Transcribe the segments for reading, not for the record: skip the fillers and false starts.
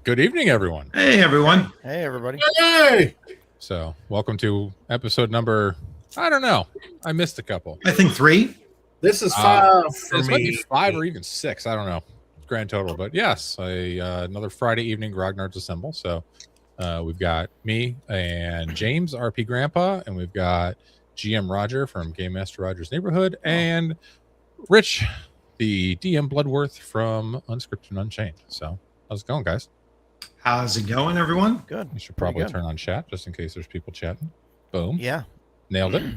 Good evening, everyone. Hey, everyone. Hey, everybody. Hey! So, welcome to episode number, I don't know. I missed a couple. I think 3. This is 5 for This might be me. 5 or even 6. I don't know. Grand total. But yes, another Friday evening Grognards assemble. So, we've got me and James, RP Grandpa, and we've got GM Roger from Game Master Roger's Neighborhood, and Rich, the DM Bloodworth from Unscripted and Unchained. So, how's it going, guys? How's it going, everyone? Good. You should probably turn on chat just in case there's people chatting. Boom. Yeah. Nailed it.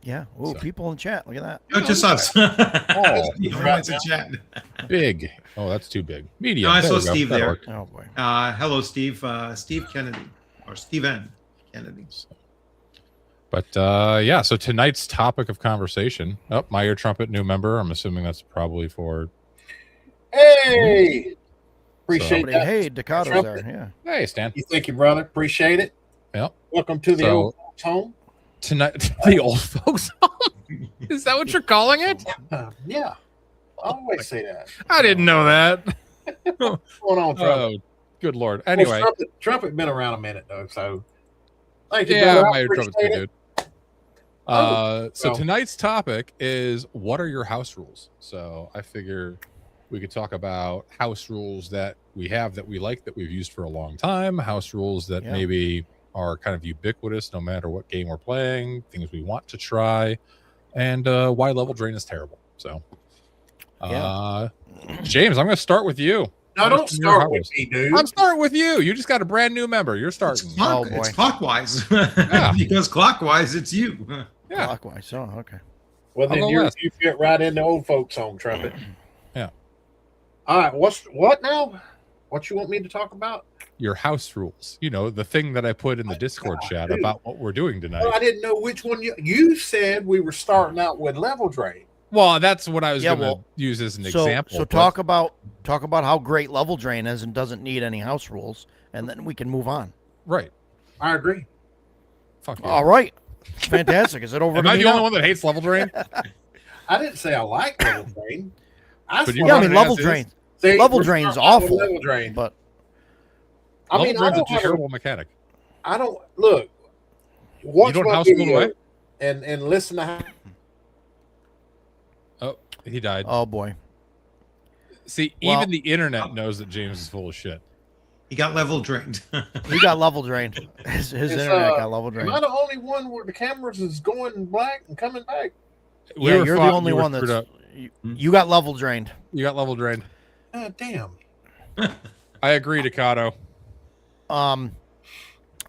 Yeah. Ooh, So. People in chat. Look at that. No, just us. Oh, Everyone's in chat. big. Oh, that's too big. Medium. No, I There saw we go. Steve That there. worked. Oh, boy. Hello, Steve. Steve Kennedy. Or Steven Kennedy. But yeah, so tonight's topic of conversation. Oh, my ear trumpet, new member. I'm assuming that's probably for. Hey! Appreciate Somebody, that. hey, Dakota's there. Yeah. Hey, Stan. You thank you, brother. Appreciate it. Yep. Welcome to the So- old folks home. Tonight, the old folks home. Is that what you're calling it? Yeah. I always say that. I didn't know that. What's going on, Trumpet? Oh, good lord. Anyway, Well, Trumpet been around a minute, though, so thank you, yeah, brother. I my ear trumpet's appreciate good, it. dude. So well. tonight's topic is what are your house rules? So I figure we could talk about house rules that we have that we like that we've used for a long time, house rules that Yeah. maybe are kind of ubiquitous no matter what game we're playing, things we want to try, and why level drain is terrible. So James, I'm going to start with you. No, don't start with me, dude. I'm starting with you. You just got a brand new member. You're starting. Oh, boy. It's clockwise. Yeah. Because clockwise, it's you. Yeah. Clockwise. Oh, okay. Well, I'll then go you last. fit right in the old folks' home, Trumpet. Yeah. All right. What now? What you want me to talk about? Your house rules. You know, the thing that I put in the Discord chat dude. about what we're doing tonight. Well, I didn't know which one you said we were starting out with level drain. Well, that's what I was Yeah, going to well, use as an So, example. so but- talk about how great level drain is and doesn't need any house rules, and then we can move on. Right. I agree. Fuck you. All right. Fantastic. Is it over Am to I me the only now? one that hates level drain? I didn't say I like level drain. But you Yeah, I run mean, it level as is? drain. See, level we're drain's starting out with awful, Level drain. But I Level mean, I drain's a don't, have a- terrible mechanic. I don't look. Watch don't my house rule video away? and listen to how. Oh, he died. oh boy. See, well- even the internet knows that James is full of shit. He got level drained. He got level drained. His It's, internet got level Am drained. I the only one where the cameras is going black and coming back? We Yeah, were you're the fought- only you were one screwed that's up. you got level drained. You got level drained. Damn. I agree, Ducato.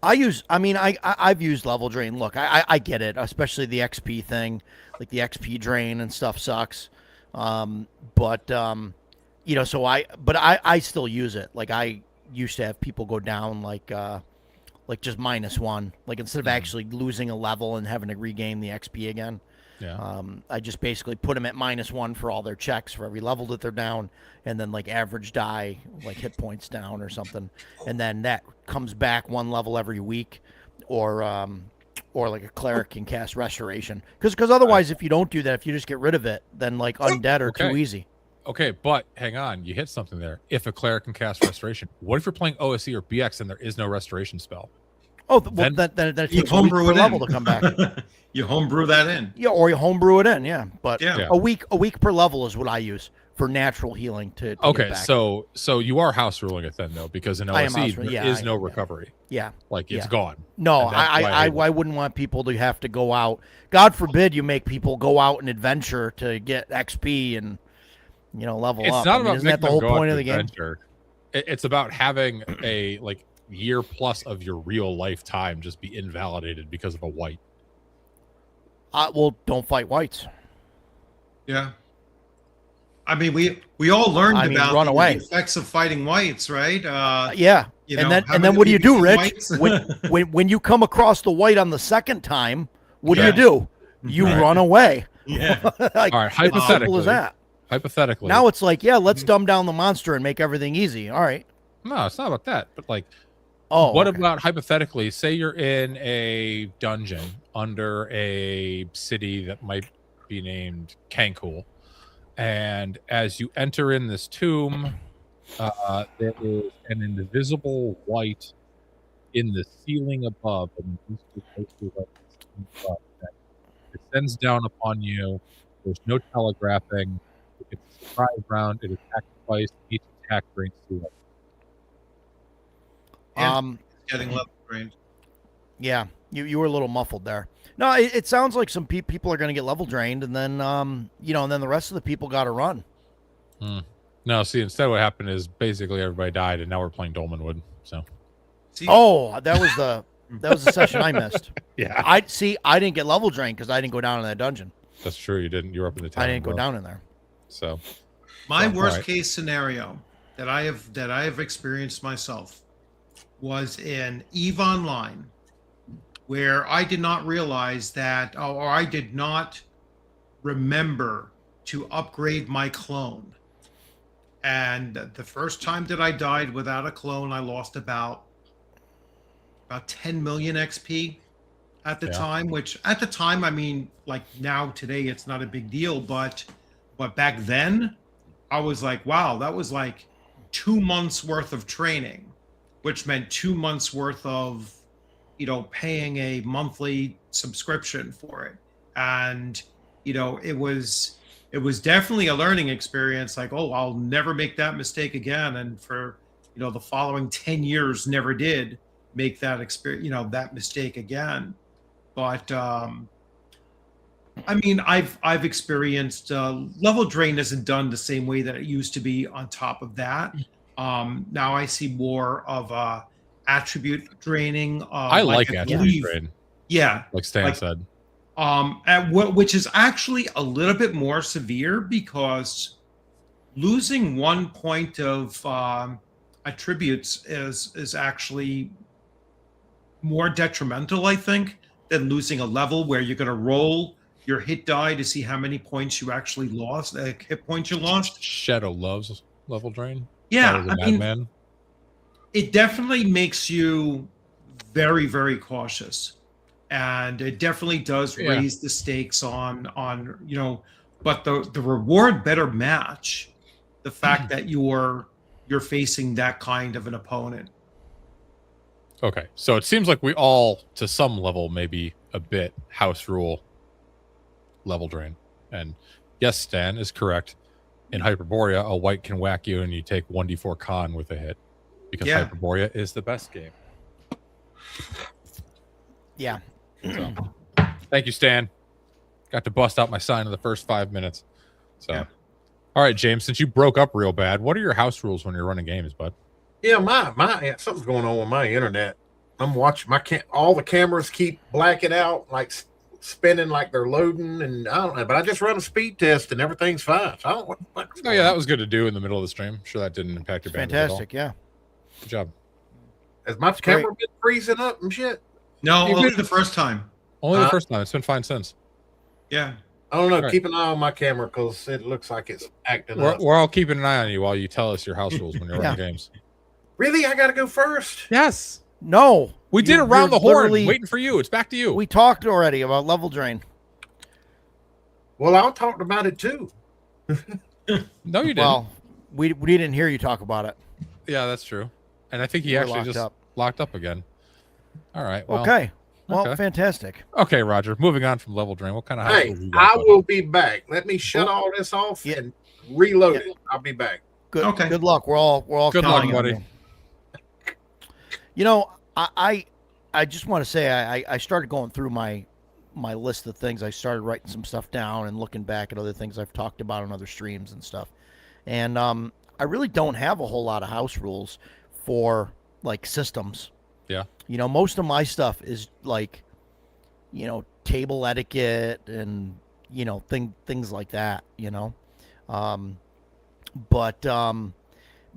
I've used level drain. Look, I get it, especially the XP thing, like the XP drain and stuff sucks. But so I still use it. Like I used to have people go down like just -1, like instead of actually losing a level and having to regain the XP again. Yeah. I just basically put them at -1 for all their checks for every level that they're down, and then like average die, like hit points down or something, and then that comes back 1 level every week, or like a cleric can cast restoration. Because otherwise, if you don't do that, if you just get rid of it, then like undead are too Okay. easy. Okay, but hang on. You hit something there. If a cleric can cast restoration, what if you're playing OSE or BX and there is no restoration spell? Oh, well, Then- then it You takes a week per homebrew it level in. to come back. You homebrew that in. Yeah, or you homebrew it in. Yeah, but Yeah. a week per level is what I use for natural healing to get Okay, back. so you are house ruling it then, though, because in I am OSE house there ruling, yeah, is no yeah. recovery. yeah. Like it's Yeah. gone. No, And that's why I hate I wouldn't want people to have to go out. God forbid you make people go out and adventure to get XP and level It's up. not I mean, about isn't that making the them whole go out point to of the game? adventure. It's about having a like year plus of your real lifetime just be invalidated because of a white. Well, don't fight whites. Yeah. I mean, we all learned run about away. the effects of fighting whites, right? Yeah, You and know, then having what do to you be do, some Rich? whites. when you come across the white on the second time, what Yeah. do? You Right. run away. Yeah. Like, All right, it's simple hypothetically. as that. Hypothetically. Now it's like, yeah, let's dumb down the monster and make everything easy. All right. no, it's not about that. But like Oh, what okay. about hypothetically, say you're in a dungeon under a city that might be named Cancun, and as you enter in this tomb, There is an invisible light in the ceiling above, and that descends down upon you. There's no telegraphing. It's a surprise round. It is sacrificed. Each attack brings 2 life. And getting level drained. Yeah, you were a little muffled there. No, it sounds like some people are going to get level drained, and then and then the rest of the people got to run. No, see, instead what happened is basically everybody died, and now we're playing Dolmenwood. So, See, that was the session I missed. yeah, I didn't get level drained because I didn't go down in that dungeon. that's true. You didn't. You were up in the town. I didn't go above. down in there. So, my worst right. case scenario that I have experienced myself was in EVE Online, where I did not realize that, or I did not remember to upgrade my clone. And the first time that I died without a clone, I lost about 10 million XP at the time, which at the time, I mean, like now today, it's not a big deal, but back then I was like, wow, that was like 2 months worth of training, which meant 2 months worth of, paying a monthly subscription for it. And, it was definitely a learning experience. Like, oh, I'll never make that mistake again. And for, the following 10 years, never did make that experience, that mistake again. But, I mean, I've experienced level drain isn't done the same way that it used to be. On top of that, now I see more of attribute draining. I like attribute drain. Yeah, like Stan said. Which is actually a little bit more severe, because losing 1 point of attributes is actually more detrimental, I think, than losing a level where you're going to roll your hit die to see how many points you actually lost, hit points you lost. Shadow loves level drain. Yeah, I mean, it definitely makes you very, very cautious, and it definitely does raise the stakes on but the reward better match the fact that you're facing that kind of an opponent. Okay, so it seems like we all, to some level, maybe a bit house rule level drain. And yes, Stan is correct. In Hyperborea, a white can whack you and you take 1d4 con with a hit, because Hyperborea is the best game. Yeah. So, thank you, Stan. Got to bust out my sign in the first 5 minutes. So, all right, James, since you broke up real bad, what are your house rules when you're running games, bud? Yeah, my something's going on with my internet. I'm watching all the cameras keep blacking out, like spinning like they're loading, and I don't know. But I just run a speed test and everything's fine. So I don't what. Oh yeah, that was good to do in the middle of the stream. I'm sure that didn't impact your bandwidth Fantastic, at all. yeah. Good job. Has my camera been freezing up and shit? No, only the first time. Only the first time. It's been fine since. Yeah. I don't know. Keep an eye on my camera, because it looks like it's acting up. We're all keeping an eye on you while you tell us your house rules when you're running games. Really? I got to go first? Yes. No. We did around the horn, waiting for you. It's back to you. We talked already about level drain. Well, I talked about it too. No, you didn't. Well, we didn't hear you talk about it. Yeah, that's true. And I think he actually just locked up again. All right. Well, okay. Well, fantastic. Okay, Roger. Moving on from level drain. What kind of house rules you got? I will be back. Let me shut all this off and reload it. I'll be back. Good. Okay. Good luck. We're all good luck, buddy. I just want to say I started going through my list of things. I started writing some stuff down and looking back at other things I've talked about on other streams and stuff. And I really don't have a whole lot of house rules for like systems. Yeah. Most of my stuff is like, table etiquette and things like that. But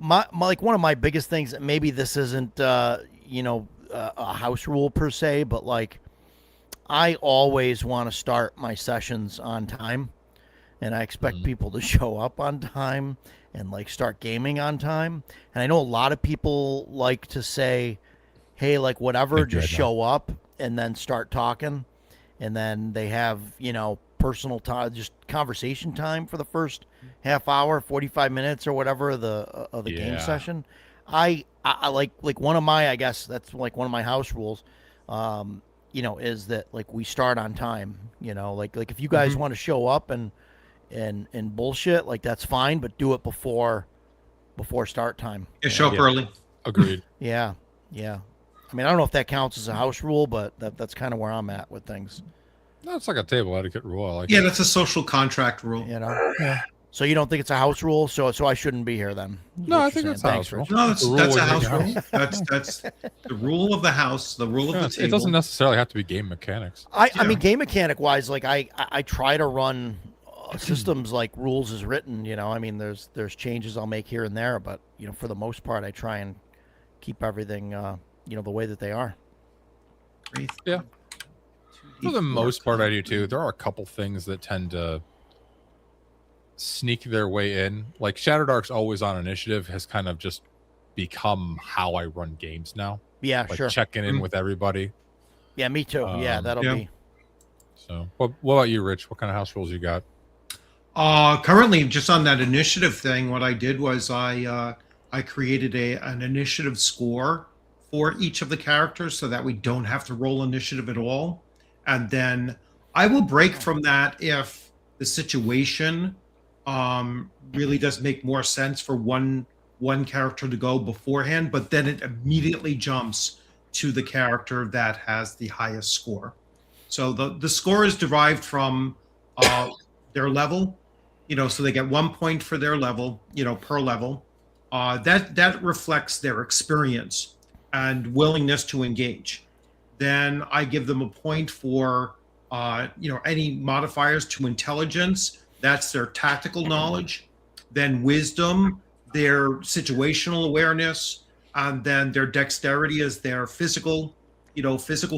my like one of my biggest things, maybe this isn't a house rule per se, but like I always want to start my sessions on time, and I expect people to show up on time and like start gaming on time. And I know a lot of people like to say, hey, like whatever, just show up and then start talking. And then they have, personal time, just conversation time for the first half hour, 45 minutes or whatever of the game Yeah. session. I like one of my, I guess that's like one of my house rules. Is that like we start on time. Like if you guys want to show up and bullshit, like that's fine, but do it before start time. Yeah, show up Yeah. early. Agreed. Yeah. I mean, I don't know if that counts as a house rule, but that's kind of where I'm at with things. No, it's like a table etiquette rule. I like Yeah, it. that's a social contract rule. Yeah. So you don't think it's a house rule? So I shouldn't be here then? is No, what I you're think saying. it's a Thanks, house rule. Rich. No, The rule that's a would house make a rule. That's the rule of the house, the rule of Yeah, the it table. doesn't necessarily have to be game mechanics. I mean, game mechanic wise, like I try to run systems like rules is written. I mean, there's changes I'll make here and there, but for the most part, I try and keep everything the way that they are. Yeah. For the most part, I do too. There are a couple things that tend to sneak their way in. Like Shadowdark's always on initiative has kind of just become how I run games now. Yeah, Like sure. checking in with everybody. Yeah, me too. Yeah, that'll yeah. be. So, what about you, Rich? What kind of house rules you got? Currently, just on that initiative thing, what I did was I created an initiative score for each of the characters so that we don't have to roll initiative at all. And then I will break from that if the situation really does make more sense for one character to go beforehand, but then it immediately jumps to the character that has the highest score. So the score is derived from their level, so they get 1 point for their level, per level. That reflects their experience and willingness to engage. Then I give them a point for any modifiers to intelligence. That's their tactical knowledge. Then wisdom, their situational awareness, and then their dexterity is their physical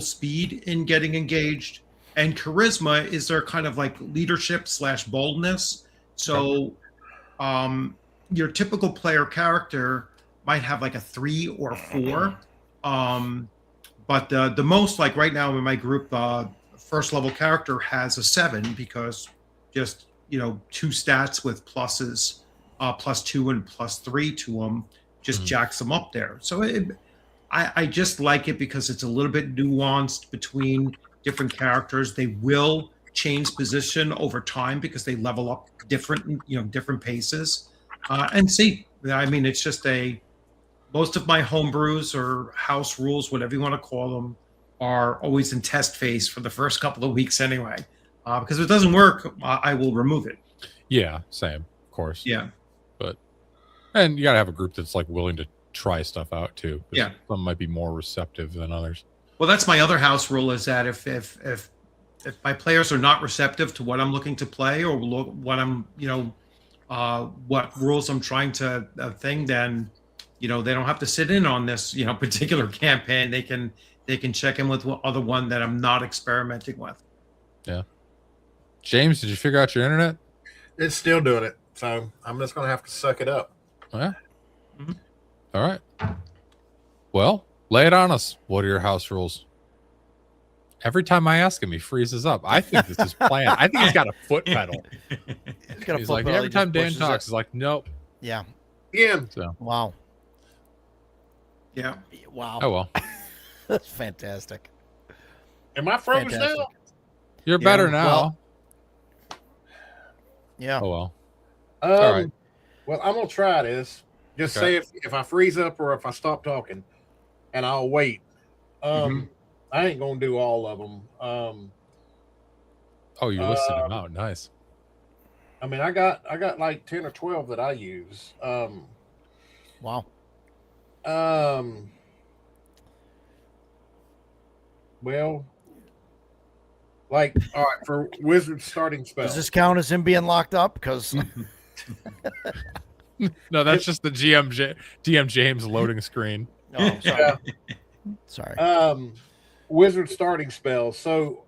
speed in getting engaged. And charisma is their kind of like leadership / boldness. So your typical player character might have like a 3 or 4. But the most, like right now in my group, first level character has a 7 because just 2 stats with pluses, +2 and +3 to them just jacks them up there. So I just like it because it's a little bit nuanced between different characters. They will change position over time because they level up different paces. And see, I mean, it's just most of my homebrews or house rules, whatever you want to call them, are always in test phase for the first couple of weeks anyway. Because if it doesn't work, I will remove it. Yeah, same, of course. Yeah. And you gotta have a group that's like willing to try stuff out too. Yeah. Some might be more receptive than others. Well, that's my other house rule, is that if my players are not receptive to what I'm looking to play or what I'm what rules I'm trying to thing, then they don't have to sit in on this particular campaign. They can check in with other one that I'm not experimenting with. Yeah. James, did you figure out your internet? It's still doing it, so I'm just gonna have to suck it up. Yeah. All right. Well, lay it on us. What are your house rules? Every time I ask him, he freezes up. I think this is planned. I think he's got a foot pedal. He's like, every time Dan talks, he's like, nope. Yeah. Yeah. So, Wow. Yeah. Wow. oh well. That's fantastic. Am I froze Fantastic. now? You're better now. well- Yeah. Oh well. All right. Well, I'm gonna try this. Just Okay. say if I freeze up or if I stop talking, and I'll wait. I ain't gonna do all of them. Oh, you listed him out. Nice. I mean, I got like 10 or 12 that I use. Wow. Well, like, all right, for wizard starting spell. Does this count as him being locked up? Because No, that's just the DM James loading screen. oh, sorry. Sorry. Wizard starting spells. So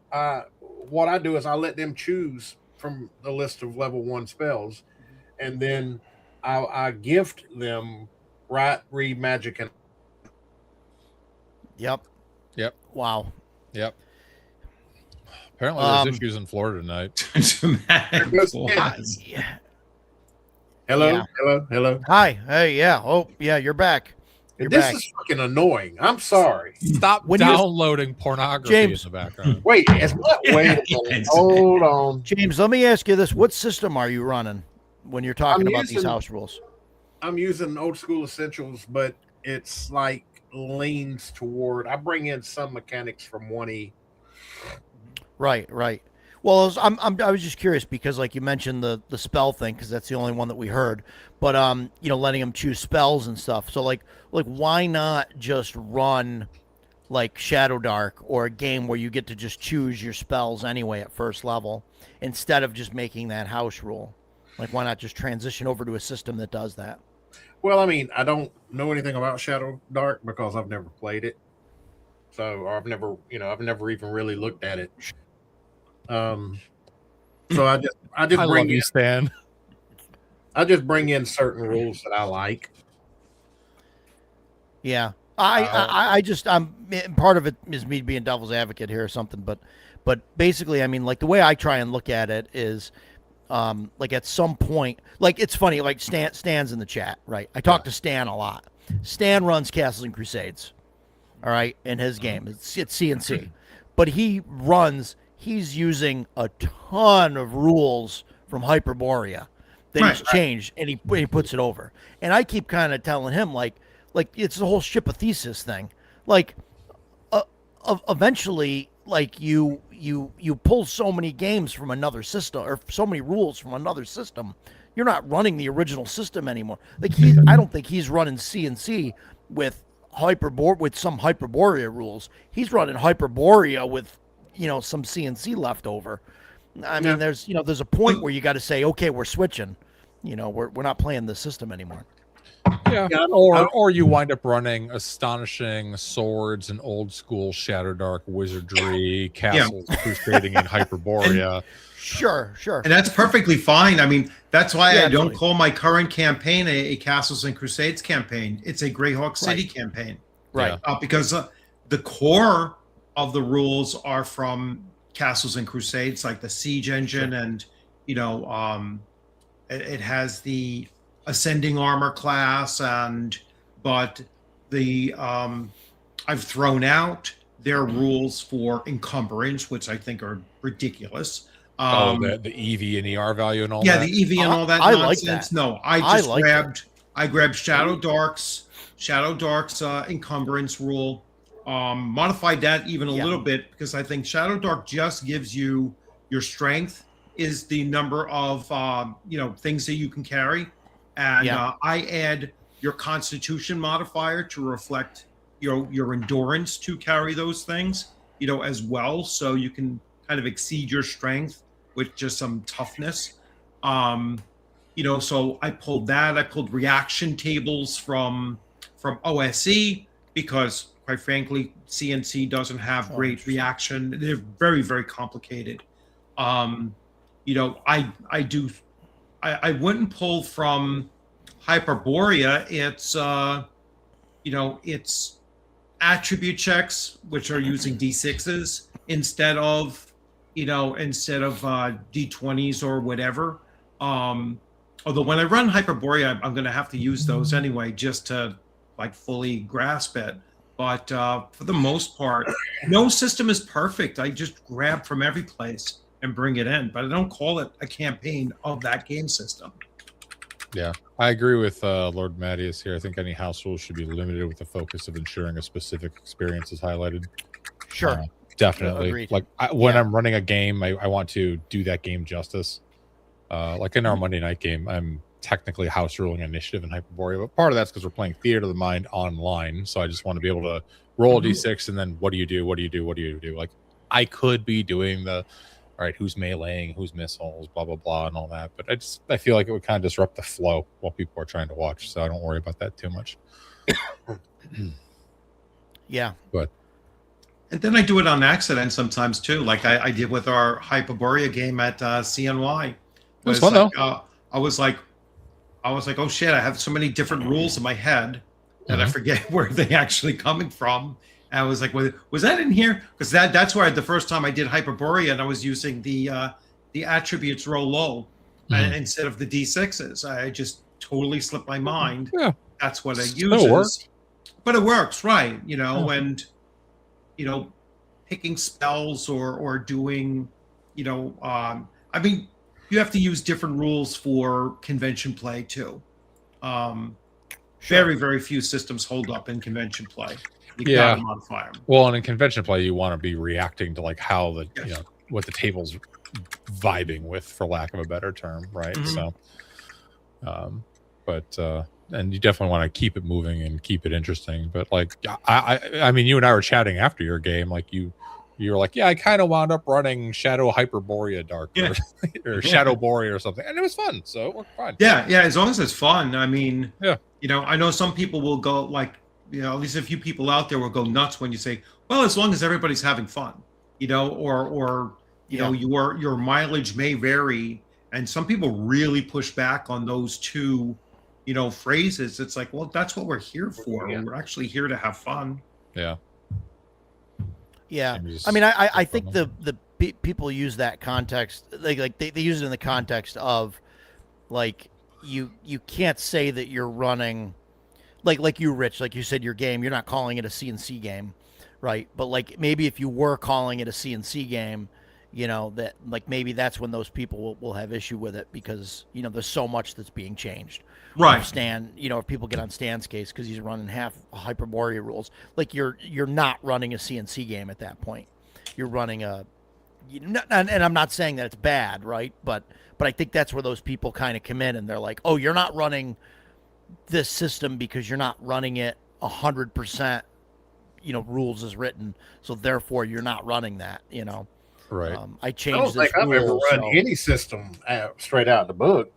what I do is I let them choose from the list of level 1 spells, and then I gift them write, read, magic, and Yep. Yep. Wow. Yep. Apparently, there's issues in Florida tonight. Dramatic pause. Yeah. Hello, Yeah. hello. Hi. Hey. Yeah. Oh, yeah. You're back. You're This back. is fucking annoying. I'm sorry. Stop When you- downloading pornography James. in the background. Wait a minute. Hold on. James, let me ask you this: what system are you running when you're talking I'm about these using- house rules? I'm using old school essentials, but it's like leans toward. I bring in some mechanics from 1E. Right. Well, I was just curious because, like you mentioned, the spell thing, because that's the only one that we heard. But letting them choose spells and stuff. So like why not just run like Shadow Dark or a game where you get to just choose your spells anyway at first level instead of just making that house rule? Like, why not just transition over to a system that does that? Well, I mean, I don't know anything about Shadow Dark because I've never played it. So, or I've never even really looked at it. So I just I bring love you, in, Stan. I just bring in certain rules that I like. Yeah. I'm part of it is me being devil's advocate here or something, but basically, I mean, like the way I try and look at it is, like at some point, like it's funny, like Stan's in the chat, right? I talk to Stan a lot. Stan runs Castles and Crusades, all right, in his game. It's CNC, but he's using a ton of rules from Hyperborea that he's changed, and he puts it over. And I keep kind of telling him like it's the whole ship of thesis thing. Like, eventually, like you pull so many games from another system or so many rules from another system, you're not running the original system anymore. Like I don't think he's running CNC with some Hyperborea rules. He's running Hyperborea with some CNC left over. I mean, there's a point where you got to say, okay, we're switching. We're not playing this system anymore. Yeah. Or you wind up running astonishing swords and old school Shadow Dark wizardry, castles crusading in Hyperborea. Sure. And that's perfectly fine. I mean, that's why I don't totally. call my current campaign a Castles and Crusades campaign. It's a Greyhawk City campaign. Right. Because the core of the rules are from Castles and Crusades, like the siege engine, and it has the ascending armor class, but the I've thrown out their rules for encumbrance, which I think are ridiculous. The EV and ER value and all yeah, that. the EV and all that I nonsense. like that. No, I grabbed Shadow Dark's encumbrance rule, modified that even a little bit because I think Shadow Dark just gives you your strength is the number of things that you can carry, and I add your Constitution modifier to reflect your endurance to carry those things, as well, so you can kind of exceed your strength with just some toughness. So I pulled that. I pulled reaction tables from OSE because, quite frankly, CNC doesn't have great reaction. They're very, very complicated. I wouldn't pull from Hyperborea. It's attribute checks, which are using D6s instead of D20s or whatever. Although when I run Hyperborea, I'm going to have to use those anyway just to fully grasp it. But for the most part, no system is perfect. I just grab from every place and bring it in, but I don't call it a campaign of that game system. Yeah, I agree with Lord Mattias here. I think any house rule should be limited with the focus of ensuring a specific experience is highlighted. Sure. Definitely. Agreed. When I'm running a game, I want to do that game justice. Like in our Monday night game, I'm technically house ruling initiative in Hyperborea, but part of that's because we're playing Theater of the Mind online. So I just want to be able to roll a d6 and then what do you do? What do you do? What do you do? Like I could be doing all right, who's meleeing, who's missiles, blah, blah, blah, and all that. But I feel like it would kind of disrupt the flow while people are trying to watch. So I don't worry about that too much. Yeah. But and then I do it on accident sometimes too, like I did with our Hyperborea game at CNY. It was fun though. I was like, oh shit, I have so many different rules in my head that I forget where they actually coming from. I was like, was that in here? Because that's where the first time I did Hyperborea, and I was using the attributes roll low instead of the D6s. I just totally slipped my mind. Yeah, that's what I Still use. works. But it works, right? You know, Yeah. and you know, picking spells or doing, you know, I mean, you have to use different rules for convention play too. Very, very few systems hold up in convention play. You Yeah. gotta modify them. Well, and in convention play, you want to be reacting to like how the you know what the table's vibing with, for lack of a better term, right? Mhm. So, and you definitely want to keep it moving and keep it interesting. But like, I mean, you and I were chatting after your game, like you were like, yeah, I kind of wound up running Shadow Hyperborea Dark or Shadow Borea or something, and it was fun, so it worked fine. Yeah, as long as it's fun. I mean, Yeah. You know, I know some people will go like, you know, at least a few people out there will go nuts when you say, well, as long as everybody's having fun, you know, or you know, your mileage may vary, and some people really push back on those two, you know, phrases. It's like, well, that's what we're here for. Yeah. We're actually here to have fun. Yeah. Yeah, Changes I mean, I think from the people use that context, like they use it in the context of, like, you can't say that you're running, like you, Rich, like you said, your game, you're not calling it a CNC game, right? But like maybe if you were calling it a CNC game, you know, that like maybe that's when those people will have issue with it, because you know there's so much that's being changed. Right. Stan, you know, if people get on Stan's case because he's running half Hyperborea rules, like you're not running a CNC game at that point. You're running and I'm not saying that it's bad, right? But I think that's where those people kind of come in and they're like, oh, you're not running this system because you're not running it 100%, you know, rules as written, so therefore you're not running that, you know. Right. I I changed don't this think I've ever rule, run so- any system straight out of the book.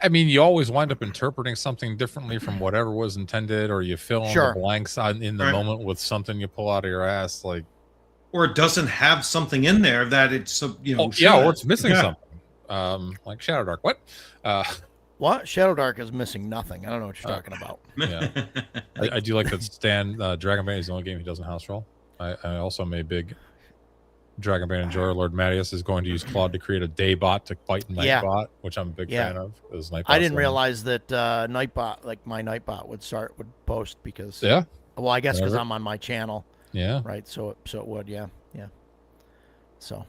I mean, you always wind up interpreting something differently from whatever was intended, or you fill in Sure. the blanks in the Right. moment with something you pull out of your ass, like, Or it doesn't have something in there that it's, you know, yeah, or should. it's missing Yeah. something, like Shadow Dark. What? What? Shadow Dark is missing nothing. I don't know what you're talking about. Yeah. I do like that Stan Dragonbane is the only game he doesn't house roll. I also am a big Dragonbane enjoyer. Lord Mattias is going to use Claude to create a day bot to fight Nightbot, which I'm a big fan of. I didn't realize that Nightbot, like my Nightbot, would post because Yeah. Well, I guess because Whatever. I'm on my channel, Yeah. right? So it would, yeah. So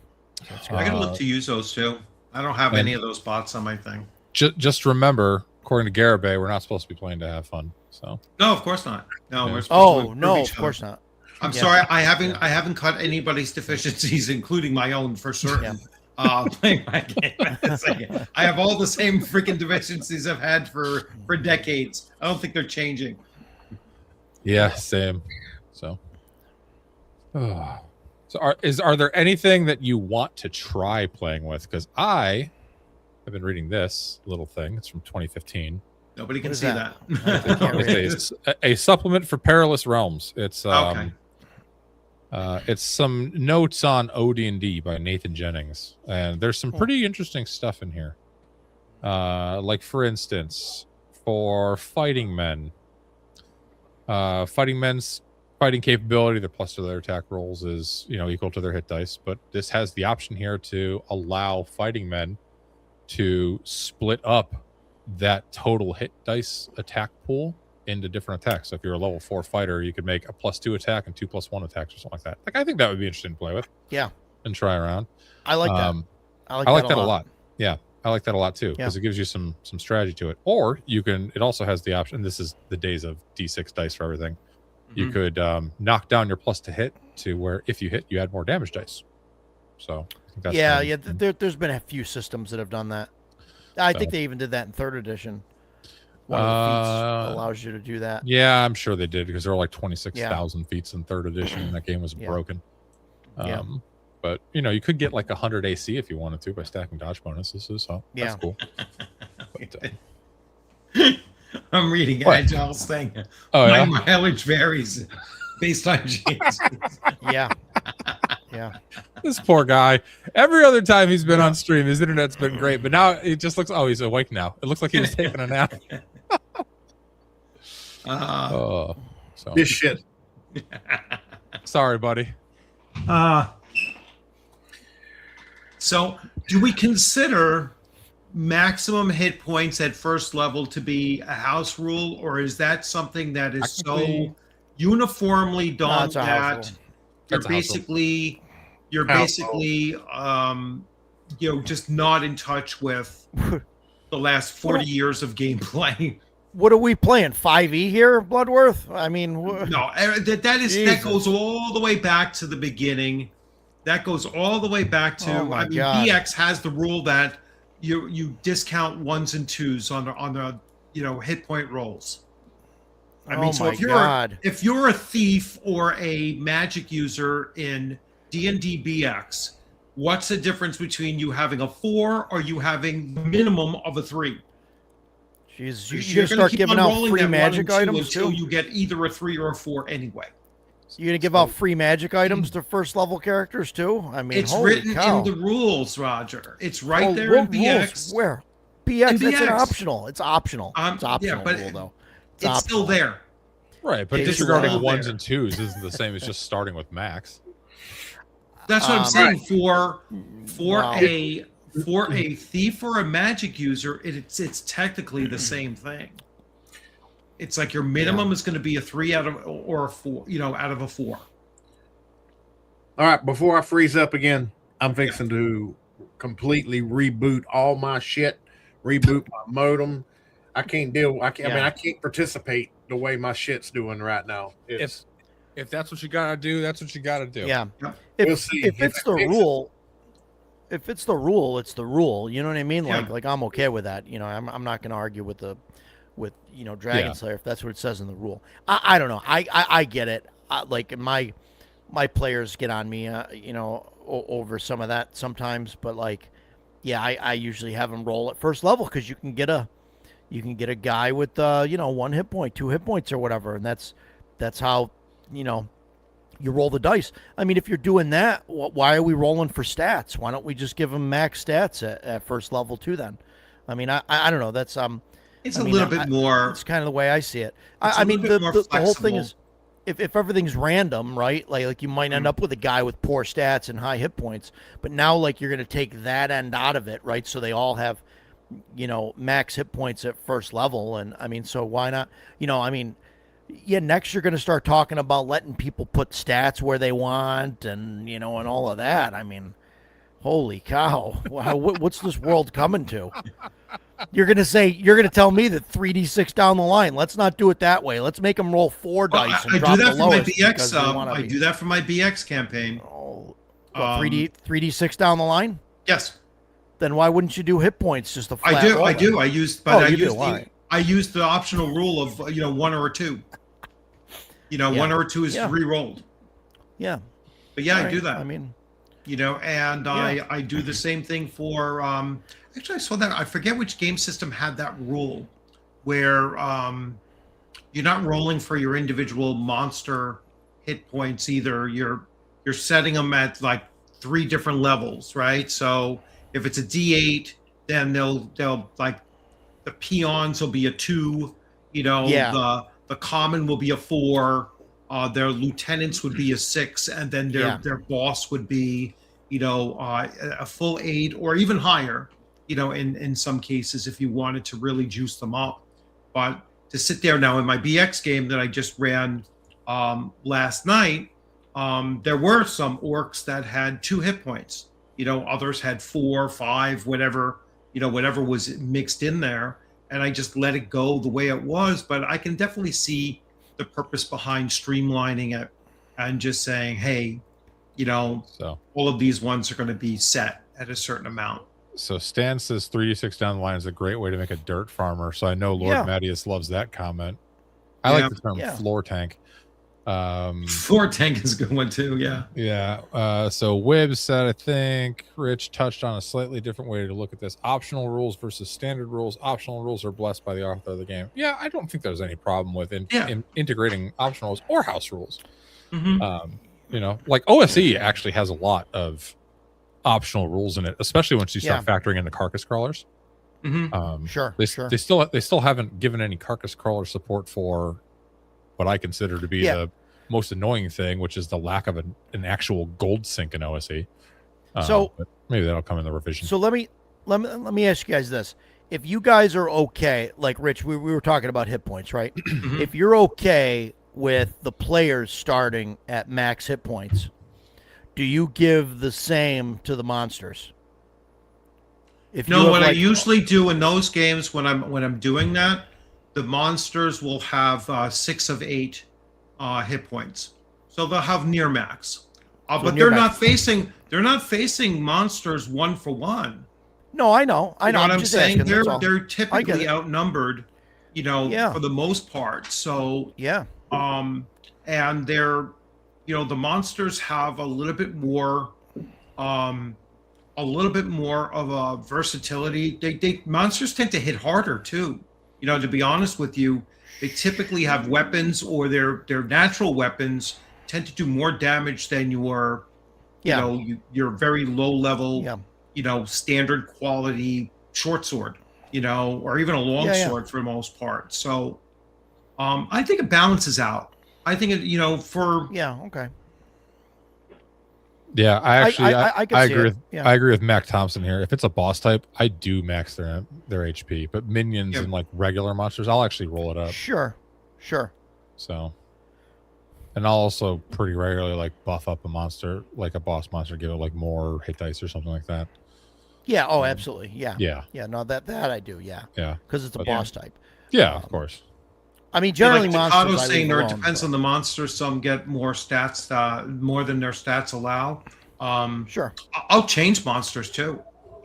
that's I gotta Uh, look to use those too. I don't have any of those bots on my thing. Just remember, according to Garibay, we're not supposed to be playing to have fun. So No, of course not. No, Yeah. we're supposed to improve no, each of other. course not. I'm Yeah. sorry, I haven't cut anybody's deficiencies, including my own, for certain. Playing my game. It's like, I have all the same freaking deficiencies I've had for decades. I don't think they're changing. yeah, same. So, so are there anything that you want to try playing with? Because I have been reading this little thing. It's from 2015. Nobody can What is see that? that. can't read It's a supplement for Perilous Realms. It's Okay. It's some notes on OD&D by Nathan Jennings, and there's some pretty interesting stuff in here. Like for instance, for fighting men, fighting men's fighting capability, their plus to their attack rolls is equal to their hit dice, but this has the option here to allow fighting men to split up that total hit dice attack pool into different attacks. So if you're a level 4 fighter, you could make a +2 attack and 2 +1 attacks or something like that. Like, I think that would be interesting to play with. Yeah. And try around. I like that. I like that a lot. Yeah, I like that a lot too, because it gives you some strategy to it. Or you can. It also has the option. This is the days of D6 dice for everything. You could knock down your plus to hit to where if you hit, you add more damage dice. So I think that's there's been a few systems that have done that. I think they even did that in 3rd edition. One of the feats allows you to do that. Yeah, I'm sure they did, because there were like 26,000 feats in 3rd edition, and that game was broken. But you could get like 100 AC if you wanted to by stacking dodge bonuses. So that's cool. But, I'm reading What? Agile's thing. oh My yeah, mileage varies based on genes. Yeah. Yeah. this poor guy. Every other time he's been on stream, his internet's been great, but now it just looks. Oh, he's awake now. It looks like he was taking a nap. Uh, Oh, so This shit Sorry, buddy. So, do we consider maximum hit points at first level to be a house rule, or is that something that is Technically, so uniformly done it's a house that rule. you're That's a house rule. basically just not in touch with the last 40 years of gameplay? What are we playing? 5e here, Bloodworth? I mean, No, that Jesus. goes all the way back to the beginning. That goes all the way back to. Oh my I mean, God. BX has the rule that you discount ones and twos on the hit point rolls. I mean, oh so my God. if you're a thief or a magic user in D&D BX, what's the difference between you having a 4 or you having the minimum of a 3? Jeez, Because you're gonna start keep giving on out rolling free that 1 magic and 2 items until too? you get either a 3 or a 4 anyway. You're gonna give out free magic items to first level characters too? I mean, It's holy written cow. in the rules, Roger. It's right Oh, there in what rules? BX. Where? BX, In that's an BX. optional. It's optional. It's Yeah, optional but rule though. It's still optional. there. Right, but It's disregarding still ones there. and twos isn't the same as just starting with max. That's what I'm saying. For Wow. a thief or a magic user, it's technically the same thing. It's like your minimum is going to be a 3 out of or a 4, out of a 4. All right, before I freeze up again, I'm fixing to completely reboot all my shit, reboot my modem. I can't deal. I mean, I can't participate the way my shit's doing right now. It's, If that's what you gotta do, that's what you gotta do. Yeah. Yep. If, We'll see. if If it's it the fixes- rule, if it's the rule, it's the rule. You know what I mean? Yeah. Like I'm okay with that. I'm not going to argue with Dragon Yeah. Slayer if that's what it says in the rule. I don't know. I get it. Like my players get on me, over some of that sometimes. But like, yeah, I usually have them roll at first level because you can get a guy with 1 hit point, 2 hit points, or whatever, and that's how you roll the dice. I mean, if you're doing that, why are we rolling for stats? Why don't we just give them max stats at first level too? Then, I mean, I don't know. That's It's I a mean, little bit more. It's kind of the way I see it. It's I a mean, little the bit more whole thing flexible. is if everything's random, right? Like you might end up with a guy with poor stats and high hit points, but now like you're going to take that end out of it, right? So they all have, max hit points at first level, and I mean, so why not? I mean, yeah, next you're going to start talking about letting people put stats where they want, and and all of that. I mean, holy cow, what's this world coming to? You're going to tell me that 3d6 down the line. Let's not do it that way. Let's make them roll 4 Well, dice and I drop do that the for my lowest. BX. because they wanna I be- do that for my BX campaign. Oh, Um, 3d6 down the line. Yes, Then why wouldn't you do hit points just a flat I do. roll I then? do. I used, but I you do, used all right. I used the optional rule of 1 or a 2. 1 or a 2 is Yeah. re-rolled. Yeah, But yeah, all I right. do that. I mean, And Yeah. I do the same thing for actually I saw that I forget which game system had that rule where you're not rolling for your individual monster hit points either. You're setting them at like 3 different levels, right? So if it's a D8, then they'll like the peons will be a 2, Yeah. the common will be a 4, their lieutenants would be a 6, and then their boss would be a full 8 or even higher, in some cases if you wanted to really juice them up. But to sit there now in my BX game that I just ran last night, there were some orcs that had 2 hit points. Others had 4, 5, whatever was mixed in there, and I just let it go the way it was. But I can definitely see the purpose behind streamlining it and just saying, hey, So all of these ones are going to be set at a certain amount. Stan says 3d6 down the line is a great way to make a dirt farmer. So I know Lord Yeah. Mattias loves that comment. I Yeah. like the term Yeah. floor tank. Floor tank is a good one too. Yeah. Yeah. So Wibbs said, I think Rich touched on a slightly different way to look at this. Optional rules versus standard rules. Optional rules are blessed by the author of the game. Yeah, I don't think there's any problem with integrating optional rules or house rules. Mhm. Like OSE actually has a lot of optional rules in it, especially once you start factoring in the carcass crawlers. Mhm. Sure. They still haven't given any carcass crawler support for what I consider to be most annoying thing, which is the lack of an actual gold sync in OSE. So But maybe that'll come in the revision. So let me ask you guys this: if you guys are okay, like Rich, we were talking about hit points, right? Mhm. If you're okay with the players starting at max hit points, do you give the same to the monsters? If you No, have, what I like, usually do in those games when I'm doing that, the monsters will have 6 of 8 hit points, so they'll have near max. So But near they're max. not facing monsters one for one. No, I know. You know what I'm I'm just saying? asking. That's all. They're get typically it. outnumbered, Yeah. for the most part. So Yeah. and they're, the monsters have a little bit more, um, of a versatility. They monsters tend to hit harder too. To be honest with you, they typically have weapons, or their natural weapons tend to do more damage than Yeah. your very low level, Yeah. standard quality short sword, or even a long Yeah. sword for the most part. So, I think it balances out. I think for Yeah. Okay. Yeah, I can see agree it. with Yeah. I agree with Mac Thompson here. If it's a boss type, I do max their HP, but minions Yeah. and like regular monsters, I'll actually roll it up. Sure. So, and I'll also pretty regularly like buff up a monster, like a boss monster, give it like more hit dice or something like that. Yeah. Oh, absolutely. Yeah. Yeah, No, that I do. Yeah. yeah, Because it's a But- boss type. yeah, of course. I mean, generally like monsters. Takado's I saying, leave there alone, depends but- on the monster. Some get more stats, more than their stats allow. Sure. I'll change monsters too.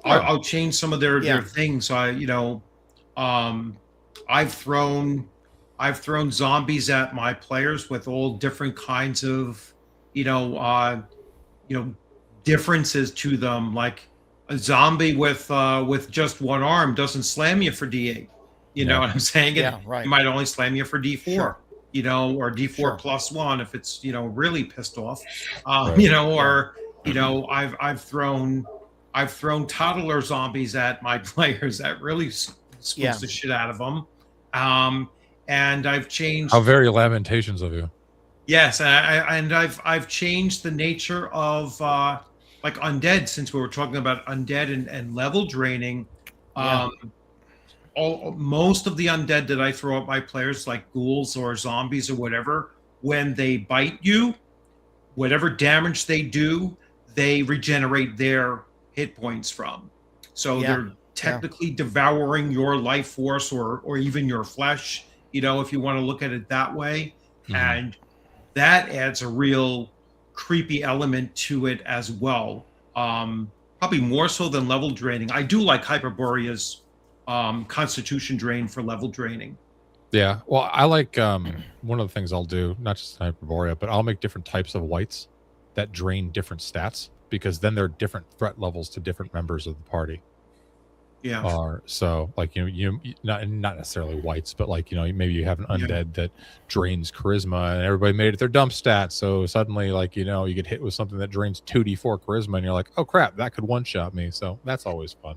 Sure. I'll change some of their Yeah. things. I've thrown zombies at my players with all different kinds of, differences to them. Like a zombie with just one arm doesn't slam you for D8. You know Yeah. what I'm saying? Yeah, right. It might only slam you for D4. Sure. Or D4 Sure. +1 if it's really pissed off. Right. Or I've thrown toddler zombies at my players that really spooks Yeah. the shit out of them. And I've changed. How very lamentations of you. Yes, I've changed the nature of like undead, since we were talking about undead and level draining. Yeah. Most of the undead that I throw at my players, like ghouls or zombies or whatever, when they bite you, whatever damage they do, they regenerate their hit points from. So Yeah. they're technically devouring your life force, or even your flesh, if you want to look at it that way. Mhm. And that adds a real creepy element to it as well. Probably more so than level draining. I do like Hyperborea's constitution drain for level draining. Yeah. Well, I like one of the things I'll do, not just Hyperborea, but I'll make different types of whites that drain different stats, because then there are different threat levels to different members of the party. Yeah. So like you not necessarily whites, but like maybe you have an undead that drains charisma, and everybody made it their dump stat. So suddenly like you get hit with something that drains 2d4 charisma, and you're like, oh crap, that could one shot me. So that's always fun.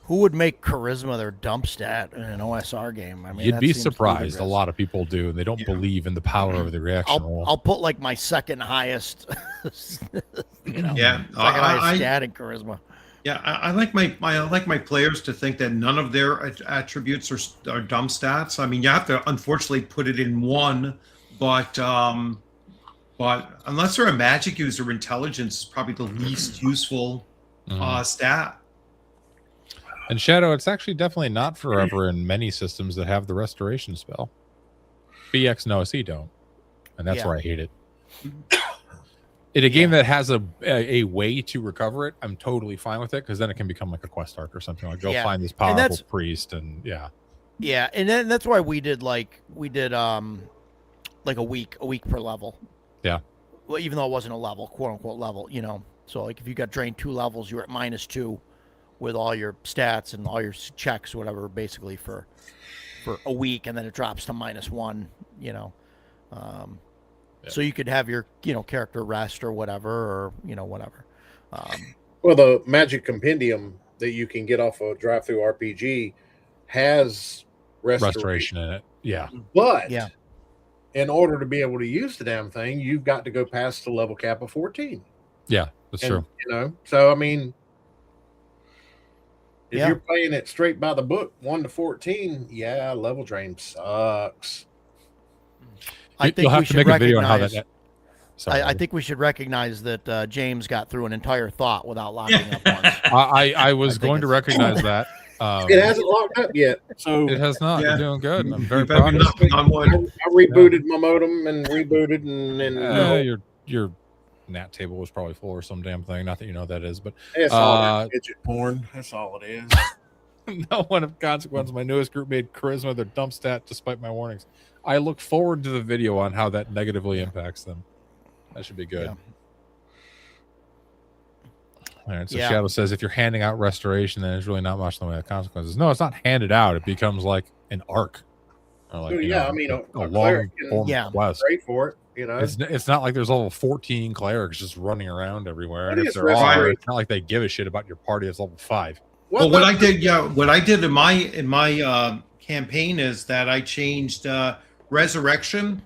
Who would make charisma their dump stat in an OSR game? I mean, You'd that be seems surprised. ludicrous. A lot of people do, and they don't Yeah. believe in the power of the reaction roll. I'll put like my second highest, Yeah. second highest stat in charisma. Yeah, I like my players to think that none of their attributes are dumb stats. I mean, you have to unfortunately put it in one, but unless they're a magic user, intelligence is probably the least useful stat. And Shadow, it's actually definitely not forever in many systems that have the restoration spell. BX and OSE don't, and that's Yeah. where I hate it. In a game that has a way to recover it, I'm totally fine with it, because then it can become like a quest arc or something. Like go Yeah. find this And powerful that's- priest, and yeah, Yeah, and then that's why we did like a week per level. Yeah. Well, even though it wasn't a level, quote unquote level, So like if you got drained 2 levels, you were at -2 with all your stats and all your checks, whatever, basically for a week, and then it drops to -1. So you could have your character rest or whatever, or whatever. Well, the Magic Compendium that you can get off of Drive Through RPG has restoration, restoration in it. Yeah, but Yeah. in order to be able to use the damn thing, you've got to go past the level cap of 14. Yeah, that's And, true. You know, so I mean, if Yeah. you're playing it straight by the book, 1 to 14, yeah, level drain sucks. I think You'll we have to should make a video on how recognize. that. Sorry, I think we should recognize that James got through an entire thought without locking up once. I was I think going to it's- recognize that. It hasn't locked up yet, so It has not. Yeah. You're doing good. I'm You very better proud be of you. knocking on wood. I rebooted my modem and rebooted Your NAT table was probably full or some damn thing. Not that you know what that is, but it's all midget porn. That's all it is. no one of consequence. My newest group made charisma their dump stat despite my warnings. I look forward to the video on how that negatively impacts them. That should be good. Yeah. All right, so Yeah. Shadow says if you're handing out restoration, then there's really not much in the way of consequences. No, it's not handed out. It becomes like an arc. Or like, Well, you yeah, know, I mean, a a long cleric can- form Yeah. quest. Great for it, you know. It's not like there's level 14 clerics just running around everywhere. And It if is there are, restoration. it's not like they give a shit about your party that's level 5. Well, what I did in my campaign is that I changed resurrection.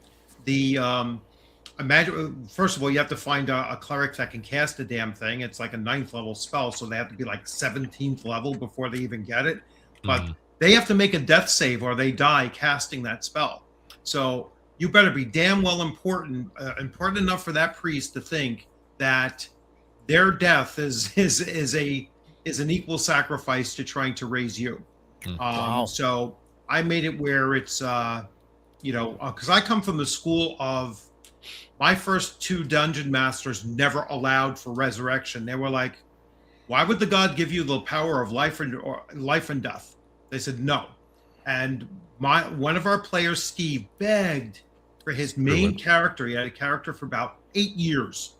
Imagine first of all, you have to find a cleric that can cast the damn thing. It's like a 9th level spell, so they have to be like 17th level before they even get it. But they have to make a death save or they die casting that spell. So you better be damn well important enough for that priest to think that their death is an equal sacrifice to trying to raise you. Wow. So I made it where it's because I come from the school of my first 2 dungeon masters never allowed for resurrection. They were like, why would the god give you the power of life and death? They said no. And one of our players, Steve, begged for his main character. He had a character for about 8 years,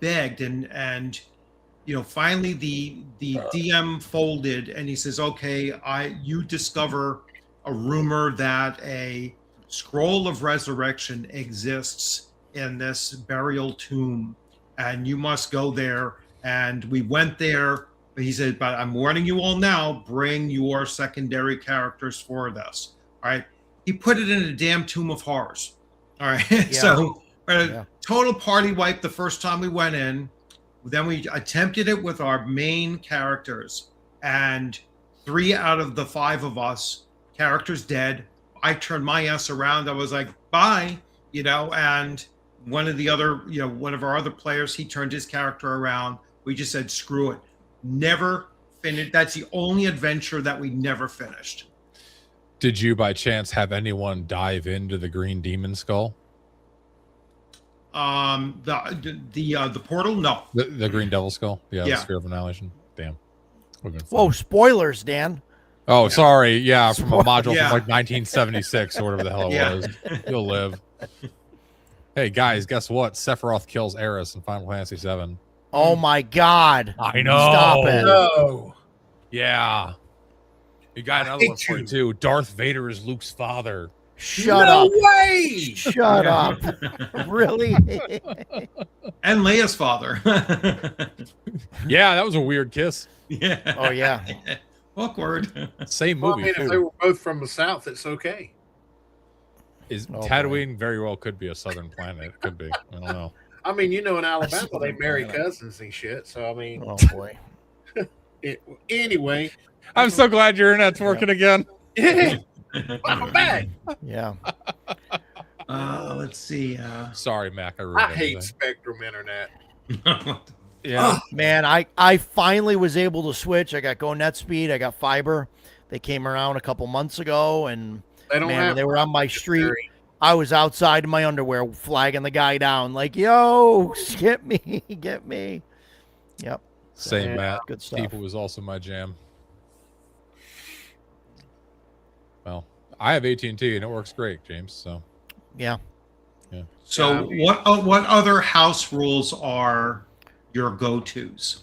begged and finally the DM folded and he says, okay, you discover a rumor that a scroll of resurrection exists in this burial tomb and you must go there. And we went there. He said, but I'm warning you all now, bring your secondary characters for this. All right. He put it in a damn tomb of horrors. All right. Yeah. So Yeah. total party wipe the first time we went in. Then we attempted it with our main characters, and 3 out of the 5 of us, characters dead. I turned my ass around. I was like, bye, and one of our other players, he turned his character around. We just said, screw it. Never finished. That's the only adventure that we never finished. Did you by chance have anyone dive into the green demon skull? The portal, no. The green devil skull? Yeah, Yeah. the sphere of annihilation. Damn. Would've been fun. Whoa, spoilers, Dan. Oh, sorry. Yeah, from a module Yeah. from like 1976 or whatever the hell it Yeah. was. You'll live. Hey, guys, guess what? Sephiroth kills Eris in Final Fantasy VII. Oh my God. I know. Stop it. No. Yeah. You got another one for you, too. Darth Vader is Luke's father. Shut no up. way. Shut up. Really? And Leia's father. Yeah, that was a weird kiss. Yeah. Oh, yeah. Awkward. Same Well, I movie. mean, if too. they were both from the South, it's okay. Is Oh, boy. Tatooine very well could be a southern planet. It could be. I don't know. I mean, in Alabama, That's they marry planet. cousins and shit. So, I mean, Oh, boy. anyway. I'm so glad your internet's working again. Yeah. I'm back. Yeah. Let's see. Sorry, Mac. I ruined I hate everything. Spectrum Internet. Yeah. Man, I finally was able to switch. I got Go Net Speed. I got fiber. They came around a couple months ago, and They don't man, have. when they were on my street, I was outside in my underwear flagging the guy down, like, "Yo, get me, get me." Yep, Same, Yeah. Matt. good stuff. People was also my jam. Well, I have AT&T and it works great, James. So Yeah. So what other house rules are your go-tos?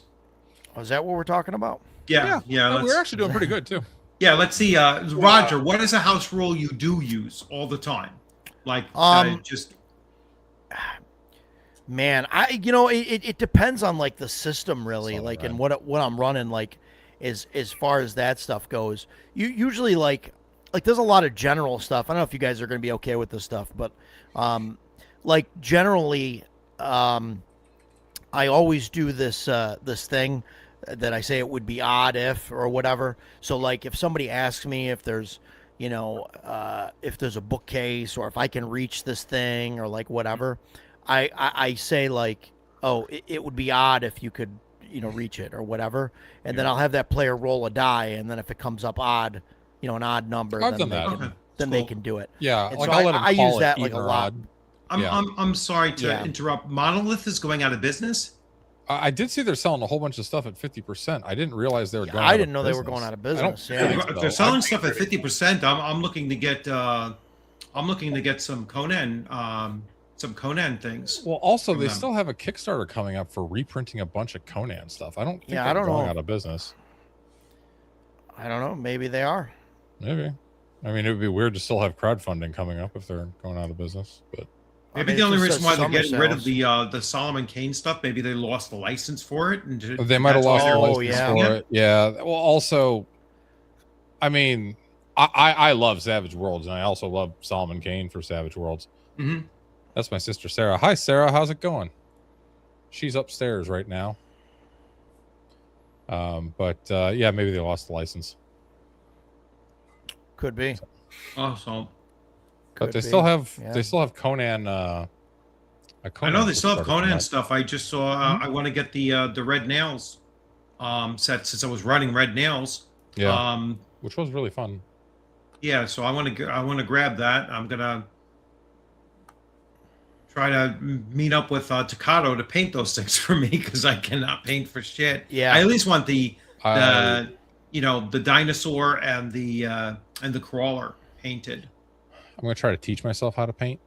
Oh, is that what we're talking about? Yeah. no, we're actually doing pretty good too. Yeah, let's see. Roger, what is a house rule you do use all the time? Like just Man, it depends on like the system really, That's all like right. and what I'm running like as far as that stuff goes. You usually like like there's a lot of general stuff. I don't know if you guys are going to be okay with this stuff, but like generally, I always do this thing that I say it would be odd if or whatever. So like if somebody asks me if there's if there's a bookcase or if I can reach this thing or like whatever, I say like, oh, it would be odd if you could reach it or whatever, and then I'll have that player roll a die, and then if it comes up odd, an odd number, I've then done that. Okay. then they can do it. Yeah, And like so I'll let him I call use it that like even a or lot. odd. I'm, Yeah. I'm sorry to Yeah. interrupt. Monolith is going out of business. I did see they're selling a whole bunch of stuff at 50%. I didn't realize they were going. I out didn't of know they were business. going out of I don't business. Yeah. think If so. they're selling stuff at 50%, I'm looking to get some Conan things. Well, also from they them. still have a Kickstarter coming up for reprinting a bunch of Conan stuff. I don't think Yeah, they're I don't going know. out of business. I don't know. Maybe they are. Maybe. I mean, it would be weird to still have crowdfunding coming up if they're going out of business. But Maybe I mean, the it only just reason says why they're summer getting rid of sales. the Solomon Kane stuff, maybe they lost the license for it, and they might have that's why lost the they're license yeah. for it. Yeah. Well, also, I mean, I love Savage Worlds, and I also love Solomon Kane for Savage Worlds. Mhm. That's my sister Sarah. Hi, Sarah. How's it going? She's upstairs right now. But yeah, maybe they lost the license. Could be. Oh, so But Could they be. still have Yeah. they still have Conan. I Conan know they still have Kickstarter coming Conan up. stuff. I just saw. I want to get the Red Nails set since I was running Red Nails. Yeah, which was really fun. Yeah. So I want to grab that. I'm gonna try to meet up with Takato to paint those things for me because I cannot paint for shit. Yeah. I at least want the I- the dinosaur and the crawler painted. I'm gonna try to teach myself how to paint.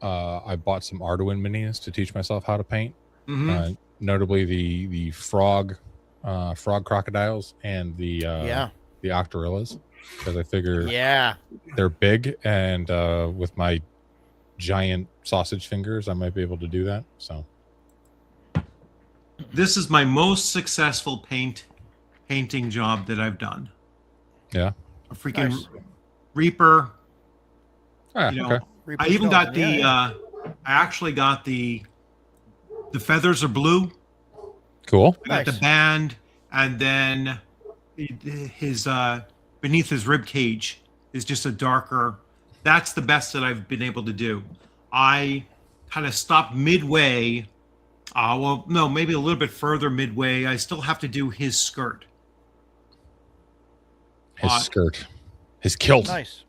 I bought some Arduino minis to teach myself how to paint. Mhm. Notably the frog crocodiles and the octorillas, because I figure Yeah. they're big, and with my giant sausage fingers, I might be able to do that. So This is my most successful painting job that I've done. yeah, A freaking Nice. Reaper. ah, You know, okay, I even got the. Yeah, yeah. I actually got the feathers are blue. cool. I got Nice. the band, and then his beneath his rib cage is just a darker. That's the best that I've been able to do. I kind of stopped midway. Well, no, maybe a little bit further midway. I still have to do his skirt. His skirt, his kilt. Nice.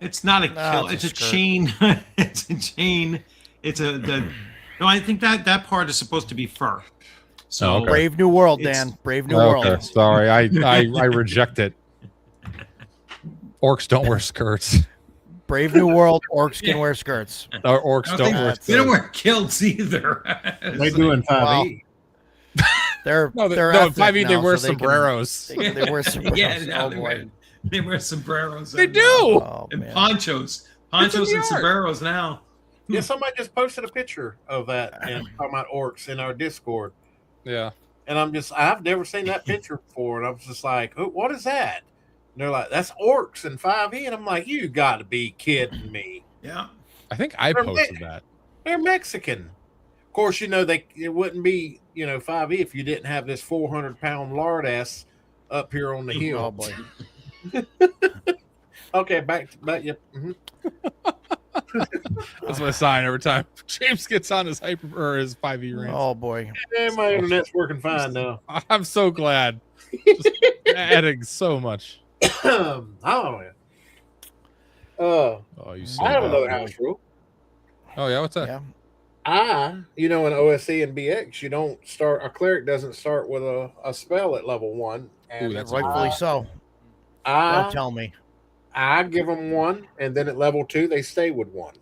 It's not a No, kill. it's It's a a skirt. chain. It's a chain. It's a the. No, I think that part is supposed to be fur. So Oh, okay. Brave New World, It's- Dan. Brave New Okay, World. sorry, I reject it. Orcs don't wear skirts. Brave New World. Orcs can Yeah. wear skirts. Orcs I don't think wear that's- they don't skirts. wear kilts either. They do in 5e. They're No, they're no, in ethnic 5e they now, wear so they can- sombreros. They wear sombreros. Yeah, now Oh, they, boy. they wear sombreros. They and, do. Oh, and man. ponchos, It's in and the art. sombreros now. Yeah, somebody just posted a picture of that and talking about orcs in our Discord. Yeah. And I've never seen that picture before. And I was just like, oh, what is that? And they're like, that's orcs in 5e. And I'm like, you got to be kidding me. Yeah, I think I They're posted big. that. They're Mexican. Of course, it wouldn't be, 5e if you didn't have this 400-pound lard ass up here on the hill. Oh boy. Okay, back. Yep. That's my sign every time James gets on his his 5e rant. Oh boy. Yeah, my internet's working fine now. I'm so glad. Just adding so much. Oh, yeah. Oh, you I have so another bad. house rule. Oh yeah, what's that? Yeah. In OSC and BX, a cleric doesn't start with a spell at level 1. And Ooh, that's Rightfully so. Don't I tell me. give them 1, and then at level 2 they stay with 1.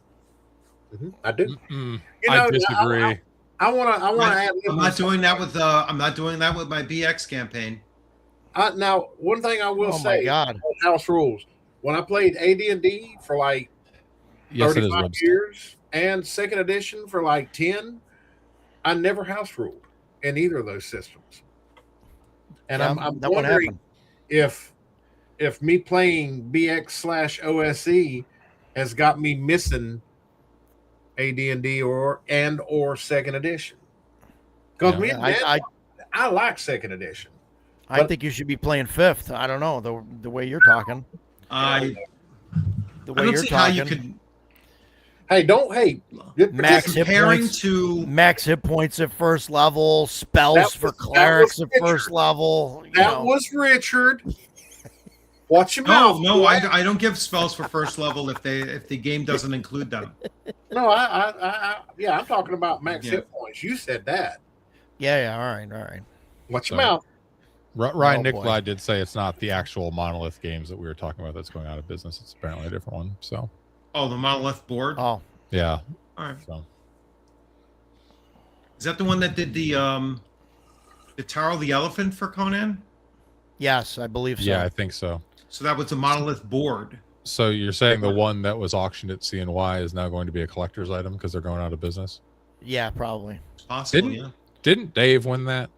I do. Mm-mm. You I know, disagree. I want to add. I'm not doing that with my BX campaign. Now, one thing I will Oh my say, God. house rules. When I played AD&D for like Yes, it is. 35 Webster. years and second edition for like 10, I never house ruled in either of those systems. And Yeah, I'm that would wondering happen. if if me playing BX/OSE has got me missing AD&D or second edition. Because I like second edition. I think you should be playing fifth. I don't know the way you're talking. I The way don't you're see how you talking. could Max hit comparing points to max hit points at first level, spells for clerics at first level. That was Richard. Watch your mouth. No, I don't give spells for first level if the game doesn't include them. No, I'm talking about max hit points. You said that. Yeah. All right. Watch your mouth. Ryan Nikolai did say it's not the actual Monolith games that we were talking about that's going out of business. It's apparently a different one. So. Oh, the Monolith board. Oh, yeah. All right. So. Is that the one that did the Taro the Elephant for Conan? yes, I believe so. Yeah, I think so. So that was the Monolith board. So you're saying the one that was auctioned at CNY is now going to be a collector's item because they're going out of business? Yeah, probably. It's possible, Didn't Dave win that?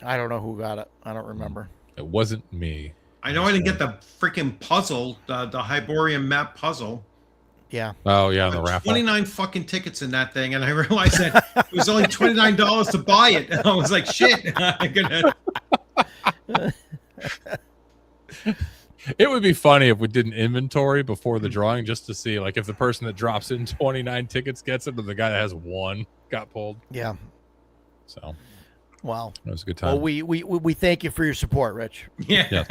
I don't know who got it. I don't remember. It wasn't me. I know I didn't get the freaking puzzle, the Hyborian map puzzle. Yeah. Oh yeah, the raffle. 29 fucking tickets in that thing, and I realized that it was only $29 to buy it. And I was like, shit. I'm gonna... It would be funny if we did an inventory before the drawing just to see, like, if the person that drops in 29 tickets gets it, or the guy that has one got pulled. Yeah. So, wow, it was a good time. Well, we thank you for your support, Rich. Yeah. Yes.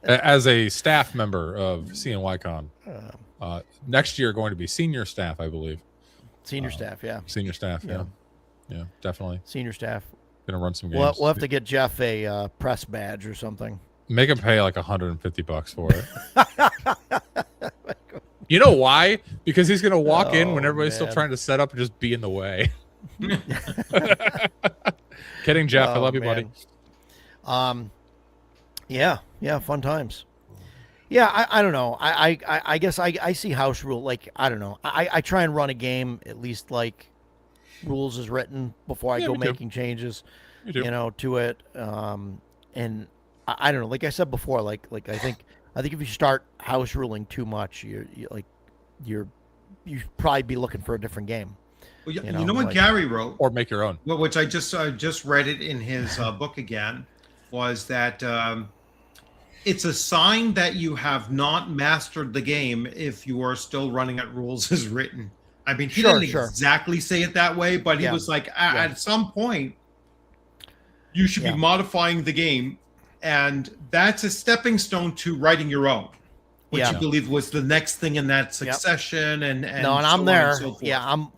As a staff member of CNYCon, next year going to be senior staff, I believe. Senior staff, yeah. Senior staff, yeah, definitely. Senior staff. Gonna run some games. We'll have to get Jeff a press badge or something. Make him pay like $150 for it. You know why? Because he's gonna walk in when everybody's still trying to set up and just be in the way. Kidding, Jeff. I love you, buddy. Yeah, fun times. Yeah, I don't know. I guess I see house rule, like, I don't know. I try and run a game at least like rules is written before I go making changes, to it. And I don't know. Like I said before, like I think if you start house ruling too much, you'd probably be looking for a different game. Well, you know what Gary wrote, or make your own. Well, which I just read it in his book again, was that it's a sign that you have not mastered the game if you are still running at rules as written. I mean, he didn't exactly say it that way, but he was like, at some point, you should be modifying the game, and that's a stepping stone to writing your own, which you believe was the next thing in that succession. And I'm there. So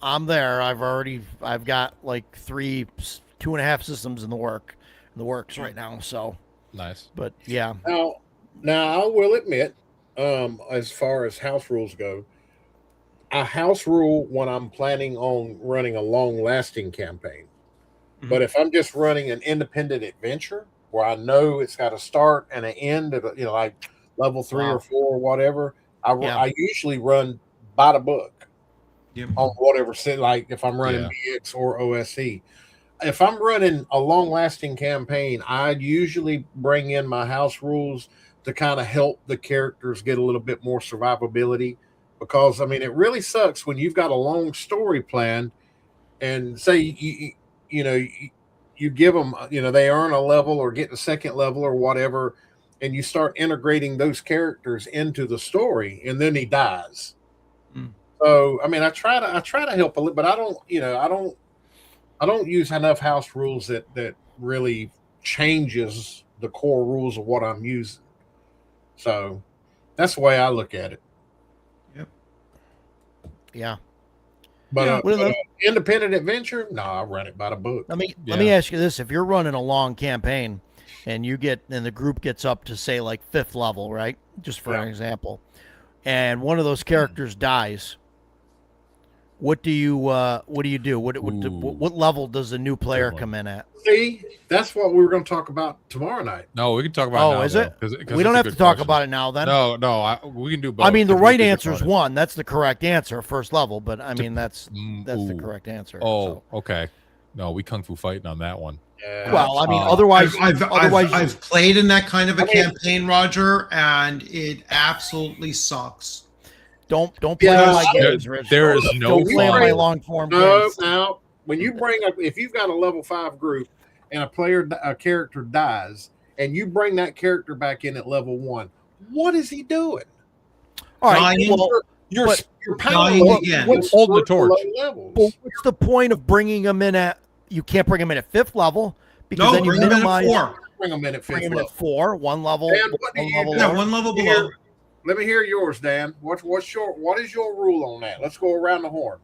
I'm there. I've got like 2.5 systems in the works right now. So nice. But yeah. Now I will admit, as far as house rules go, a house rule when I'm planning on running a long-lasting campaign. Mm-hmm. But if I'm just running an independent adventure where I know it's got a start and an end at like level 3 or 4 or whatever, I usually run by the book on whatever. Like if I'm running BX or OSE. If I'm running a long-lasting campaign, I usually bring in my house rules to kind of help the characters get a little bit more survivability. Because, I mean, it really sucks when you've got a long story planned and say, you give them, they earn a level or get a second level or whatever, and you start integrating those characters into the story, and then he dies. Mm. So, I mean, I try to help a little, but I don't use enough house rules that really changes the core rules of what I'm using. So that's the way I look at it. Yeah. But independent adventure, I run it by the book. Let me ask you this: if you're running a long campaign and the group gets up to say like 5th level, right? Just for an example, and one of those characters dies, what do you do? What level does the new player come in at? See, that's what we were going to talk about tomorrow night. No, we can talk about it now. Is it? Cause we don't have to talk about it now then. No, we can do both. I mean, the right answer is 1. That's the correct answer, first level, but I mean, that's the correct answer. Oh, okay. No, we kung fu fighting on that one. Yeah. Well, I mean, Uh, otherwise, I've played in that kind of a I mean- campaign, Roger, and it absolutely sucks. don't play Yeah, my there- games, Rich. there is no Don't play on my fun. long form No, games. no. When you bring up, if you've got a level 5 group and a character dies, and you bring that character back in at level 1, what is he doing? All right. Dying. Well, You're But- you're Dying powerless again. with Holding the super torch. low levels. but what's the point of bringing them in at? You can't bring them in at 5th level because No, then you bring them in at minimize. 4. Bring them in at Bring 5th them in level. at 4, one level. Dan, what do one you level do? Yeah, lower. one level Here- below. Let me hear yours, Dan. What is your rule on that? Let's go around the horn.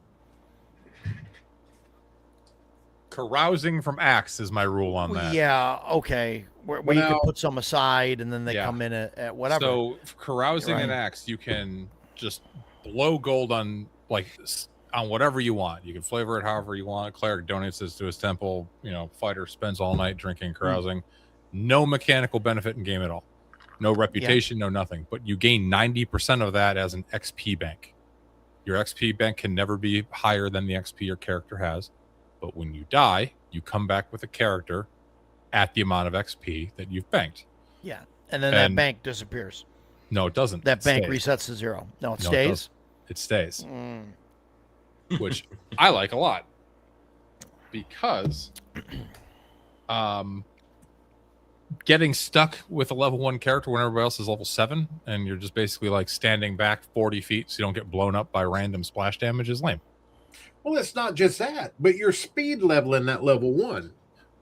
Carousing from axe is my rule on that. Yeah. Okay. Where you Now- can put some aside and then they Yeah. come in at whatever. So carousing Right. an axe, you can just blow gold on on whatever you want. You can flavor it however you want. Cleric donates this to his temple. Fighter spends all night drinking, carousing. No mechanical benefit in game at all. No reputation, no nothing. But you gain 90% of that as an XP bank. Your XP bank can never be higher than the XP your character has. But when you die, you come back with a character at the amount of XP that you've banked. yeah. And then that and- bank disappears. No, it doesn't. That It bank stays. resets to 0. No, it No, it stays. doesn't. It stays. Mm. Which I like a lot because getting stuck with a level 1 character when everybody else is level 7 and you're just basically like standing back 40 feet so you don't get blown up by random splash damage is lame. Well, it's not just that, but your speed level in that level 1.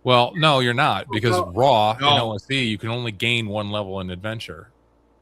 Well, no, you're not, because raw in No. OSE you can only gain 1 level in adventure.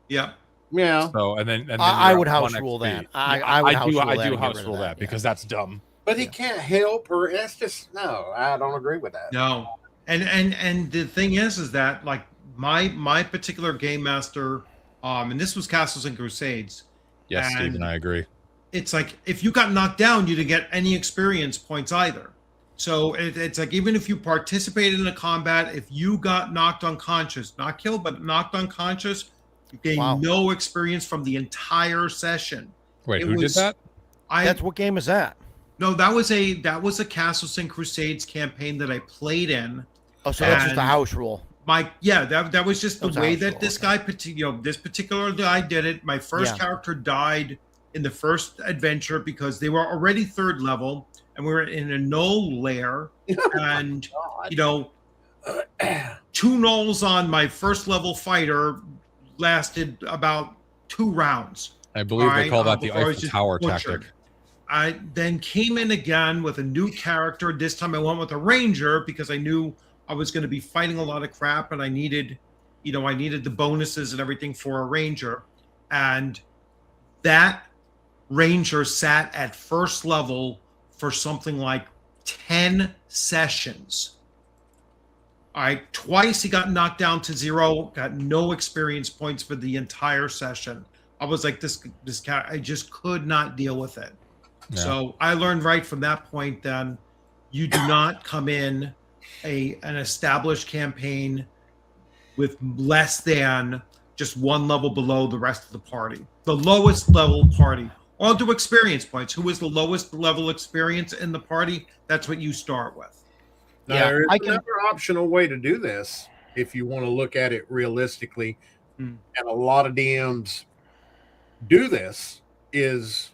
Yeah. Yeah, So and then I you're would at house 1 rule XP. that. I would house rule that I and do get house rid of rule that, that yeah. because that's dumb. but he can't help, or that's just no. I don't agree with that. No. And the thing is that like my particular game master, and this was Castles and Crusades. Yes, And- Steve and I agree. It's like if you got knocked down, you didn't get any experience points either. So it's like even if you participated in a combat, if you got knocked unconscious, not killed, but knocked unconscious, you gain Wow. no experience from the entire session. Wait, it who was- did that? That's what game is that? No, that was a Castles and Crusades campaign that I played in. Oh, so that's just a And- house rule. That was just the That was way actual, that this okay. guy, this particular guy did it. My first Yeah. character died in the first adventure because they were already 3rd level and we were in a knoll lair, and God. 2 knolls on my first level fighter lasted about 2 rounds. I believe they call that the before I was Eiffel just Tower butchered. tactic. I then came in again with a new character. This time I went with a ranger because I knew I was going to be fighting a lot of crap and I needed the bonuses and everything for a ranger. And that ranger sat at 1st level for something like 10 sessions. Twice he got knocked down to 0, got no experience points for the entire session. I was like, this guy, I just could not deal with it. Yeah. So I learned right from that point then you do not come in an established campaign with less than just 1 level below the rest of the party. The lowest level party. I'll do experience points. Who is the lowest level experience in the party? That's what you start with. Now, Yeah, there is I can- another optional way to do this if you want to look at it realistically, Hmm. and a lot of DMs do this, is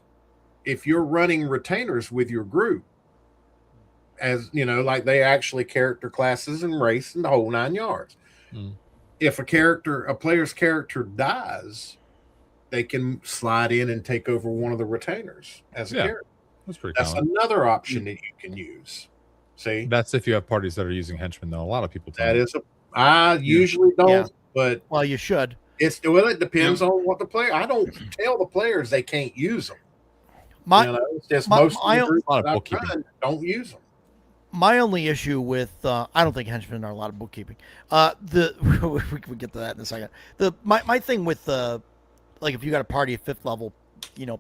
if you're running retainers with your group, as like they actually character classes and race and the whole 9 yards. Hmm. If a player's character dies, they can slide in and take over one of the retainers as a Yeah. character. That's pretty That's common. another option that you can use. See, That's if you have parties that are using henchmen, though. A lot of people do. that is I usually don't, Yeah. but Well, you should. it depends on what the player. I don't tell the players they can't use them. My It's just my- most my- of the groups A lot of that I've bookkeeping. run don't use them. my only issue with I don't think henchmen are a lot of bookkeeping. We can get to that in a second. My thing with like if you got a party of 5th level,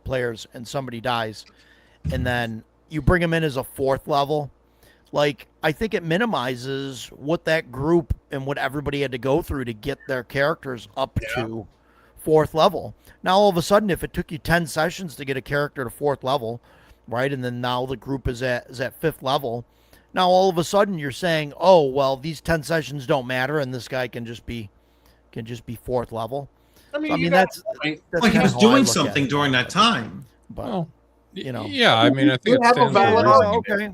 players and somebody dies, and then you bring them in as a 4th level, like I think it minimizes what that group and what everybody had to go through to get their characters up to 4th level. Now all of a sudden, if it took you 10 sessions to get a character to 4th level, right, and then now the group is at 5th level. Now all of a sudden you're saying, oh well, these 10 sessions don't matter, and this guy can just be fourth level. I mean, So, I mean that's Well, he kinda was how I doing look at something it, during though, that time. But Well, you know. yeah, I mean, I think You it have a stands to valid reason well, okay.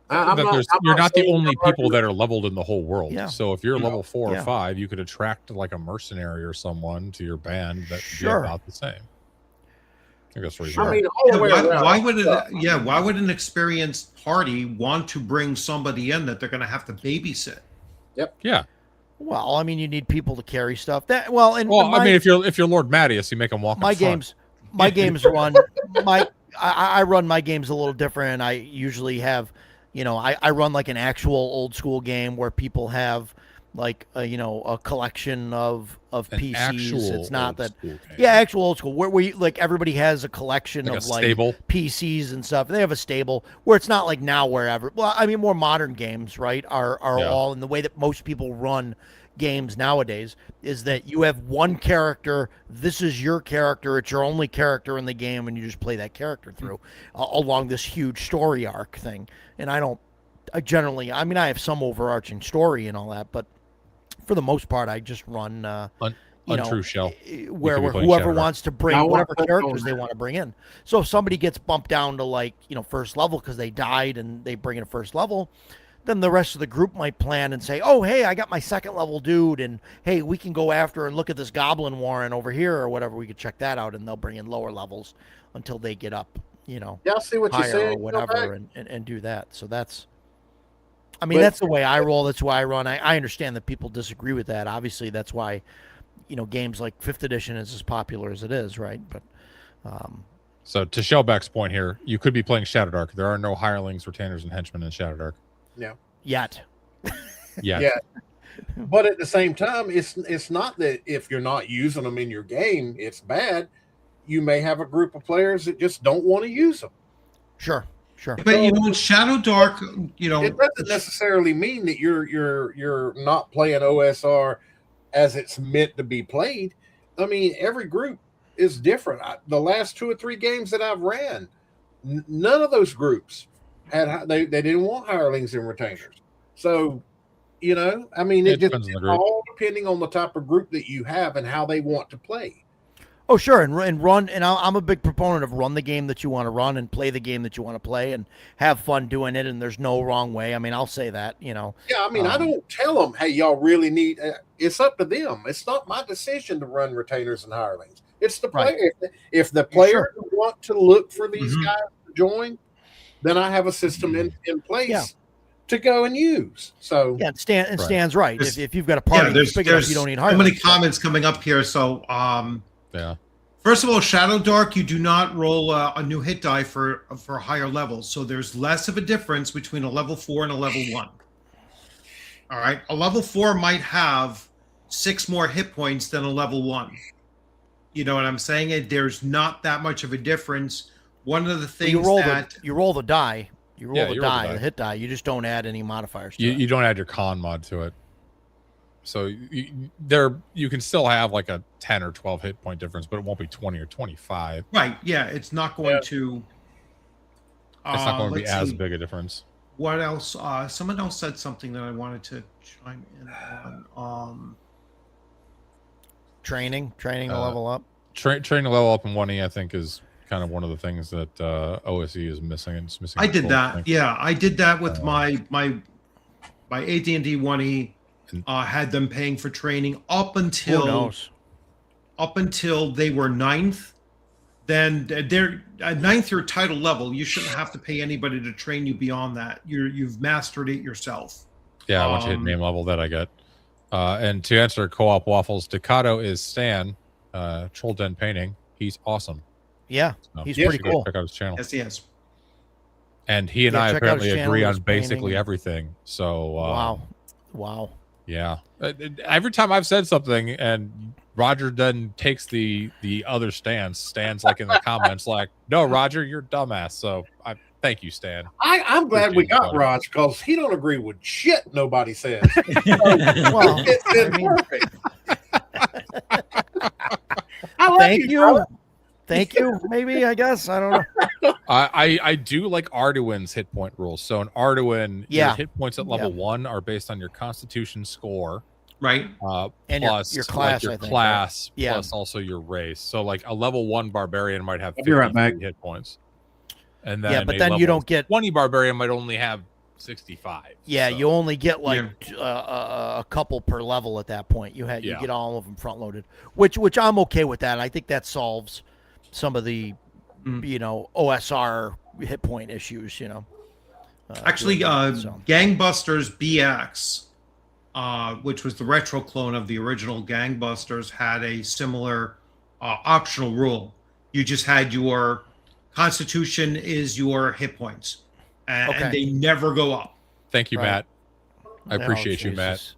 that you're not the only people that are leveled in the whole world. Yeah. So if you're level 4 Yeah. or 5, you could attract like a mercenary or someone to your band that would Sure. be about the same. I think that's Sure. I mean, all the way around. Why would an experienced party want to bring somebody in that they're going to have to babysit? Yeah. Well, I mean, you need people to carry stuff. I mean, if you're Lord Mattias, you make them walk. My in front. games run I run my games a little different. I usually have, I run like an actual old school game where people have like a collection of PCs. It's not that actual old school where we like everybody has a collection like of a like stable. PCs and stuff. They have a stable where it's not like now wherever. Well, I mean, more modern games, right, are all in the way that most people run games nowadays is that you have one character. This is your character. It's your only character in the game, and you just play that character through along this huge story arc thing. And I have some overarching story and all that, but for the most part, I just run Untrue shell. Where whoever wants to bring whatever characters they want to bring in. So if somebody gets bumped down to like, first level because they died and they bring in a first level, then the rest of the group might plan and say, oh, hey, I got my second level dude, and hey, we can go after and look at this goblin warren over here or whatever. We could check that out, and they'll bring in lower levels until they get up, Yeah, I see what you're higher saying. or whatever, and do that. So that's the way I roll. That's why I run. I understand that people disagree with that. Obviously, that's why, games like 5th edition is as popular as it is, right? But so to Shellback's point here, you could be playing Shadowdark. There are no hirelings, retainers, and henchmen in Shadowdark. Yeah. Yet. Yeah. But at the same time, it's not that if you're not using them in your game, it's bad. You may have a group of players that just don't want to use them. Sure. But in Shadowdark, it doesn't necessarily mean that you're not playing OSR as it's meant to be played. I mean, every group is different. The last 2 or 3 games that I've ran, none of those groups they didn't want hirelings and retainers. So, I mean, it just all depending on the type of group that you have and how they want to play. Oh, sure, and run, and I'm a big proponent of run the game that you want to run and play the game that you want to play and have fun doing it, and there's no wrong way. I mean, I'll say that, Yeah, I mean, I don't tell them, hey, y'all really need, it's up to them. It's not my decision to run retainers and hirelings. It's the player. Right. If the player want to look for these guys to join, then I have a system in place to go and use. So Stan's right. If you've got a party that's big enough, you don't need hirelings. So many comments coming up here. So first of all, Shadowdark, you do not roll a new hit die for higher levels. So there's less of a difference between a level 4 and a level 1. All right. A level 4 might have 6 more hit points than a level 1. You know what I'm saying? There's not that much of a difference. One of the things you roll the die. You roll the hit die. You just don't add any modifiers to it. You don't add your con mod to it. So you can still have like a 10 or 12 hit point difference, but it won't be 20 or 25. Right. Yeah. It's not going to. It's not going to be as big a difference. What else? Someone else said something that I wanted to chime in on. Training to level up. Training to level up in 1E, I think, is kind of one of the things that OSE is missing. It's missing. I did that. Yeah, I did that with my AD&D 1E. Had them paying for training up until they were 9th. Then they're at 9th or title level. You shouldn't have to pay anybody to train you beyond that. You've mastered it yourself. Yeah, once you hit name level, that I get. And to answer Co-op Waffles, Decado is Stan, Troll Den Painting. He's awesome. Yeah, he's pretty cool. Check out his channel. Yes, he is. And he and I apparently agree on basically everything. So wow. Yeah. Every time I've said something and Roger then takes the other stance, Stan's like in the comments like, no, Roger, you're dumbass. So I thank you, Stan. I'm glad we got Raj because he don't agree with shit nobody says. Well, it's been perfect. Thank you. Thank you. Maybe, I guess. I don't know. I do like Arduin's hit point rules. So in Arduin, your Yeah. hit points at level 1 are based on your Constitution score, Right. And plus your class, your I think, class, right? Yeah. plus also your race. So like a level 1 barbarian might have I'll be right 53 back. hit points, and then Yeah, but a then you level don't get 20 barbarian might only have 65. Yeah, so. you only get like a couple per level at that point. You Yeah. get all of them front loaded, which I'm okay with that. I think that solves some of the OSR hit point issues. Actually, so. Gangbusters BX, which was the retro clone of the original Gangbusters, had a similar optional rule. You just had your Constitution is your hit points, and they never go up. Thank you, Right. Matt. I appreciate you, Matt. Jesus.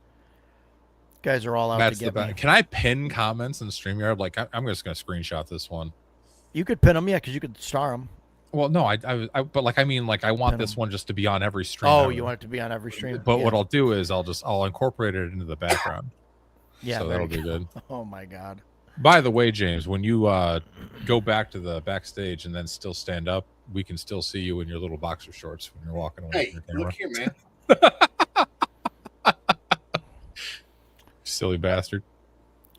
Guys are all out Matt's to the get me. best. Can I pin comments in StreamYard? Like, I'm just going to screenshot this one. You could pin them, yeah, because you could star them. Well, no, but like, I mean, like, I want this one just to be on every stream. Oh, ever. you want it to be on every stream? But Yeah. what I'll do is I'll incorporate it into the background. Yeah, so there that'll you be good. Oh my God. By the way, James, when you go back to the backstage and then still stand up, we can still see you in your little boxer shorts when you're walking away Hey, from your look camera. here, man. Silly bastard.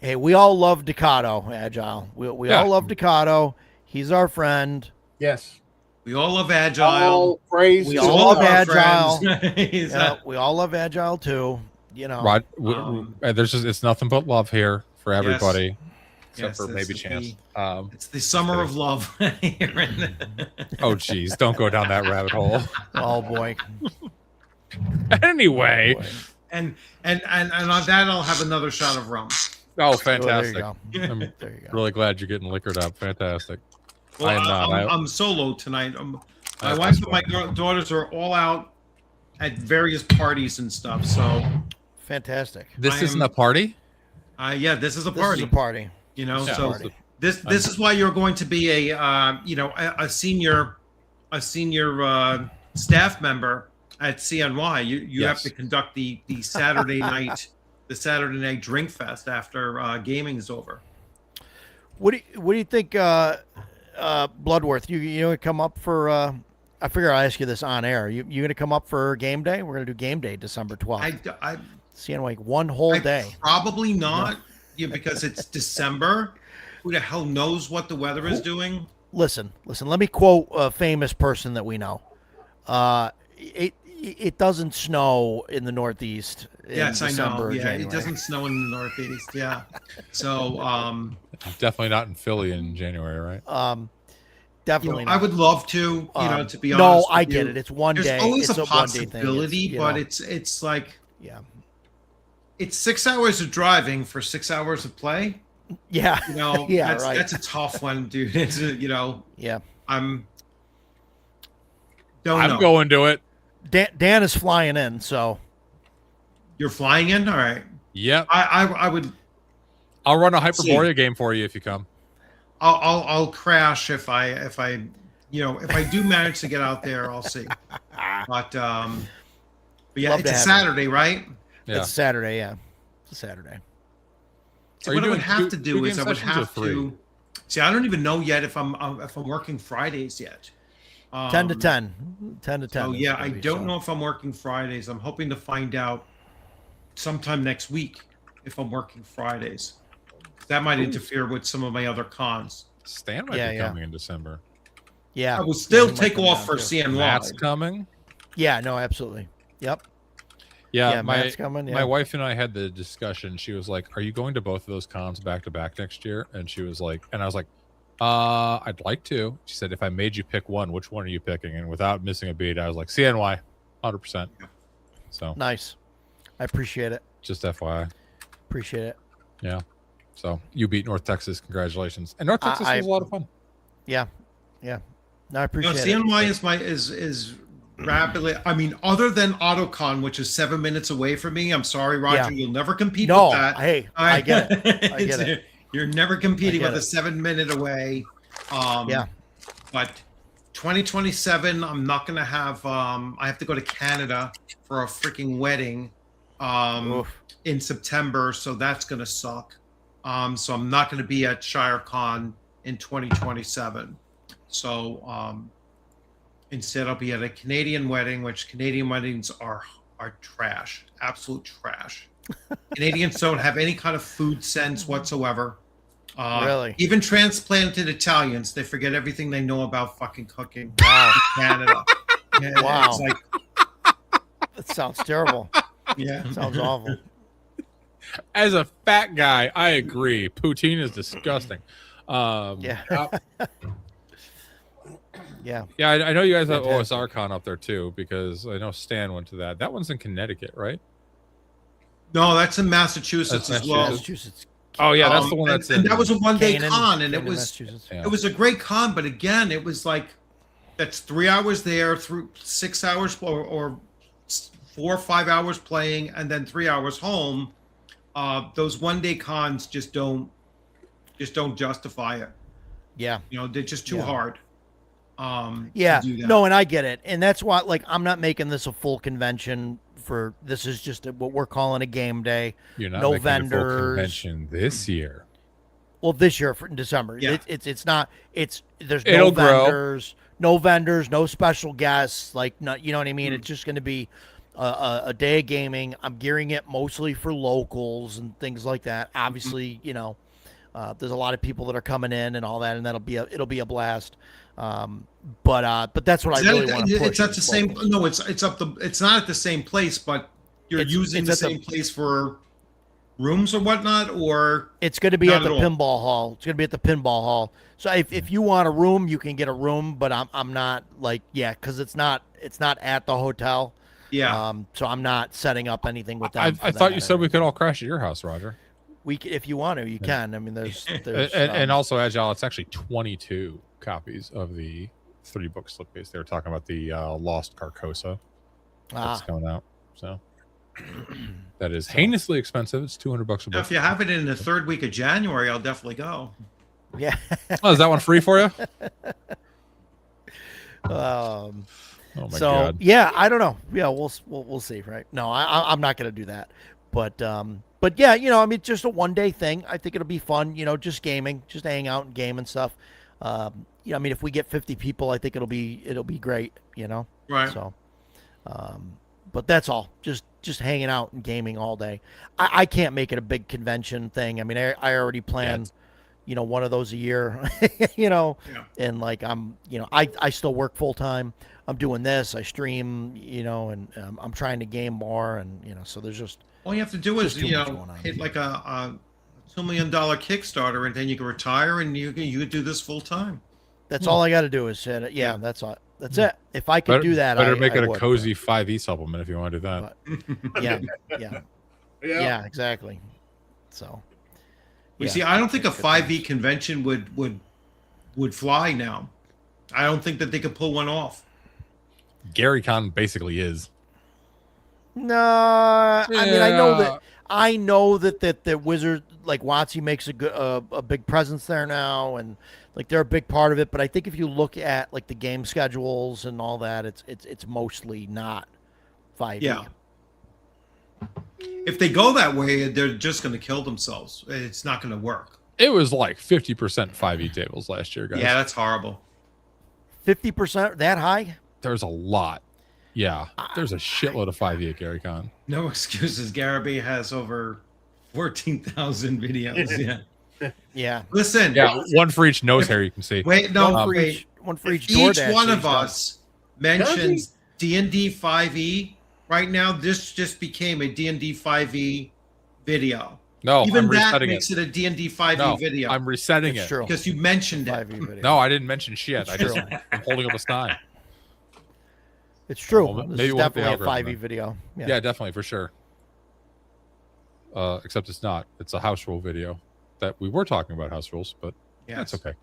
Hey, we all love Ducato, Agile. We Yeah. all love Ducato. He's our friend. Yes. We all love Agile. All praise. We to all all love our Agile. He's Yeah, we all love Agile too. Rod, there's just it's nothing but love here for everybody, except Yes, for this maybe is Chance. it's the summer of love. Oh, geez, don't go down that rabbit hole. Oh boy. Anyway, Boy. and on that I'll have another shot of rum. oh, Oh, there you fantastic! go. I'm There you go. really glad you're getting liquored up. Fantastic. Well, I am not. I'm solo tonight. My That's wife and fine. my daughters are all out at various parties and stuff. So, Fantastic. This I isn't am- a party. yeah, this is a This party. is a party. You know, Yeah, so this is this is why you're going to be a senior staff member at CNY. You have Yes. to conduct the Saturday night drink fest after gaming is over. What do you think, Bloodworth? You gonna come up for? I figure I'll ask you this on air. You gonna come up for game day? We're gonna do game day December 12th. I CNY one whole day. probably not, because it's December. Who the hell knows what the weather is doing? Listen. Let me quote a famous person that we know. It doesn't snow in the Northeast. In Yes, December I know. or Yeah, January. it doesn't snow in the Northeast. Yeah, so Definitely not in Philly in January, right? Definitely. I not. would love to, to be honest. No, with I get you. it. It's one There's day. always It's a one day thing. possibility, but it's it's like yeah, it's 6 hours of driving for 6 hours of play. yeah, yeah. that's, Right. that's a tough one, dude. It's Yeah. I'm going to it. Dan is flying in, so You're flying in, all right. Yep. I would. I'll run a Hyperborea game for you if you come. I'll crash if I do manage to get out there. I'll see. But yeah, Love it's to a have Saturday, right? Yeah. it's Saturday. Yeah, it's a Saturday. So Are what you I would doing have to two do is game I would sessions or have three? to see. I don't even know yet if I'm working Fridays yet. 10 to 10. 10 to 10. So is yeah, gonna I be, don't so. know if I'm working Fridays. I'm hoping to find out sometime next week if I'm working Fridays. That might interfere with some of my other cons. Stan might Yeah, be yeah. coming in December. Yeah. I will still he might take come off down, for too. CNY. Matt's coming. Yeah, no, absolutely. Yep. Yeah, Matt's coming. Yeah. my wife and I had the discussion. She was like, "Are you going to both of those cons back to back next year?" And she was like, and I was like, I'd like to." She said, "If I made you pick one, which one are you picking?" And without missing a beat, I was like, "CNY, 100%." So Nice. I appreciate it. just FYI. Appreciate it. Yeah. So you beat North Texas. Congratulations. And North Texas was a lot of fun. Yeah. Yeah. No, I appreciate it. CNY is rapidly. I mean, other than AutoCon, which is 7 minutes away from me. I'm sorry, Roger. Yeah. You'll never compete No, with that. hey, I get it. I get it. You're never competing I get with a it. 7 minute away. Yeah. But 2027, I'm not gonna have. I have to go to Canada for a freaking wedding Oof. in September, so that's gonna suck. So I'm not gonna be at ShireCon in 2027. So instead, I'll be at a Canadian wedding, which Canadian weddings are trash, absolute trash. Canadians don't have any kind of food sense whatsoever. Really? Even transplanted Italians, they forget everything they know about fucking cooking. Wow. In Canada. Yeah, Wow. It's like, That sounds terrible. yeah. Sounds awful. As a fat guy, I agree. Poutine is disgusting. Yeah. Yeah. Yeah, I know you guys have Fantastic. OSR Con up there too, because I know Stan went to that. That one's in Connecticut, right? No, that's in Massachusetts That's as well. Massachusetts. Oh yeah, that's the one And- that's and in. that was a one-day Canaan, con, and it Canaan, was Massachusetts. Yeah. it was a great con. But again, it was like that's 3 hours there, through 6 hours or 4 or 5 hours playing, and then 3 hours home. Those one-day cons just don't justify it. Yeah. You know, they're just too Yeah. hard. Yeah. to do that. No, and I get it. And that's why, like, I'm not making this a full convention for this is just what we're calling a game day. You're not no making a full vendors. convention this year. Well, this year in December. Yeah. It's not. There's It'll no grow. vendors, no special guests. Like, not, you know what I mean? It's just going to be a day of gaming. I'm gearing it mostly for locals and things like that. Obviously, you know, there's a lot of people that are coming in and all that, and it'll be a blast. But that's what I really want to push. It's at the is same. locals. No, it's not at the same place, but you're using it's the at the- same place for rooms or whatnot, or It's going to be Not at the at all. pinball hall. It's going to be at the pinball hall. So if you want a room, you can get a room. But I'm not like because it's not at the hotel. yeah. So I'm not setting up anything with them. I thought you said we could all crash at your house, Roger. If you want to, you can. I mean, there's And also, Agile, it's actually 22 copies of the 3-book slip case. They were talking about the Lost Carcosa that's coming out. So that is heinously expensive. It's $200 a Now, book. if you have it in the third week of January, I'll definitely go. yeah. Oh, is that one free for you? Oh my So god. yeah, I don't know. Yeah, we'll see, right? No, I'm not gonna do that. But yeah, you know, I mean, just a 1-day thing. I think it'll be fun. You know, just gaming, just hang out and game and stuff. You know, I mean, if we get 50 people, I think it'll be great. You know, Right. so. But that's all. Just hanging out and gaming all day. I can't make it a big convention thing. I mean, I already plan, you know, one of those a year. You know, Yeah. and like I still work full time. I'm doing this. I stream, you know, and I'm trying to game more, and you know, so there's just All you have to do is Just too much going on. hit like a $2 million Kickstarter, and then you can retire, and you could do this full time. that's all I got to do is hit it. Yeah, that's all. That's it. If I could do that, better I make it I a would, cozy 5e supplement if you want to do that. but- yeah, exactly. So. You yeah. see, I don't think a That's good 5e things. convention would fly now. I don't think that they could pull one off. Gary Con basically is. No, I mean Yeah. I know that Wizard like WotC makes a big presence there now, and like they're a big part of it. But I think if you look at like the game schedules and all that, it's mostly not 5e. Yeah. If they go that way, they're just going to kill themselves. It's not going to work. It was like 50% 5e tables last year, guys. Yeah, that's horrible. 50% that high? There's a lot. Yeah, there's a shitload of 5e at Gary Con. No excuses. Garibay has over 14,000 videos. Yeah. Yeah. Listen. Yeah, one for each nose hair you can see. Wait, no, One for wait. each Each DoorDash one that of he's done. us mentions D&D 5e. Right now, this just became a D&D 5e video. No, Even I'm that resetting makes it. it a D&D 5e No, video I'm resetting It's it. true. because you mentioned it. 5e video. No, I didn't mention shit. I It's just true. I'm holding up a sign. It's true. Well, This maybe is we'll hit the definitely a 5e algorithm video. Yeah, definitely for sure. Except it's not. It's a house rule video that we were talking about house rules, but that's okay.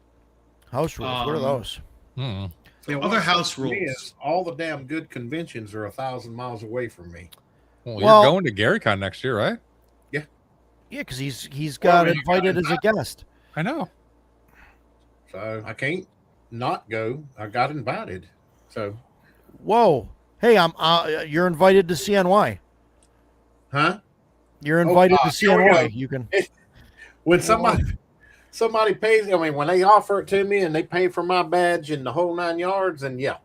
House rules. What are those? Mm. The Yeah, other what's house for me rules. is all the damn good conventions are 1,000 miles away from me. Well, Well- you're going to GaryCon next year, right? Yeah, because he's got Well, you got invited as a guest. I know. So I can't not go. I got invited. So, Whoa. Hey, you're invited to CNY. huh? You're invited God, to here we CNY. go. You can. When somebody somebody pays. I mean, when they offer it to me and they pay for my badge and the whole 9 yards, and yeah.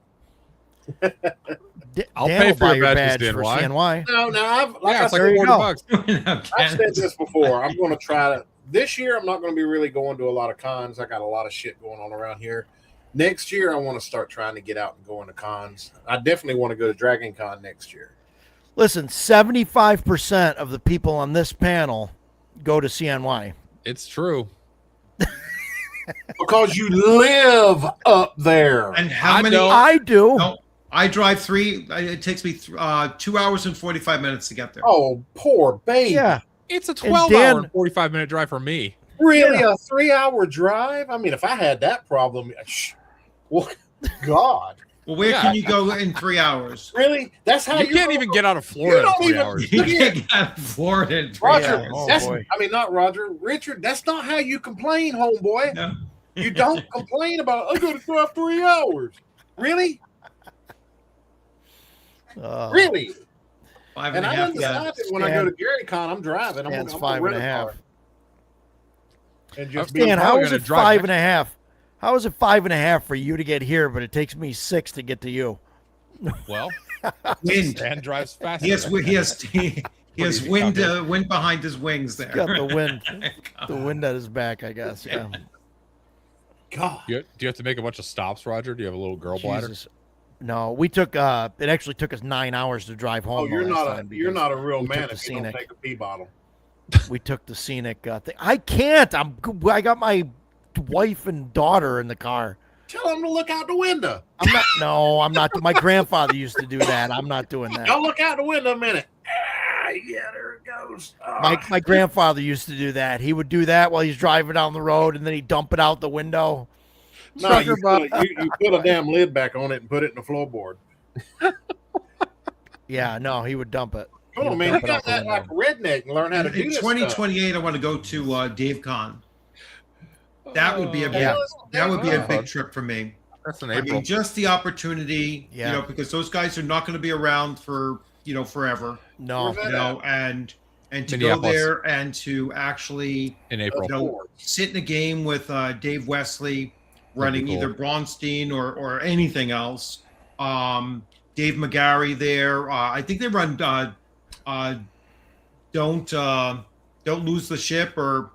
I'll Dan pay will for buy your your badge badge for for CNY. CNY. No, I've like Yeah, I it's like said, There you go. $40. I've said this before. I'm going to try to. This year, I'm not going to be really going to a lot of cons. I got a lot of shit going on around here. Next year, I want to start trying to get out and going to cons. I definitely want to go to Dragon Con next year. Listen, 75% of the people on this panel go to CNY. It's true. Because you live up there. And how I many? don't. I do. No, I drive 3. It takes me 2 hours and 45 minutes to get there. Oh, poor baby. Yeah. It's a And 12-hour Dan- and 45-minute drive for me. Really? Yeah. A 3-hour drive? I mean, if I had that problem, well, God. Well, where Yeah. can you go in 3 hours? Really? That's how You can't even get out of Florida in don't 3 even- hours. You can't get out of Florida in 3 Roger, hours. Oh, that's, boy. I mean, not Roger, Richard, that's not how you complain, homeboy. No. You don't complain about, I'm going to drive 3 hours. Really? Really? 5 And and a I half. undecided when I go to GaryCon, I'm driving. I'm Dan's gonna 5 and rent a a half. car and just I'm Dan, probably how is gonna it drive 5 next- and a half? How is it 5.5 for you to get here, but it takes me 6 to get to you? Well, Wind. Dan drives faster. He has easy wind combo. wind behind his wings there. Got the wind, the wind at his back, I guess. Yeah. God. Do you have to make a bunch of stops, Roger? Do you have a little girl bladder? Jesus. No, we took. It actually took us 9 hours to drive home. Oh, the you're last not time you're because not a real we man took if the you don't scenic. take a pee bottle. We took the scenic thing. I can't. I got my wife and daughter in the car. Tell them to look out the window. I'm not. No, I'm not. My grandfather used to do that. I'm not doing that. Don't look out the window a minute. Yeah, there it goes. My grandfather used to do that. He would do that while he's driving down the road, and then he'd dump it out the window. No, you Trucker you put a damn lid back on it and put it in the floorboard. Yeah, no, he would dump it. Come on, man. You got that like a redneck and learn how to do In this 2028, I want to go to Dave Con. That would be a big, Yeah. that would be a big trip for me. That's in I April. mean, just the opportunity, Yeah. because those guys are not going to be around for forever, No, Where's and to go Minneapolis. there and to actually in April. sit in a game with Dave Wesley running cool. either Braunstein or anything else. Dave McGarry there. I think they run don't lose the ship or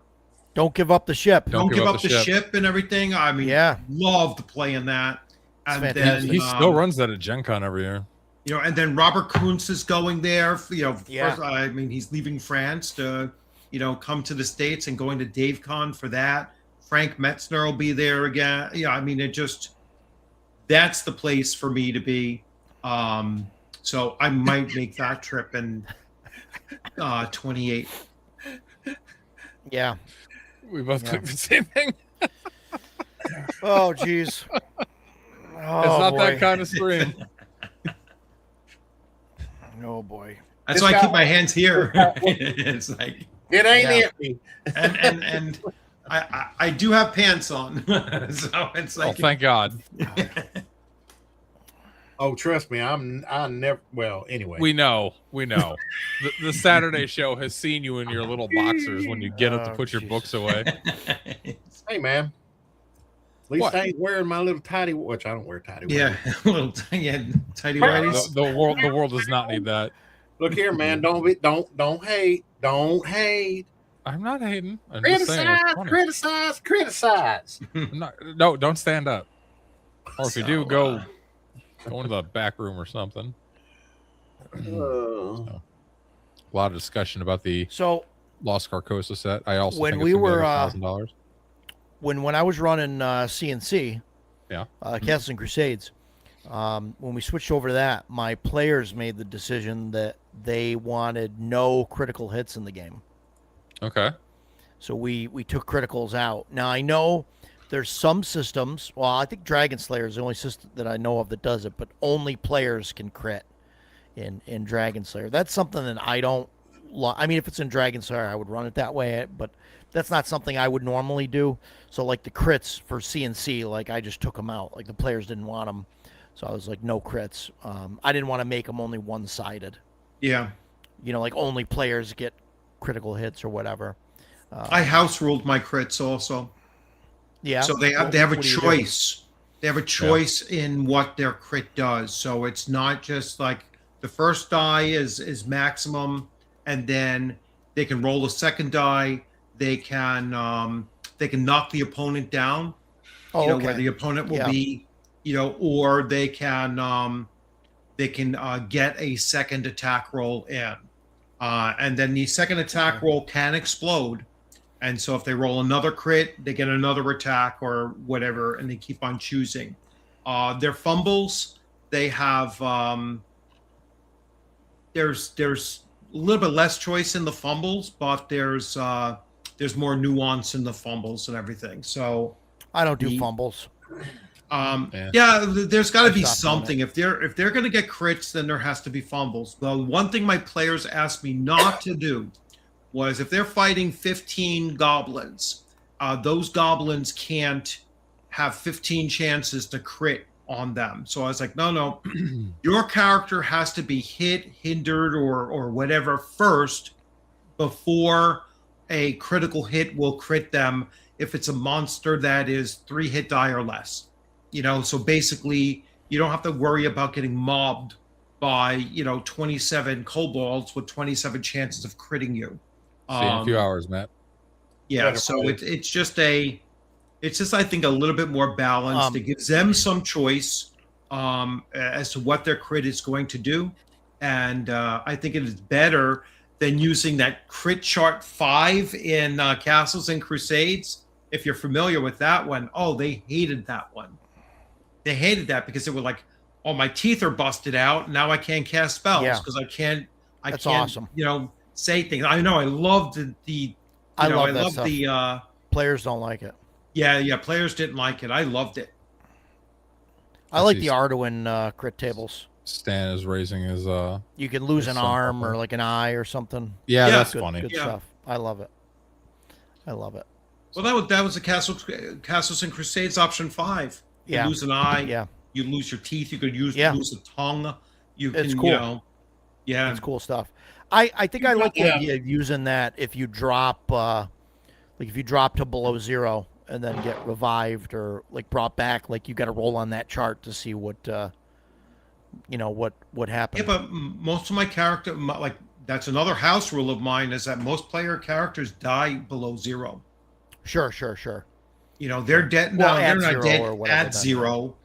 don't give up the ship. don't give up the ship and everything. I mean, Yeah. loved playing that. And It's then fantastic. He still runs that at Gen Con every year. and then Robert Kuntz is going there. Yeah. First, I mean, he's leaving France to, come to the States and going to Dave Con for that. Frank Metzner will be there again. Yeah, I mean, that's the place for me to be. So I might make that trip in 28. Yeah. We both Yeah. took the same thing. Oh, jeez. It's not that boy. kind of stream. Oh boy. That's This why I guy- keep my hands here. It's like, It ain't Yeah. empty. and I do have pants on, so it's Oh, like, thank God. Oh, trust me, I never. Well, anyway, We know. The Saturday show has seen you in your little boxers when you get up to Oh, put your jeez. books away. hey man. At least What? I ain't wearing my little tidy, which I don't wear tidy. yeah, little tidy whities. The world does not need that. Look here, man. Don't hate. Don't hate. I'm not hating. I'm just saying it's Criticize, funny. criticize. No, don't stand up. Or if you do, So, go into the back room or something. A lot of discussion about the So Lost Carcosa set. I also When think we it's were, $1,000. when I was running CNC, Yeah. Castles and Crusades, when we switched over to that, my players made the decision that they wanted no critical hits in the game. Okay. So we took criticals out. Now I know there's some systems. Well, I think Dragon Slayer is the only system that I know of that does it, but only players can crit in Dragon Slayer. That's something that I don't. I mean, if it's in Dragon Slayer, I would run it that way, but that's not something I would normally do. So like the crits for CNC, like I just took them out. Like the players didn't want them, so I was like no crits. I didn't want to make them only one-sided. Yeah, Like only players get critical hits or whatever. I house ruled my crits also. Yeah. So they have a What do you do? choice. They have a choice in what their crit does. So it's not just like the first die is maximum, and then they can roll a second die. They can knock the opponent down. Oh, Where okay. the opponent will Yeah. be, or they can get a second attack roll in, and then the second attack roll can explode. And so if they roll another crit, they get another attack or whatever, and they keep on choosing. Their fumbles, they have there's a little bit less choice in the fumbles, but there's more nuance in the fumbles and everything. So I don't do the- fumbles. there's got to I be stopped doing something. If they're going to get crits, then there has to be fumbles. The one thing my players asked me not to do was if they're fighting 15 goblins, those goblins can't have 15 chances to crit on them. So I was like, no, your character has to be hit, hindered, or whatever first before a critical hit will crit them if it's a monster that is 3 hit die or less. So basically you don't have to worry about getting mobbed by 27 kobolds with 27 chances of critting you. See you in a few hours, Matt. Yeah, so it's just I think a little bit more balanced. It gives them some choice as to what their crit is going to do, and I think it is better than using that crit chart 5 in Castles and Crusades. If you're familiar with that one, they hated that one. They hated that because they were like, "Oh, my teeth are busted out. Now I can't cast spells because I can't." That's can't, awesome. Say things. I know. I loved the. I love that stuff. Players don't like it. Yeah. Players didn't like it. I loved it. I like the Arduin crit tables. Stan is raising his. You can lose an arm or like an eye or something. Yeah, that's funny. Good stuff. I love it. Well, that was a Castles and Crusades option 5. You lose an eye. Yeah. You lose your teeth. You could lose a tongue. It's cool. It's cool stuff. I think I like the idea of using that if you drop if you drop to below 0 and then get revived or like brought back, like you got to roll on that chart to see what what happened. Yeah, but most of my character, like that's another house rule of mine, is that most player characters die below 0. Sure. They're dead. Well, No, they're not dead at at 0.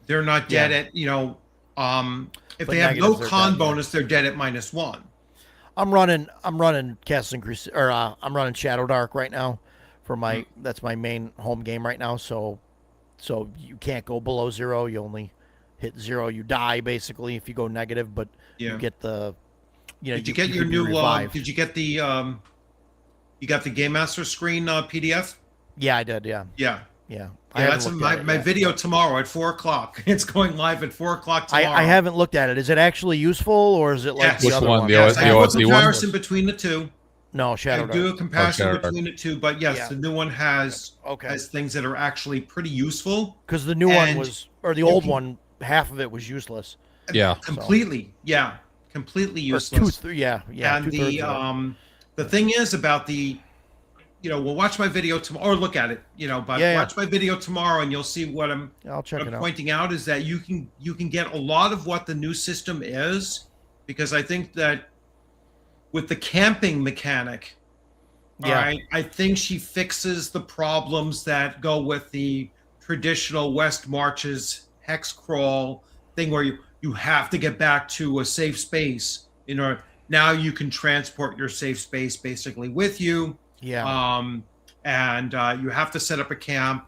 They're not dead at if But they have no con dead, bonus, they're dead at -1. I'm running Castles and Crusades, or I'm running Shadow Dark right now for my that's my main home game right now. So you can't go below 0. You only hit 0. You die basically if you go negative, but you get the Did you get your new did you get the you got the Game Master screen PDF? Yeah, I did. Yeah. That's my video tomorrow at 4:00. It's going live at 4:00 tomorrow. I haven't looked at it. Is it actually useful, or is it like the other one? The Yes, I do a OSD one? comparison between the two. No, Shadow Dark. I do a comparison between the two, but yes, the new one has things that are actually pretty useful. Because the new one was, or the old one, half of it was useless. Yeah, completely. Yeah, completely useless. Yeah. And the thing is about the, we'll watch my video tomorrow or look at it, but watch my video tomorrow and you'll see what I'm pointing out is that you can get a lot of what the new system is, because I think that with the camping mechanic, I think she fixes the problems that go with the traditional West Marches hex crawl thing where you have to get back to a safe space. Now you can transport your safe space basically with you. And you have to set up a camp.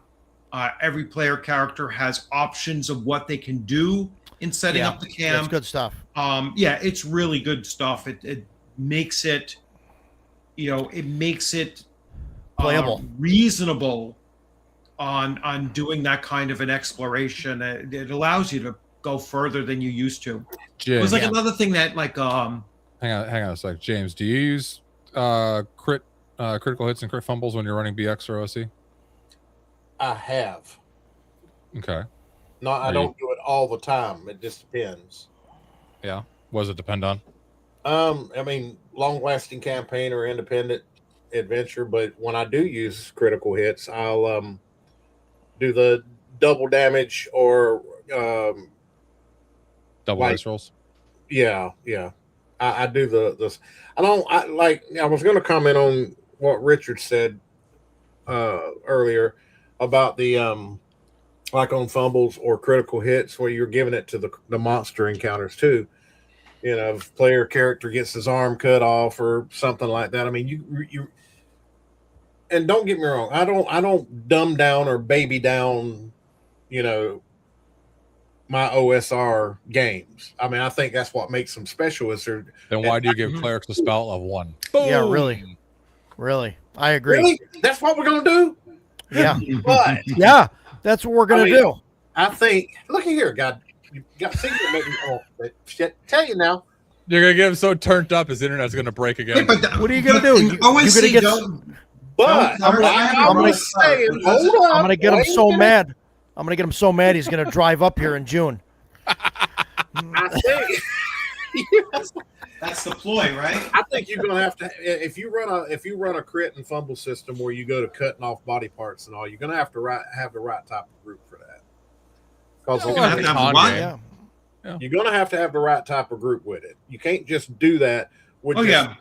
Every player character has options of what they can do in setting up the camp. That's good stuff. It's really good stuff. It makes it, playable, reasonable on doing that kind of an exploration. It allows you to go further than you used to. James, it was like another thing that hang on a sec. James, do you use critical hits and crit fumbles when you're running BX or OC? I have. Okay. No, I don't do it all the time. It just depends. Yeah. What does it depend on? I mean, long-lasting campaign or independent adventure, but when I do use critical hits, I'll do the double damage or Double like- dice rolls. yeah. I do the I was going to comment on what Richard said earlier about the like on fumbles or critical hits where you're giving it to the monster encounters too. You know, if player character gets his arm cut off or something like that. I mean, you and don't get me wrong, I don't dumb down or baby down, you know, my OSR games. I mean, I think that's what makes them special. Is they're Then why do you give clerics a spell of 1? Yeah, Boom! really, I agree. really that's what we're gonna do. Yeah, But yeah, that's what we're gonna do. I think look at here, God, you got secret making. Oh, shit! Tell you now. You're gonna get him so turned up, his internet's gonna break again. What are you gonna do? In OSC, gonna get- But I'm gonna- saying, hold on. I'm gonna get him wait so a minute. mad. I'm gonna get him so mad he's gonna drive up here in June. I think. That's the ploy, right? I think you're gonna have to if you run a crit and fumble system where you go to cutting off body parts and all, you're gonna have to have the right type of group for that. Because You're gonna have to have a what? Yeah, you're gonna have to have the right type of group with it. You can't just do that with Oh, just, yeah.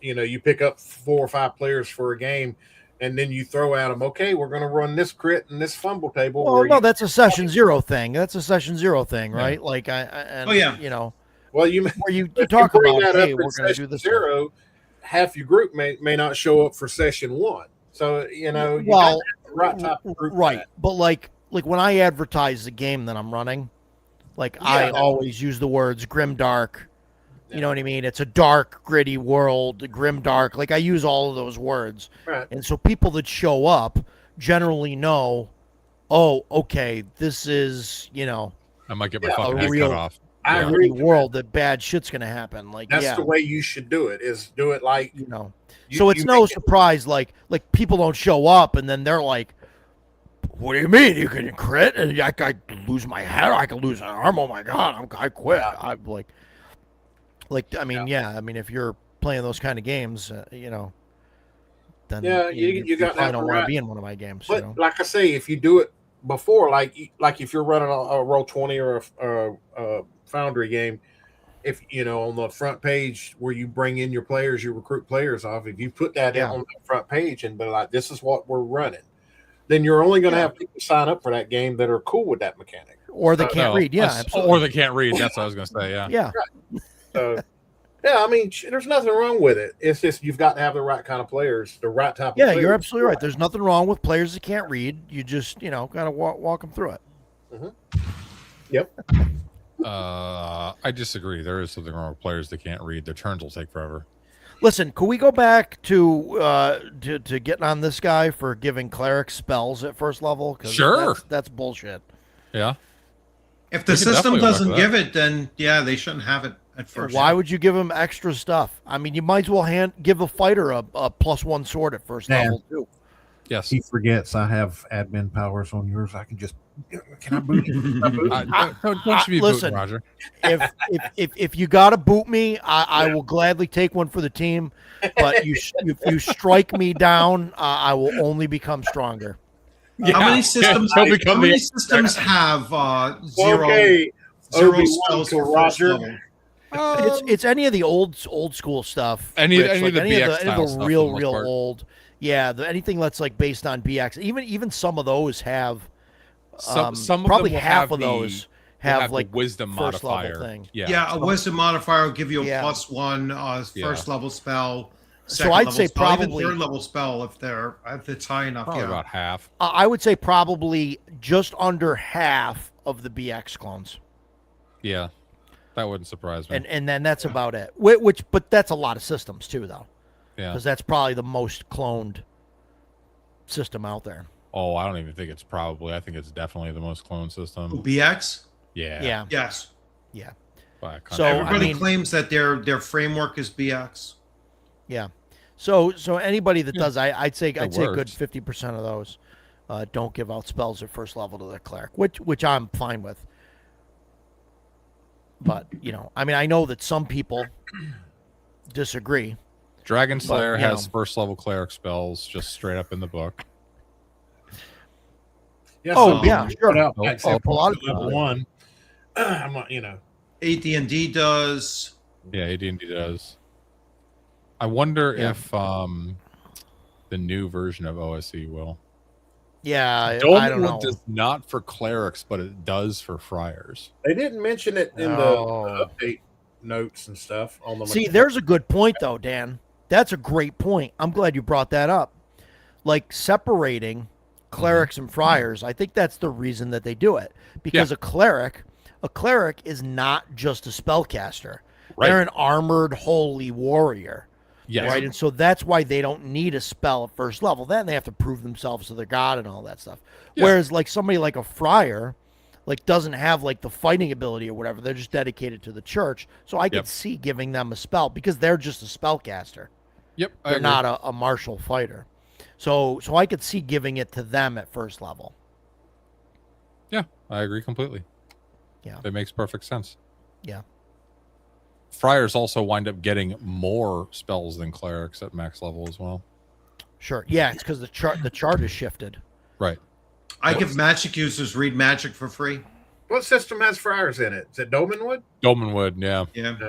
you know, you pick up 4 or 5 players for a game and then you throw at them, okay, we're gonna run this crit and this fumble table. well, where no, you- that's a session 0 thing. That's a session 0 thing, right? Like and, Oh, yeah. you know, well, you where you if talk you bring about, that hey, up we're in gonna do session this. 0, half your group may not show up for session 1. So you know, you Well, gotta have the right type of group for right, that. but like when I advertise the game that I'm running, like I Yeah. always use the words grim dark. Yeah. You know what I mean? It's a dark, gritty world, grim dark. Like I use all of those words, Right. and so people that show up generally know, oh, okay, this is I might get my Yeah, fucking a head real- cut off. I Yeah. agree. gritty world that bad shit's gonna happen. Like That's yeah, the way you should do it. Is do it like So it's you no make it- surprise, like people don't show up and then they're like, "What do you mean you can crit and I could lose my head? I could lose an arm? Oh my god, I quit." I'm like I mean, yeah. I mean, if you're playing those kind of games, then Yeah, you got to probably have don't the want to right- be in one of my games. But like I say, if you do it before, like if you're running a Roll20 or a Foundry game, if you know on the front page where you bring in your players, you recruit players off. If you put that Yeah. on the front page and be like, "This is what we're running," then you're only going to have people sign up for that game that are cool with that mechanic. Or they can't read. Yeah, absolutely. Or they can't read. That's what I was gonna say. Yeah. Yeah, So, yeah, I mean, there's nothing wrong with it. It's just you've got to have the right kind of players, the right type. yeah, of players. you're absolutely right. There's nothing wrong with players that can't read. You just gotta walk them through it. Yep. I disagree. There is something wrong with players that can't read. Their turns will take forever. Listen, could we go back to getting on this guy for giving clerics spells at first level? 'Cause Sure. that's bullshit. Yeah. If the We can system definitely work doesn't with give it, then yeah, they shouldn't have it at first. Why would you give him extra stuff? I mean, you might as well give a fighter a +1 sword at first Yeah. level too. Yes. He forgets I have admin powers on yours. I can just can I boot you? Can I boot you? Don't you be listen. booting, Roger. If you got to boot me, I will gladly take one for the team. But if you strike me down, I will only become stronger. How many systems? He'll How become many the- systems have zero Okay, zero Obi-Wan spells to for first Roger. level? It's any of the old school stuff. Any- Rich, any like of the any BX of style the stuff for real the most part. old. Yeah, anything that's like based on BX. Even some of those have Some of probably them will half have of the- those will have have the like wisdom first level modifier thing. Yeah, a wisdom modifier will give you a Yeah. +1 first level spell. So second I'd level say spell, even probably- third level spell if it's high enough. Probably Yeah. about half. I would say probably just under half of the BX clones, Yeah. That wouldn't surprise me. and then that's about it. But that's a lot of systems too, though, yeah. because that's probably the most cloned system out there. Oh, I don't even think it's probably. I think it's definitely the most cloned Ooh, system. BX. Yeah. Yeah. Yes. By a country. So, Everybody I mean- claims that their framework is BX. Yeah. So anybody that does, I'd say a good works. 50% of those don't give out spells at first level to their cleric, which I'm fine with. But I mean, I know that some people disagree. Dragon Slayer you has know. first level cleric spells just straight up in the book. Yeah, Oh, some yeah, people sure. put out Oh, packs oh, at a lot of level people. 1. I'm not, AD&D does. Yeah, AD&D does. I wonder Yeah. if the new version of OSE will. Yeah, I don't Dolmenwood know. does not for clerics, but it does for friars. They didn't mention it in Oh. the update notes and stuff on the See, mechanics. there's a good point, though, Dan. That's a great point. I'm glad you brought that up. Like separating clerics and friars, I think that's the reason that they do it. Because a cleric is not just a spellcaster. Right. They're an armored holy warrior. Yes. Right. And so that's why they don't need a spell at first level. Then they have to prove themselves to their god and all that stuff. Yeah. Whereas like somebody like a friar, like doesn't have like the fighting ability or whatever. They're just dedicated to the church. So I could see giving them a spell because they're just a spellcaster. Yep. I They're agree. not a martial fighter. So I could see giving it to them at first level. Yeah, I agree completely. Yeah. It makes perfect sense. Yeah. Friars also wind up getting more spells than clerics at max level as well. Sure. Yeah, it's because the chart is shifted. Right. I give magic users read magic for free. What system has friars in it? Is it Dolmenwood? Dolmenwood, yeah. Yeah.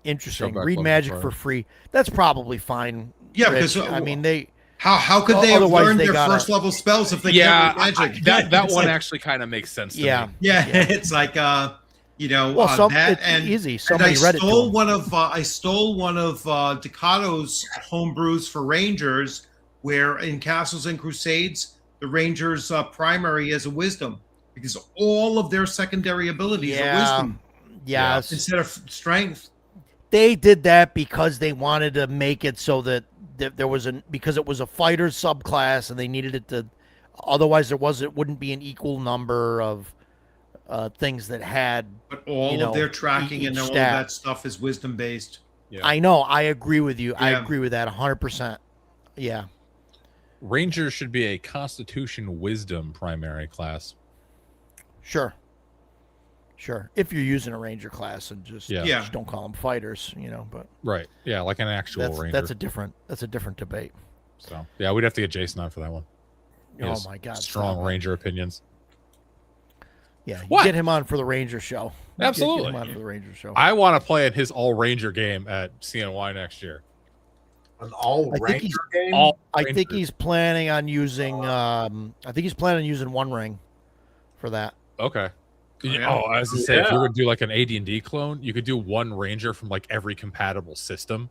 Interesting. back Read level magic friar. for free. That's probably fine. Yeah, Rich. because I mean they how could they have otherwise learned they their gotta- first level spells if they Yeah, can't read magic? that It's one like- actually kind of makes sense to yeah. me. Yeah, it's like Well, that it's and easy. and Somebody I read it to stole them. one of Decato's homebrews for Rangers, where in Castles and Crusades the Rangers' primary is a wisdom because all of their secondary abilities are wisdom Yes. instead of strength. They did that because they wanted to make it so that there was because it was a fighter subclass and they needed it to otherwise it wouldn't be an equal number of things that had But all you know, of their tracking each and all of stat. that stuff is wisdom based. Yeah. I know, I agree with you. I Yeah. agree with that 100%. Yeah. Rangers should be a Constitution Wisdom primary class. Sure. If you're using a ranger class and just Yeah. Yeah. just don't call them fighters, but Right. Yeah, like an actual ranger. that's a different debate. So yeah, we'd have to get Jason on for that one. He Oh has my god. strong stop it. ranger opinions. Yeah, you What? get him on for the Ranger show. Absolutely. Get him on for the Ranger show. I want to play in his all ranger game at CNY next year. An all I think he's- ranger game? All I Rangers. think he's planning on using One Ring for that. Okay. Yeah. Oh, I was gonna say if you Yeah. would do like an AD&D clone, you could do one ranger from like every compatible system.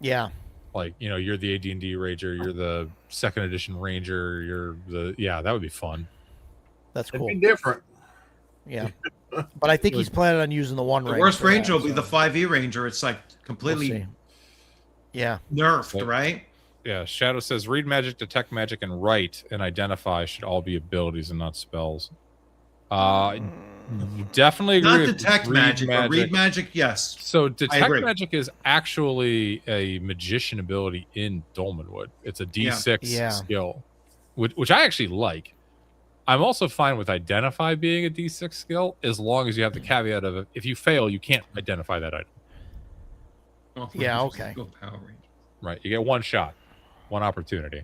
Yeah. Like, you're the AD&D ranger, you're the second edition ranger, that would be fun. That's It'd cool. be different. Yeah. But I think he's planning on using the One The Ring. worst for that, ranger will be so the 5e ranger. It's like we'll completely see. Yeah. nerfed, Yep. right? Yeah, Shadow says read magic, detect magic, and write and identify should all be abilities and not spells. Definitely agree. Not with detect read magic, but read magic, yes. So detect agree. magic is actually a magician ability in Dolmenwood. It's a D6 Yeah. skill, which I actually like. I'm also fine with identify being a D6 skill as long as you have the caveat of if you fail, you can't identify that item. Oh, Yeah, Rangers okay. go Power Ranger. Right? You get one shot, one opportunity.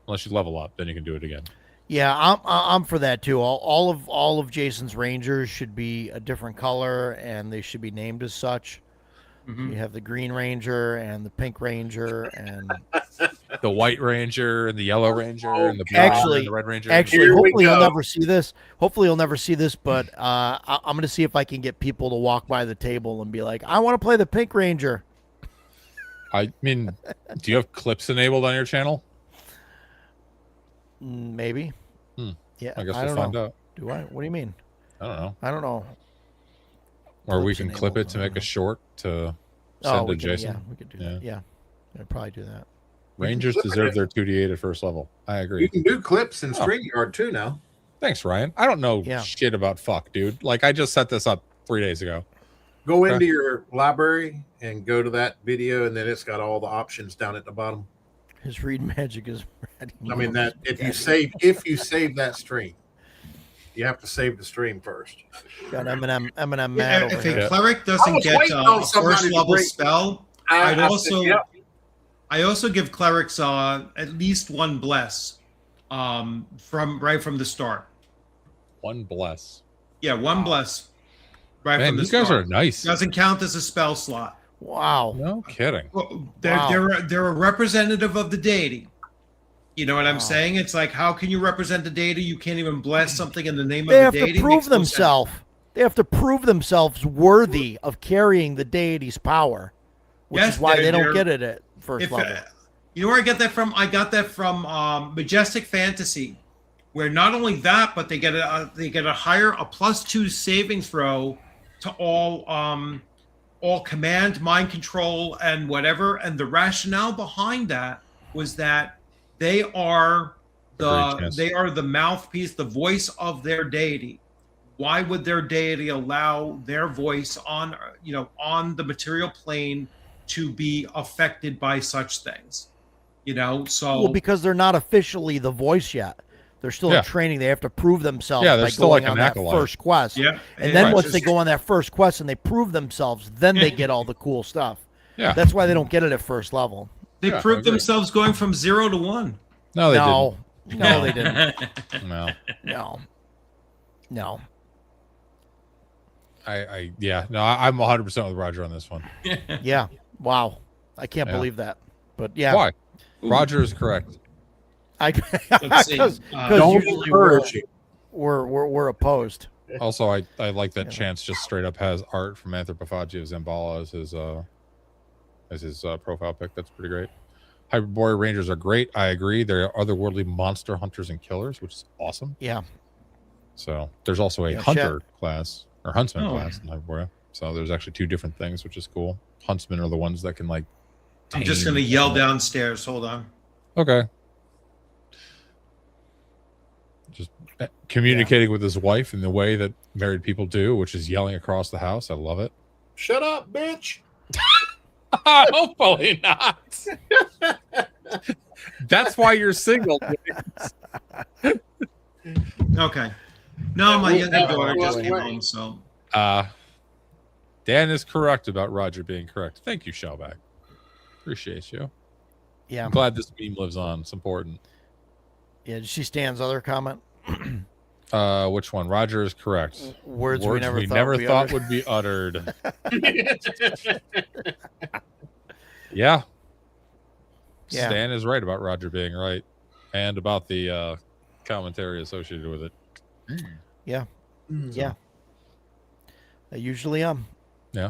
Unless you level up, then you can do it again. Yeah, I'm for that too. All of Jason's Rangers should be a different color and they should be named as such. Mhm. You have the Green Ranger and the Pink Ranger and The White Ranger and the Yellow Ranger and the blue Actually- and the Red Ranger. actually Here we hopefully you'll go. never see this. Hopefully you'll never see this, but I'm going to see if I can get people to walk by the table and be like, "I want to play the Pink Ranger." I mean, do you have clips enabled on your channel? Maybe. Hmm. Yeah, I guess I we'll don't find know. out. Do I? What do you mean? I don't know. I don't know. Or we Clips can clip it enabled, to I make don't a know. short to send to we can, Jason. yeah, we could do that. Yeah, I'd probably do that. Rangers clip it. deserve their 2d8 at first level. I agree. You can do clips in Oh. StreamYard too now. Thanks, Ryan. I don't know Yeah. shit about fuck, dude. Like, I just set this up 3 days ago. Go Okay. into your library and go to that video, and then it's got all the options down at the bottom. His read magic is ready. I mean that if you save that stream, you have to save the stream first. Got Eminem Yeah, mad over if here. a cleric I doesn't was get waiting on a somebody first to level bring- spell, I I'd also- yep. I also give clerics at least one bless from the start. One bless. Yeah, one bless right Man, from the you guys start. are nice. Doesn't count as a spell slot. Wow. No kidding. Well, Wow. they're a representative of the deity. You know what I'm Wow. saying? It's like, how can you represent the deity? You can't even bless something in the name They of have the to deity. prove Makes no sense. themselves. They have to prove themselves worthy of carrying the deity's power, which Yes, is why they're- they don't they're- get it at first If, level. you know where I get that from? I got that from Majestic Fantasy, where not only that, but they get a +2 saving throw to all command, mind control, and whatever. And the rationale behind that was that they are Agreed, yes. the mouthpiece, the voice of their deity. Why would their deity allow their voice on the material plane to be affected by such things? So Well, because they're not officially the voice yet. They're still Yeah. in training. They have to prove themselves Yeah, they're by still going like on an that acolyte. first quest. yeah, And then Right. once they go on that first quest and they prove themselves, then they get all the cool stuff. Yeah. That's why they don't get it at first level. they Yeah, I proved agree. themselves going from 0 to 1. No, they No, they didn't. didn't. No. No. I'm 100% with Roger on this one. Yeah. Wow. I can't Yeah. believe that. But yeah. Why? Roger is correct. Let's see. Because Don't usually encourage you. we're opposed. Also, I like that Yeah. Chance just straight up has art from Anthropophagy of Zambala as his profile pic. That's pretty great. Hyperborean Rangers are great. I agree. They're otherworldly monster hunters and killers, which is awesome. Yeah. So there's also a Yeah, hunter class or huntsman Oh. class in Hyperborea. So there's actually two different things, which is cool. Huntsmen are the ones that can like. I'm just tame going to yell animals. downstairs. Hold on. Okay. Just communicating with his wife in the way that married people do, which is yelling across the house. I love it. Shut up, bitch. Hopefully not. That's why you're single. Okay. No, my younger daughter just came wait. home, so Dan is correct about Roger being correct. Thank you, Shellback. Appreciate you. Yeah. I'm glad this meme lives on. It's important. Yeah. Did she Stan's other comment? Which one? Roger is correct. Words Words we never thought would be would be uttered. Yeah. Yeah. Stan is right about Roger being right, and about the commentary associated with it. Yeah. I usually am. Yeah.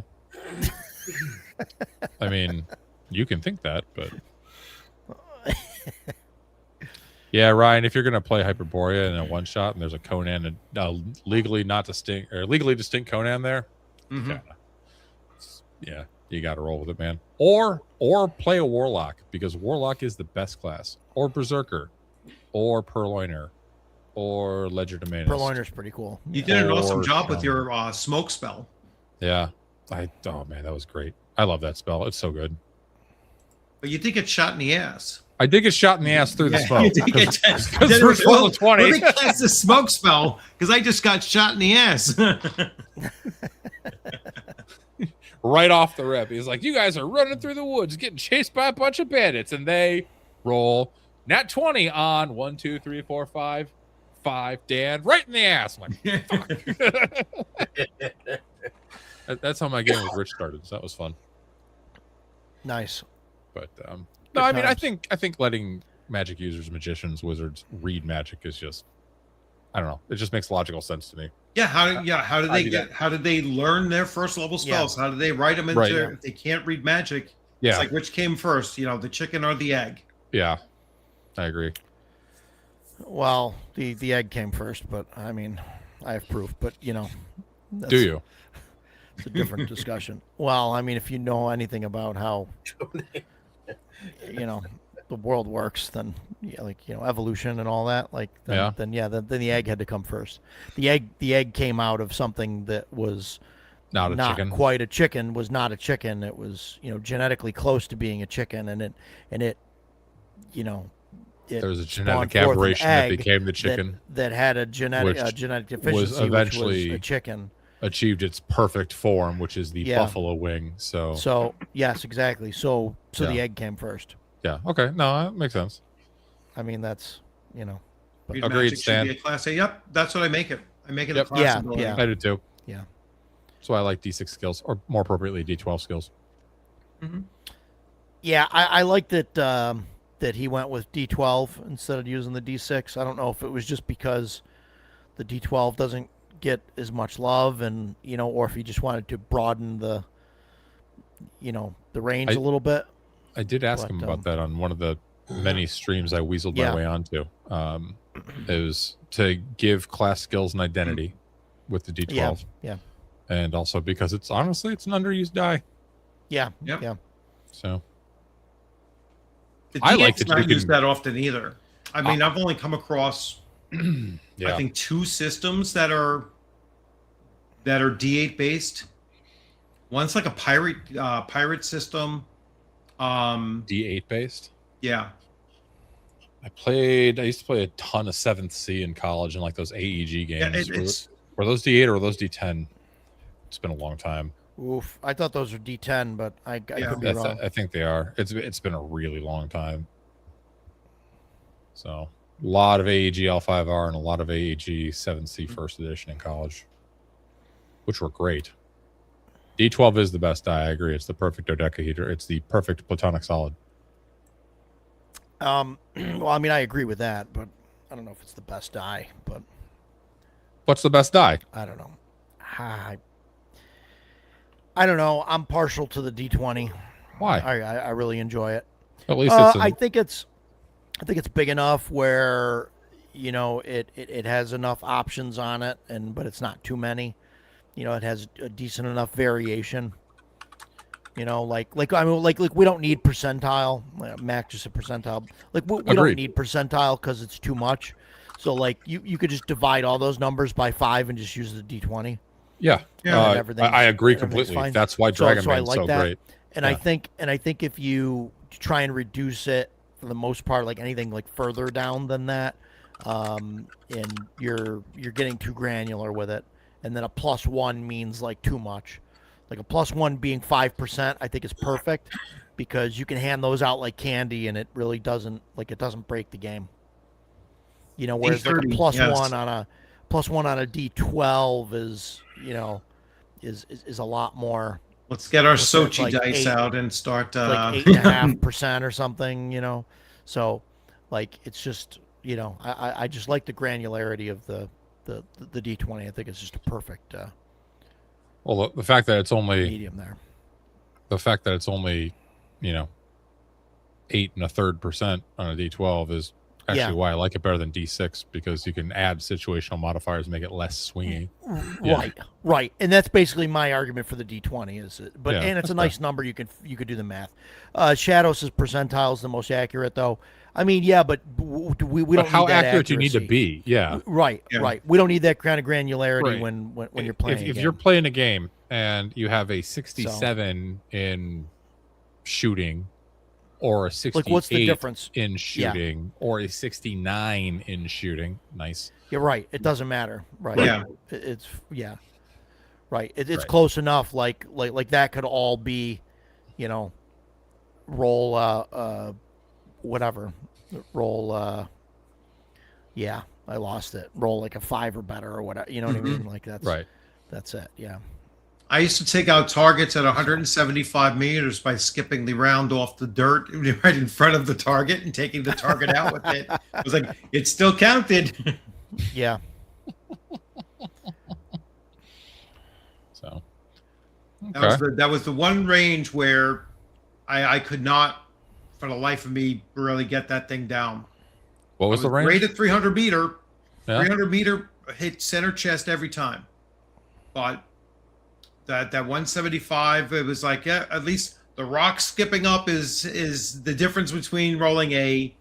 I mean, you can think that, but yeah, Ryan. If you're gonna play Hyperborea in a one shot, and there's a Conan, and legally distinct Conan there, Mhm. yeah, you got to roll with it, man. Or play a Warlock, because Warlock is the best class, or Berserker, or Purloiner, or Legerdemainus. Purloiner's pretty cool. You did an awesome Or job with shaman. your smoke spell. Yeah, oh man, that was great. I love that spell. It's so good. But you did get shot in the ass. I did get shot in the ass through the smoke. You did get Because Then it we're was, well, full of 20. Let me cast the smoke spell because I just got shot in the ass. Right off the rip. He's like, you guys are running through the woods, getting chased by a bunch of bandits, and they roll nat 20 on 1, 2, 3, 4, 5. Dan, right in the ass. I'm like, fuck. That's how my game with Rich started. So that was fun. Nice. But no, Good I mean, times. I think letting magic users, magicians, wizards read magic is just, I don't know. It just makes logical sense to me. How did I they do get? How did they learn their first level spells? How did they write them into? Right. If they can't read magic, Yeah, it's like which came first? The chicken or the egg? yeah, I agree. Well, the egg came first, but I mean, I have proof. But that's, Do you? It's a different discussion. Well, I mean, if you know anything about how the world works, then evolution and all that, then the egg had to come first. The egg came out of something that was Not a chicken. quite a chicken. Was not a chicken. It was genetically close to being a chicken, and it There was a spawned genetic forth an aberration that egg became the chicken. that had a genetic Which genetic deficiency, eventually- which was a chicken. Achieved its perfect form, which is the Yeah. buffalo wing. So So yes, exactly. So the Yeah. egg came first. Yeah. Okay. No, that makes sense. I mean, that's Read Agreed, Magic should Stan. be a class A. Yep, that's what I make it. I make it Yep. a class Yeah, ability. yeah. I do too. yeah. That's why I like D6 skills, or more appropriately, D12 skills. Yeah, I like that that he went with D12 instead of using the D6. I don't know if it was just because the D12 doesn't get as much love, and or if he just wanted to broaden the the range a little bit. I did ask him about that on one of the many streams I weaseled my way onto. It was to give class skills an identity with the D12. Yeah. And also because it's an underused die. Yeah. Yep. Yeah. So The I like D8's that you not used can- that often either. I mean, I've only come across yeah. I think 2 systems that are D8 based. One's like a pirate system. D8 based. Yeah. I used to play a ton of 7th C in college and like those AEG games. Yeah, it's were those D8 or were those D10? It's been a long time. Oof. I thought those were D10, but I could be wrong. I think they are. It's been a really long time. So a lot of AEG L5R and a lot of AEG 7C first edition in college, which were great. D12 is the best die. I agree. It's the perfect dodecahedron. It's the perfect platonic solid. Well, I mean, I agree with that, but I don't know if it's the best die. But What's the best die? I don't know. I don't know. I'm partial to the D20. Why? I really enjoy it. At least it's I think it's big enough where it has enough options on it, but it's not too many. It has a decent enough variation. Like we don't need percentile. Mac just a percentile. Like we don't need percentile because it's too much. So like you could just divide all those numbers by 5 and just use the D20. Yeah. I agree completely. Fine. That's why Dragon Band's so great. And I think if you try and reduce it for the most part, like anything like further down than that, and you're getting too granular with it, and then a +1 means like too much. Like a +1 being 5%, I think is perfect because you can hand those out like candy, and it really doesn't break the game. Whereas like a +1 on a D12 is is a lot more. Let's get our It's Sochi like dice 8 out and start. like 8.5% or something. So like it's just I just like the granularity of the D20. I think it's just a perfect Well, the fact that it's only medium there. the fact that it's only 8 1/3% on a D12 is actually why I like it better than D6, because you can add situational modifiers and make it less swingy. Right, and that's basically my argument for the D20 and it's a nice fair. number. You could do the math. Shadow says percentile is the most accurate, though. I mean, yeah, but we don't. But how need that accurate do you need to accuracy. be? Yeah. Right. We don't need that kind of granularity Right. when you're playing. If you're playing a game and you have a 67 in shooting, or a 68 like, what's the difference in shooting, or a 69 in shooting, nice. You're right. It doesn't matter. Right. Yeah. It's right. It's close enough. Like that could all be, roll whatever. Roll yeah, I lost it. Roll like a 5 or better or whatever. You know what I mean? Like that's Right. That's it. Yeah. I used to take out targets at 175 meters by skipping the round off the dirt right in front of the target and taking the target out with it. I was like, it still counted. Yeah. So That was the one range where I could not, for the life of me, really get that thing down. what was the range? Great at 300 meter. Yeah. 300 meter hit center chest every time. But that 175, it was like, yeah, at least the rock skipping up is the difference between rolling a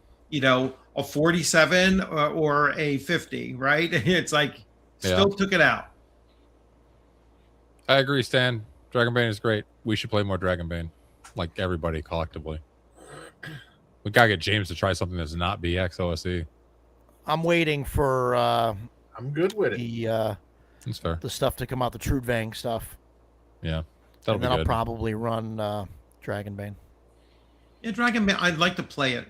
47 or a 50, right? It's like still took it out. I agree, Stan. Dragonbane is great. We should play more Dragonbane, like everybody collectively. We gotta get James to try something that's not BX OSE. I'm waiting for I'm good with it. That's fair. the stuff to come out, the Trudvang stuff. Yeah, that'll And be then good. I'll probably run Dragonbane. Yeah, Dragon Man. I'd like to play it.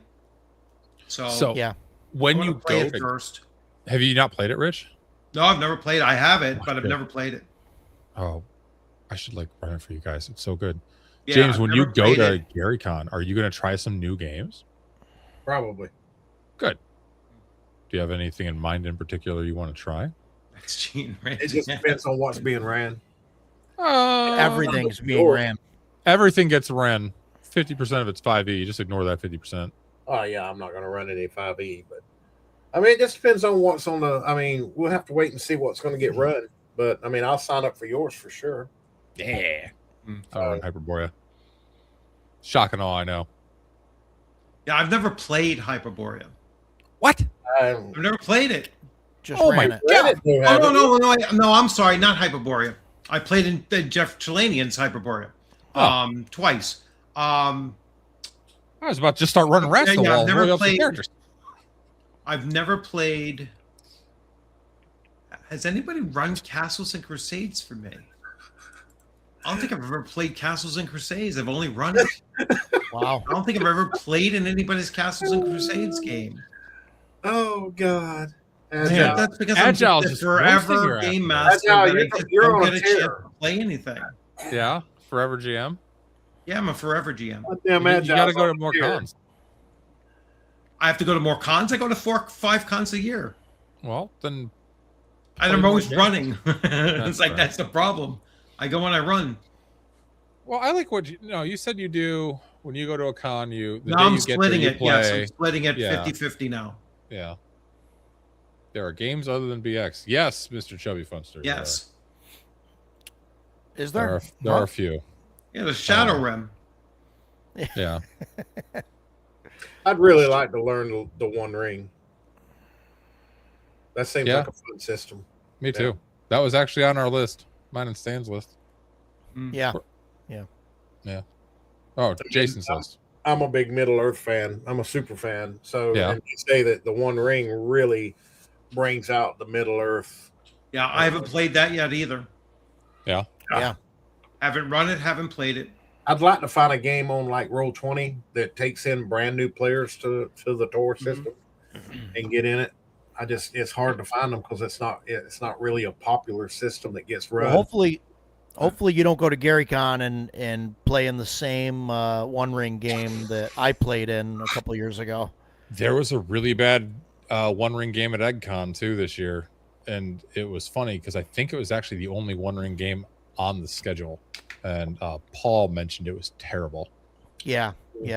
So Yeah. I when wanna you play go it to, first. have you not played it, Rich? No, I've never played it. I have it, but I've shit. never played it. Oh, I should like run it for you guys. It's so good. Yeah, James, I've when you never go played to it. GaryCon, are you going to try some new games? Probably. Good. Do you have anything in mind in particular you want to try? That's cheating, right? It just depends on what's being ran. Everything's being Sure. ran. Everything gets ran. 50% of it's 5e. Just ignore that 50%. Oh yeah, I'm not going to run any 5e, but I mean, it just depends on what's on the. I mean, we'll have to wait and see what's going to get run. But I mean, I'll sign up for yours for sure. Yeah. I'll run Hyperborea. Shock and awe, I know. Yeah, I've never played Hyperborea. What? I've never played it. Just Oh ran my it. God. Oh no! I'm sorry, not Hyperborea. I played in Jeff Chelanian's Hyperborea, twice. I was about to just start running Wrestle yeah, I've Wall. never Roll up some played- characters. I've never played. Has anybody run Castles and Crusades for me? I don't think I've ever played Castles and Crusades. I've only run it. Wow. I don't think I've ever played in anybody's Castles and Crusades game. Oh God. Yeah. That's because Agile I'm is just just a roasting forever your ass. game master. Agile, that I just you're don't on a get a chance tear. to play anything. Yeah. Forever GM. Yeah, I'm a forever GM. Damn, You got to go to more cons. I have to go to more cons. I go to 4-5 cons a year. Well, then. And play I'm more always games. running. It's like fair. that's the problem. I go when I run. Well, I like what you said you do when you go to a con. The Now day I'm you get there, splitting you it. Yes, play. I'm splitting it Yeah. 50-50 now. Yeah. There are games other than BX. Yes, Mr. Chubby Funster. Yes. Is There there? are a few. Yeah, the Shadow Realm. Yeah. I'd really like to learn the One Ring. That seems Yeah. like a fun system. Me too. That was actually on our list. Mine and Stan's list. Yeah. Oh, Jason's list. I'm a big Middle Earth fan. I'm a super fan. So Yeah. and you say that the One Ring really brings out the Middle Earth. Yeah, I haven't played that yet either. Yeah. Yeah. Haven't run it, haven't played it. I'd like to find a game on like Roll20 that takes in brand new players to the Tor system and get in it. It's hard to find them because it's not really a popular system that gets run. Well, hopefully you don't go to GaryCon and play in the same One Ring game that I played in a couple of years ago. There was a really bad One Ring game at EggCon too this year. And it was funny because I think it was actually the only One Ring game on the schedule. And Paul mentioned it was terrible. Yeah.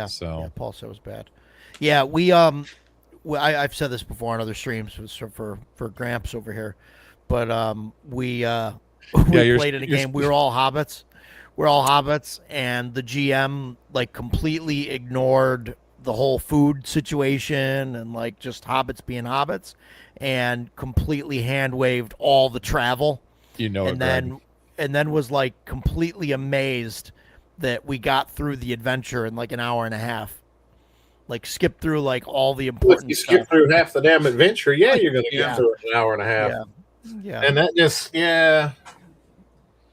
So Yeah, Paul said it was bad. Yeah, I've said this before on other streams for Gramps over here, but we played in a game. We were all hobbits. We're all hobbits, and the GM like completely ignored the whole food situation and like just hobbits being hobbits, and completely hand waved all the travel. And then was like completely amazed that we got through the adventure in like an hour and a half. Like skip through like all the If important you stuff. skip through half the damn adventure, you're going to Yeah. get through it in an hour and a half. Yeah. And that just, and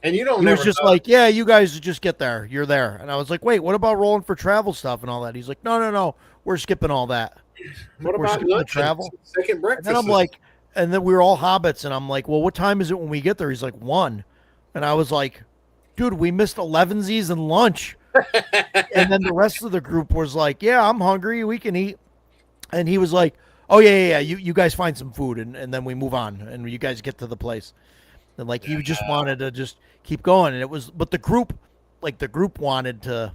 you don't He never was just know. like, yeah, you guys just get there. You're there. And I was like, wait, what about rolling for travel stuff and all that? He's like, no. We're skipping all that. What we're about skipping the lunch travel? and second And breakfast? then I'm like, and then we were all hobbits. And I'm like, well, what time is it when we get there? He's like, 1. And I was like, dude, we missed 11sies and lunch. And then the rest of the group was like, yeah, I'm hungry. We can eat. And he was like, oh, yeah. You guys find some food. And then we move on. And you guys get to the place. And like, he just wanted to just keep going. And it was, but the group wanted to,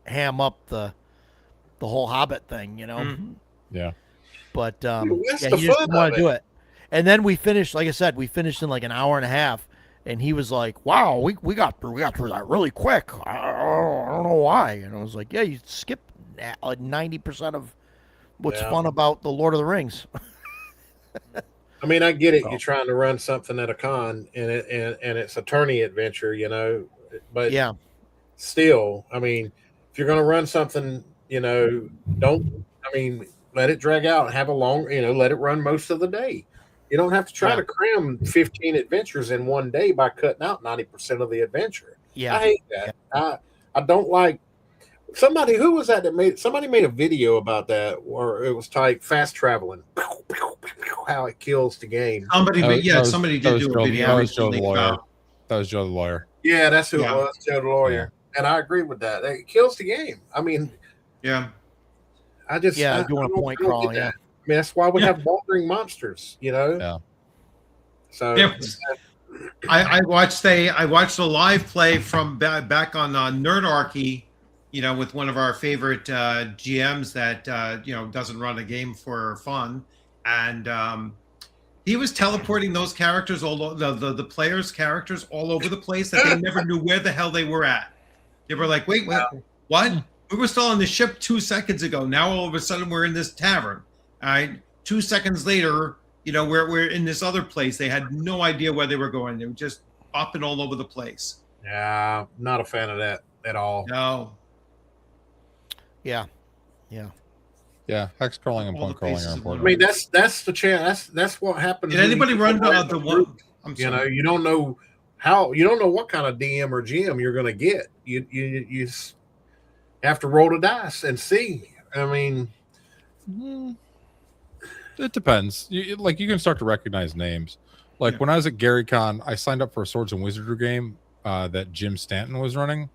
ham up the whole Hobbit thing, yeah. But That's he the just fun didn't want of to do it. it. And then we finished, like I said, in like an hour and a half. And he was like, wow, we got through that really quick. I don't know why. And I was like, yeah, you skipped like 90% of what's fun about the Lord of the Rings. I mean, I get it. So. You're trying to run something at a con, and it's a tourney adventure, But Yeah. still, I mean, if you're going to run something, let it drag out and have a long, let it run most of the day. You don't have to try to cram 15 adventures in one day by cutting out 90% of the adventure. Yeah. I hate that. I don't like somebody who was that made somebody made a video about that, or it was type fast traveling, how it kills the game. Somebody, somebody did do a Joe, video that was Joe the recently lawyer. about. That was Joe the lawyer. Yeah, that's who it Yeah. was, Joe the lawyer, and I agree with that. It kills the game. I mean, Yeah. I just Yeah, doing a don't- point I don't crawl, get yeah. that. I mean, that's why we Yeah. have wandering monsters, you know. Yeah. So Yeah. I watched a live play from back on Nerdarchy, with one of our favorite GMs that doesn't run a game for fun, and he was teleporting those characters the players' characters all over the place that they never knew where the hell they were at. They were like, wait, what? We were still on the ship 2 seconds ago. Now all of a sudden we're in this tavern. All right, 2 seconds later, we're in this other place. They had no idea where they were going. They were just bopping all over the place. yeah, not a fan of that at all. No. Yeah. Yeah, hex crawling and All point the crawling pieces are of important. I mean, that's the chance. That's what happens. Did when anybody you run get the group. one? I'm You know, sorry. you don't know what kind of DM or GM you're going to get. You have to roll the dice and see. I mean, It depends. You can start to recognize names. Like Yeah. when I was at GaryCon, I signed up for a Swords and Wizardry game that Jim Stanton was running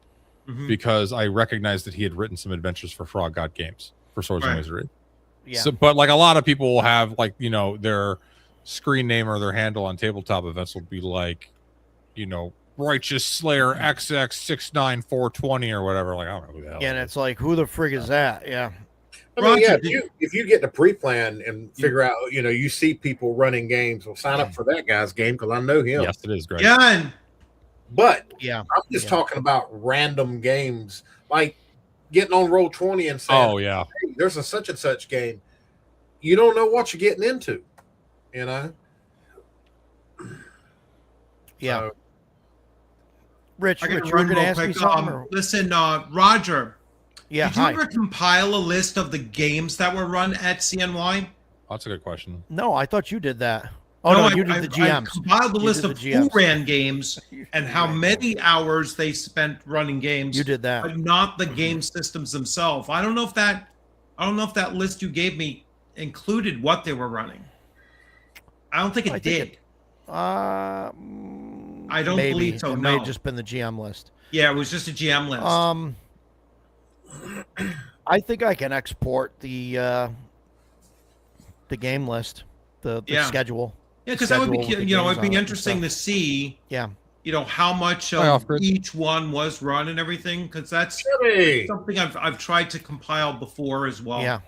Mhm. because I recognized that he had written some adventures for Frog God Games for Swords and Right. Wizardry. Yeah. So, but like a lot of people will have their screen name or their handle on tabletop events will be like, Righteous Slayer XX69420 or whatever. Like, I don't know who the hell. Yeah, and that it's like, who the frig is that? Yeah. I mean, yeah, Roger, if you get the pre-plan and figure out, you see people running games, well, sign up for that guy's game because I know is. him. Yes, it is, Greg. Yeah, and But Yeah. I'm just Yeah. talking about random games, like getting on Roll20 and saying, Oh yeah. hey, there's a such and such game. You don't know what you're getting into, you know? Yeah. So, Rich, I you can were run going to real ask me quick. something? Or? Listen, Roger, Yeah, did you hi. ever compile a list of the games that were run at CNY? That's a good question. No, I thought you did that. Oh, no, you did the I GMs. compiled the You list did of the who GMs. ran games and how many hours they spent running games. You did that. But not the game systems themselves. I don't know if that list you gave me included what they were running. I don't think it I think did. I I don't believe so, It may no. have just been the GM list. Yeah, it was just a GM list. I think I can export the game list, the Yeah. schedule. Yeah, because that would be, schedule with the it'd games on be it and interesting to see, Yeah. How much Playoff of grid. each one was run and everything. Because that's Jimmy, something I've tried to compile before as well. Yeah.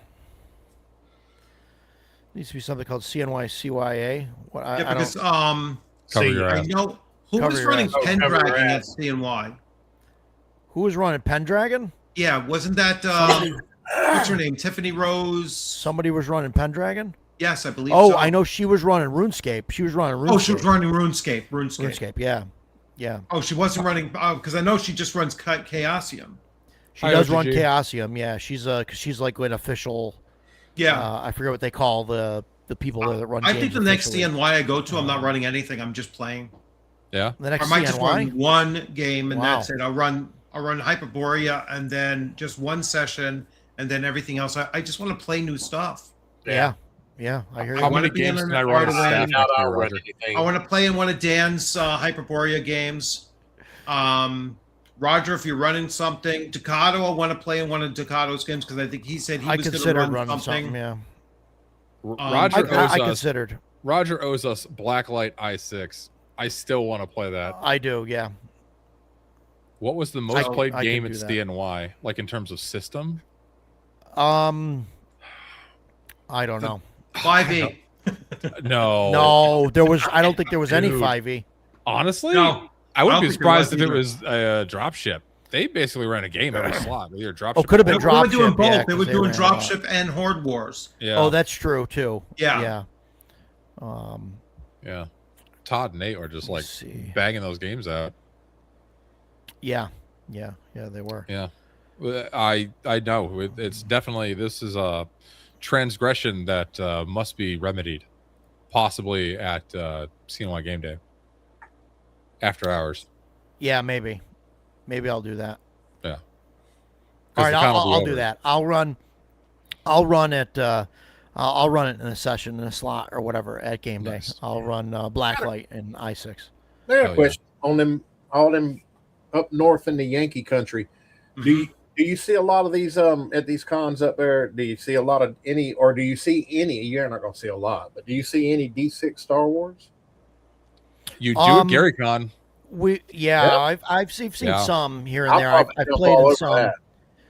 Needs to be something called CNY-CYA. What I because don't. Cover see, your I ass. know who Cover was your running ass. Oh, cover your Pendragon at ass. CNY. Who was running Pendragon? Yeah, wasn't that what's her name? Tiffany Rose. Somebody was running Pendragon. Yes, I believe. Oh, so. I know she was running RuneScape. She was running RuneScape. Oh, she was running RuneScape. RuneScape. Yeah. Yeah. Oh, she wasn't running because I know she just runs Chaosium. She Hi, does run OGG. Chaosium. Yeah. Cause she's like an official. Yeah, I forget what they call the people that run. I games think the next officially. CNY I go to, I'm not running anything. I'm just playing. Yeah. The I next might just run CNY. one game and Wow. that's it. I'll run Hyperborea and then just one session and then everything else. I just want to play new stuff. Yeah. Yeah. I hear How you. wanna many be in games an can I run with Art of staff Winning. next I'll year, run Roger? anything. I want to play in one of Dan's Hyperborea games. Roger, if you're running something, Ducato, I want to play in one of Ducato's games because I think he said he I was going to considered run running something. something. Yeah. Roger owes I us. considered. Roger owes us Blacklight i6. I still want to play that. I do. Yeah. What was the most played I game can at do that. CNY? Like in terms of system? I don't know. 5e. No. No, there was. I don't think there was any Dude. 5e. Honestly, No. I wouldn't I be don't think there was surprised if it either. was a drop ship. They basically ran a game every slot. Either drop Oh, ship could have or- been They were doing Dropship, both. yeah, they 'cause were they doing ran a lot. Dropship and Horde Wars. Yeah. Oh, that's true too. Yeah. Yeah. Yeah. Todd and Nate were just like Let's see. banging those games out. Yeah. They were. Yeah. I know. It's definitely, this is a transgression that must be remedied, possibly at CNY Game Day. After hours. Yeah, maybe I'll do that. Yeah. All right, the count will be I'll do over. that. I'll run it. I'll run it in a session, in a slot, or whatever at game day. Nice. I'll run Blacklight and I6. I got Hell a yeah. question on them, all them up north in the Yankee country. Do you see a lot of these at these cons up there? Do you see a lot of any, or do you see any? You're not going to see a lot, but do you see any D6 Star Wars? You do at Gary Con. I've seen Yeah. some here and I'll there. I've probably jump played all in over some. that.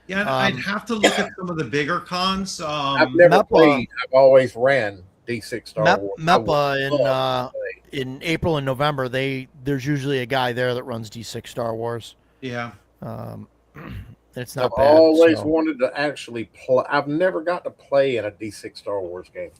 Yeah, I'd have to look at some of the bigger cons. I've never Meppa- played. I've always ran D6 Star Wars. I would MEPA love to play. in April and November, there's usually a guy there that runs D6 Star Wars. Yeah. It's not I've bad. always so. wanted to actually play. I've never got to play in a D6 Star Wars game.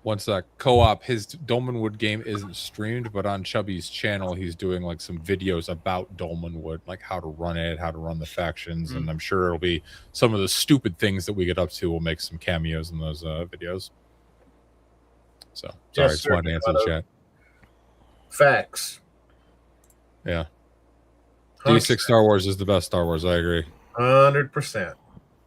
Once that co-op, his Dolmenwood game isn't streamed, but on Chubby's channel, he's doing like some videos about Dolmenwood, like how to run it, how to run the factions, and I'm sure it'll be some of the stupid things that we get up to. We'll make some cameos in those videos. So sorry, Yes, just wanted to answer the chat. Facts. Yeah, D6 Star Wars is the best Star Wars. I agree. 100%.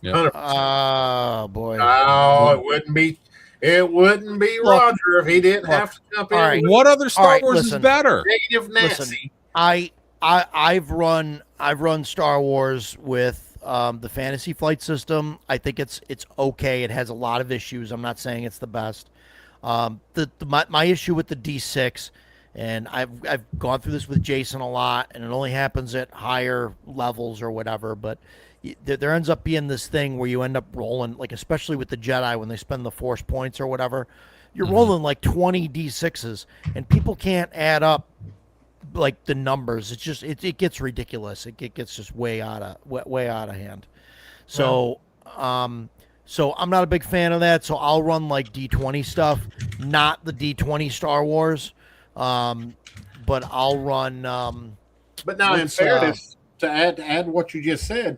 Yeah. Oh boy. Oh, it wouldn't be. It wouldn't be Look, Roger if he didn't have to jump in. all right. with What other Star right, Wars listen. is better? negative Nancy. I've run Star Wars with the Fantasy Flight system. I think it's okay. It has a lot of issues. I'm not saying it's the best. My issue with the D6, and I've gone through this with Jason a lot, and it only happens at higher levels or whatever, but there ends up being this thing where you end up rolling, like especially with the Jedi when they spend the Force points or whatever, you're rolling like 20 D6s, and people can't add up like the numbers. It's just it gets ridiculous. It gets just way out of hand. So so I'm not a big fan of that. So I'll run like D20 stuff, not the D20 Star Wars. But I'll run. But now, in fairness, to add what you just said,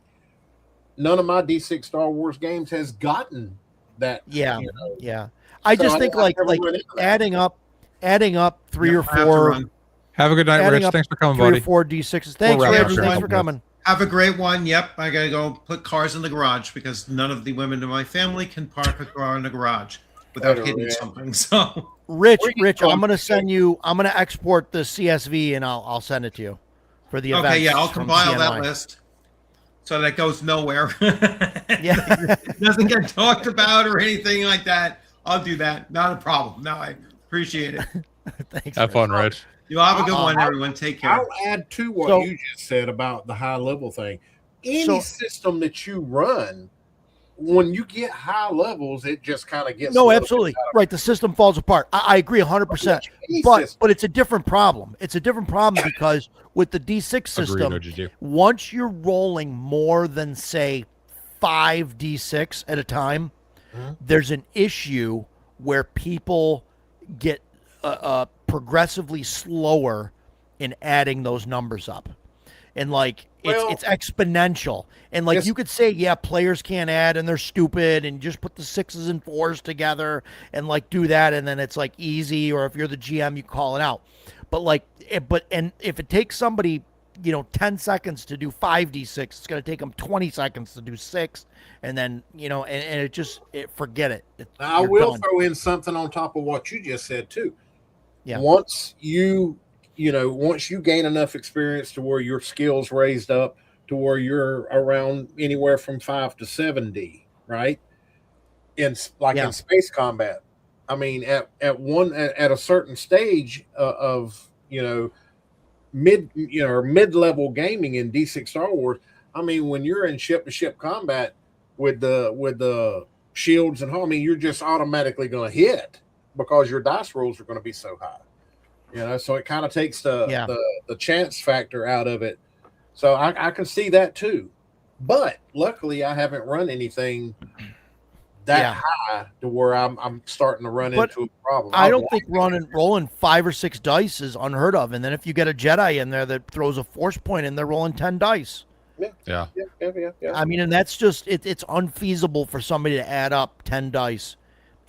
none of my D6 Star Wars games has gotten that. Yeah, you know. yeah. I just think like never run into that. adding up three or I have to four. run. Have a good night, Adding Rich. up Thanks for coming, Three buddy. or four D6s. Thanks, wrap Rich. up Thanks here. for coming. Have a great one. Yep, I gotta go put cars in the garage because none of the women in my family can park a car in the garage without Oh, hitting yeah. something. So Rich, Where you Rich, from? I'm gonna send you. I'm gonna export the CSV and I'll send it to you for the events. okay, yeah, I'll from compile that CNY. list so that goes nowhere. Yeah. It doesn't get talked about or anything like that. I'll do that. Not a problem. No, I appreciate it. Thanks. Have Rich. fun, Rich. You have a good one, everyone. Take care. I'll add to what So- you just said about the high level thing. Any So- system that you run, when you get high levels, it just kind of gets a No, little absolutely bit out of right. The system falls apart. I agree 100%. Any But system. it's a different problem. It's a different problem because with the D6 system, Agreed, OGG. once you're rolling more than say 5 D6 at a time, there's an issue where people get progressively slower in adding those numbers up. And like Well, it's exponential. And like yes. you could say, yeah, players can't add and they're stupid and just put the 6s and 4s together and like do that and then it's like easy, or if you're the GM you call it out. But like and if it takes somebody 10 seconds to do 5d6, it's going to take them 20 seconds to do 6, and then and it just forget it. Now, I You're will done. throw in something on top of what you just said too. Yeah. Once you gain enough experience to where your skills raised up to where you're around anywhere from 5 to 7D, right? In space combat. I mean, at a certain stage of mid-level gaming in D6 Star Wars. I mean, when you're in ship-to-ship combat with the shields and all, I mean, you're just automatically going to hit because your dice rolls are going to be so high. So it kind of takes the chance factor out of it. So I can see that too. But luckily, I haven't run anything that high to where I'm starting to run into a problem. I don't think rolling 5 or 6 dice is unheard of. And then if you get a Jedi in there that throws a force point and they're rolling 10 dice. Yeah. I mean, and that's just it's unfeasible for somebody to add up 10 dice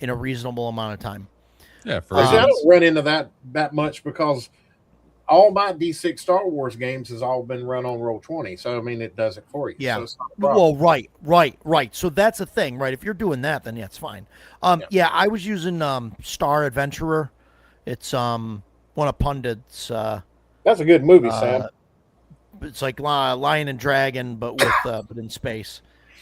in a reasonable amount of time. Yeah. For I instance, don't run into that much because all my D6 Star Wars games has all been run on Roll20. So I mean, it does it for you. Yeah. So it's not a problem. Well, right. So that's the thing, right? If you're doing that, then yeah, it's fine. Yeah, I was using Star Adventurer. It's one of Pundit's. That's a good movie, Sam. It's like Lion and Dragon, but with but in space.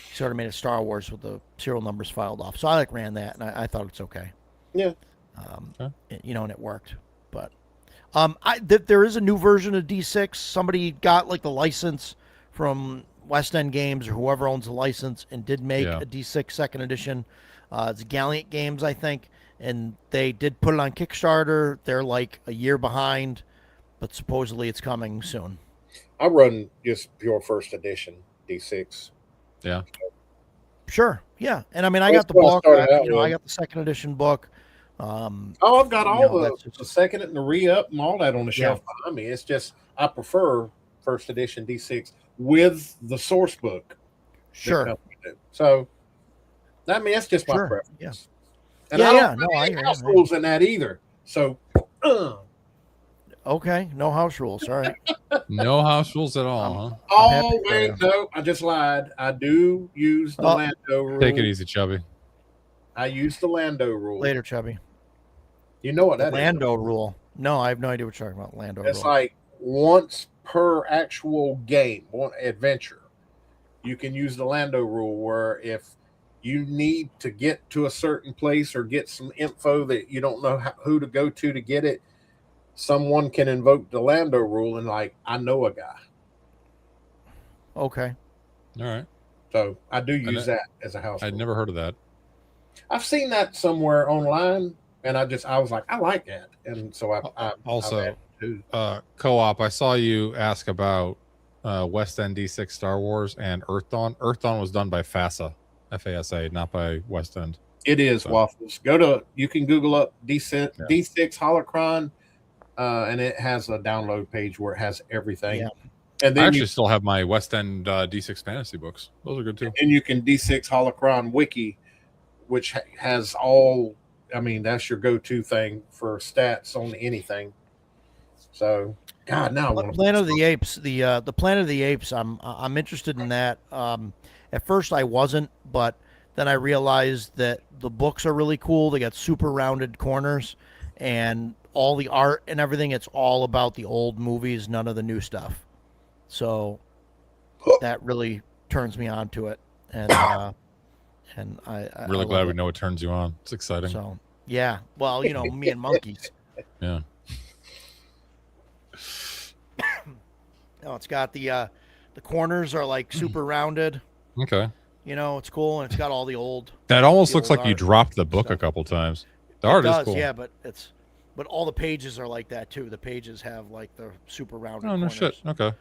He sort of made a Star Wars with the serial numbers filed off. So I ran that, and I thought it's okay. Yeah. And it worked. But there is a new version of D6. Somebody got like the license from West End Games or whoever owns the license and did make a D6 second edition. It's Gallant Games, I think, and they did put it on Kickstarter. They're like a year behind, but supposedly it's coming soon. I run just pure first edition D6. Yeah. Sure. Yeah. And I mean, I got the book. I got the second edition book. I've got all the second and the re-up and all that on the shelf behind me. It's just I prefer first edition D6 with the source book. Sure. So, I mean, that's just my preference. Yeah. And I don't have any house rules in that either. So, okay, no house rules. All right. No house rules at all, huh? Oh, wait, no, I just lied. I do use the Lando rule. Take it easy, Chubby. I use the Lando rule. Later, Chubby. You know what that Lando rule. No, I have no idea what you're talking about. Lando rule. It's like once per actual game, one adventure, you can use the Lando rule where if you need to get to a certain place or get some info that you don't know who to go to get it, someone can invoke the Lando rule and like, I know a guy. Okay. All right. So I do use that as a house rule. I'd never heard of that. I've seen that somewhere online, and I was like, I like that, and so I also co-op. I saw you ask about West End D6 Star Wars and Earth Dawn. Earth Dawn was done by FASA, F-A-S-A, not by West End. It is Waffles. You can Google up D6 Holocron, and it has a download page where it has everything. Yeah. And then I actually still have my West End D6 fantasy books. Those are good too. And you can D6 Holocron Wiki, which has all. I mean, that's your go-to thing for stats on anything. So, God, now Planet of the Apes. The Planet of the Apes. I'm interested in that. At first, I wasn't, but then I realized that the books are really cool. They got super rounded corners, and all the art and everything. It's all about the old movies, none of the new stuff. So that really turns me on to it, and I really glad we know what turns you on. It's exciting. So yeah, well, me and monkeys. Yeah. No, it's got the corners are like super rounded. Okay. It's cool, and it's got all the old. That almost looks like you dropped the book a couple times. The art is cool. Yeah, but all the pages are like that too. The pages have like the super rounded. Oh no corners. shit. Okay.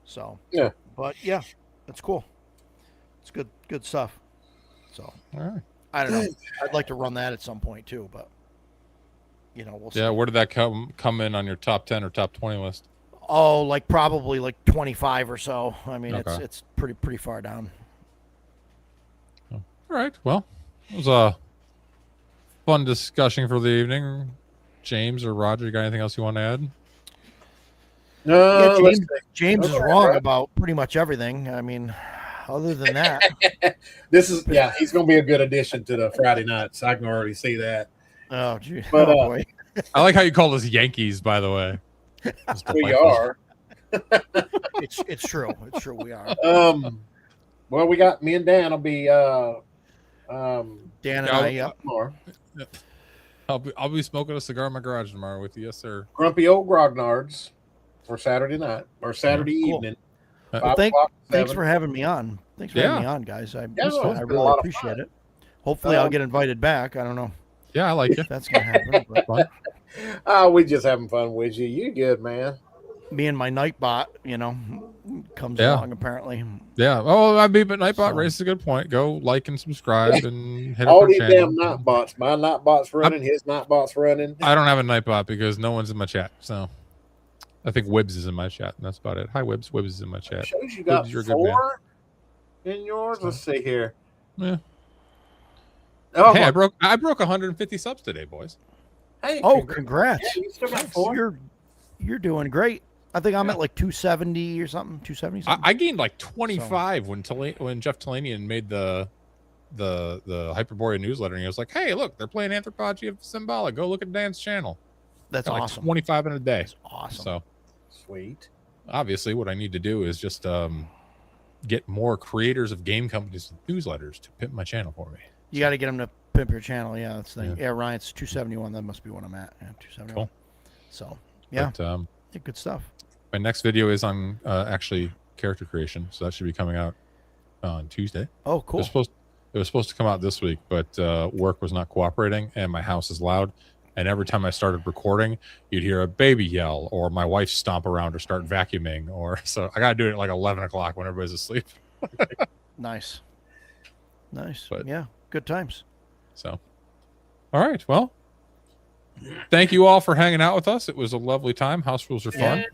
So yeah, but yeah, it's cool. It's good stuff. So all right. I don't know. I'd like to run that at some point too, but we'll see. Yeah, where did that come in on your top 10 or top 20 list? Oh, like probably like 25 or so. I mean, Okay. it's pretty far down. All right. Well, it was a fun discussion for the evening. James or Roger, you got anything else you want to add? No, yeah, James is wrong about pretty much everything. I mean, other than that, he's going to be a good addition to the Friday nights. I can already see that. Oh, geez. But, boy. I like how you call us Yankees, by the way. We are. It's true. It's true. We are. Well, we got me and Dan will be. Dan and I. Yep. Tomorrow. I'll be smoking a cigar in my garage tomorrow with you, yes, sir. Grumpy old Grognards for Saturday night or Saturday evening. Well, thanks for having me on. Thanks for having me on, guys. I really appreciate it. Hopefully, I'll get invited back. I don't know. Yeah, I like it. That's gonna happen. But we just having fun with you. You good, man? Me and my Nightbot, comes along apparently. Yeah. Oh, but Nightbot raises a good point. Go like and subscribe and hit all up our these channel. damn Nightbots. My Nightbot's running. His Nightbot's running. I don't have a Nightbot because no one's in my chat. So I think Wibbs is in my chat, and that's about it. Hi, Wibbs. Wibbs is in my chat. It shows you got Wibbs, 4 in yours. Let's see here. Yeah. Oh, hey, I broke 150 subs today, boys. Hey, congrats! Yeah, you still got 4. You're doing great. I think I'm at like 270 or something. 270 something. I gained like 25 when Jeff Talanian made the Hyperborea newsletter, and he was like, "Hey, look, they're playing Anthropology of Symbolic. Go look at Dan's channel." That's Got like awesome. 25 in a day. That's awesome. So Sweet. obviously, what I need to do is just get more creators of game companies with newsletters to pimp my channel for me. You got to get them to pimp your channel. Yeah, that's the thing. Yeah. Yeah, Ryan's 271. That must be what I'm at. Yeah, 271. Cool. So, yeah. But, Yeah, good stuff. my next video is on actually character creation, so that should be coming out on Tuesday. Oh, It cool. was supposed to come out this week, but work was not cooperating, and my house is loud. And every time I started recording, you'd hear a baby yell, or my wife stomp around, or start vacuuming, or so I gotta do it at like 11 o'clock when everybody's asleep. Nice. Nice. But- Yeah, good times. So, all right, well, thank you all for hanging out with us. It was a lovely time. House rules are fun.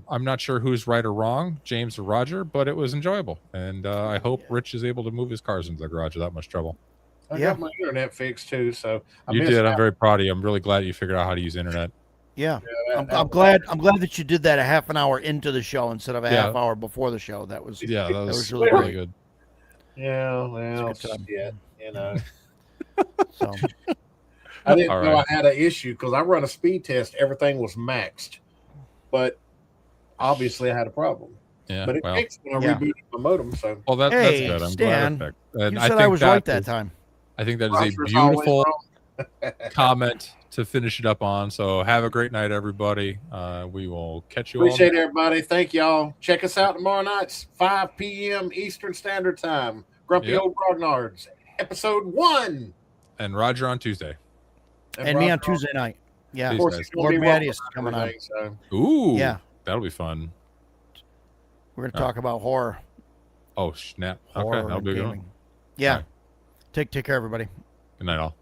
I'm not sure who's right or wrong, James or Roger, but it was enjoyable, and I hope Rich is able to move his cars into the garage without much trouble. I Yeah. got my internet fixed too, so I You missed did. I'm out. very proud of you. I'm really glad you figured out how to use internet. Yeah. Yeah, I'm glad that you did that a half an hour into the show instead of a Yeah. half hour before the show. That was Yeah, that was, was really really great. good. Yeah, well, It's a good time. shit, you know. so. I didn't All know right. I had an issue because I run a speed test. Everything was maxed, but obviously I had a problem. Yeah, But it well, fixed when I Yeah. rebooted my modem. So well, that's Hey, good. I'm Stan, glad it fixed. And You I said think I was right that that is- time. I think that is a Roger's always beautiful wrong. comment to finish it up on. So have a great night, everybody. We will catch you Appreciate all. everybody. Thank y'all. Check us out tomorrow night, 5 p.m. Eastern Standard Time. Grumpy Yep. Old Grognards, episode 1. And Roger on Tuesday. And me on Roger, Tuesday night. Yeah. Of course, he's gonna Lord be welcome Madius is coming on. everything, so. Ooh, Yeah. that'll be fun. We're going to talk about horror. Oh snap! Okay, Horror that'll and be a good one. gaming. Yeah. All right. Take care, everybody. Good night, all.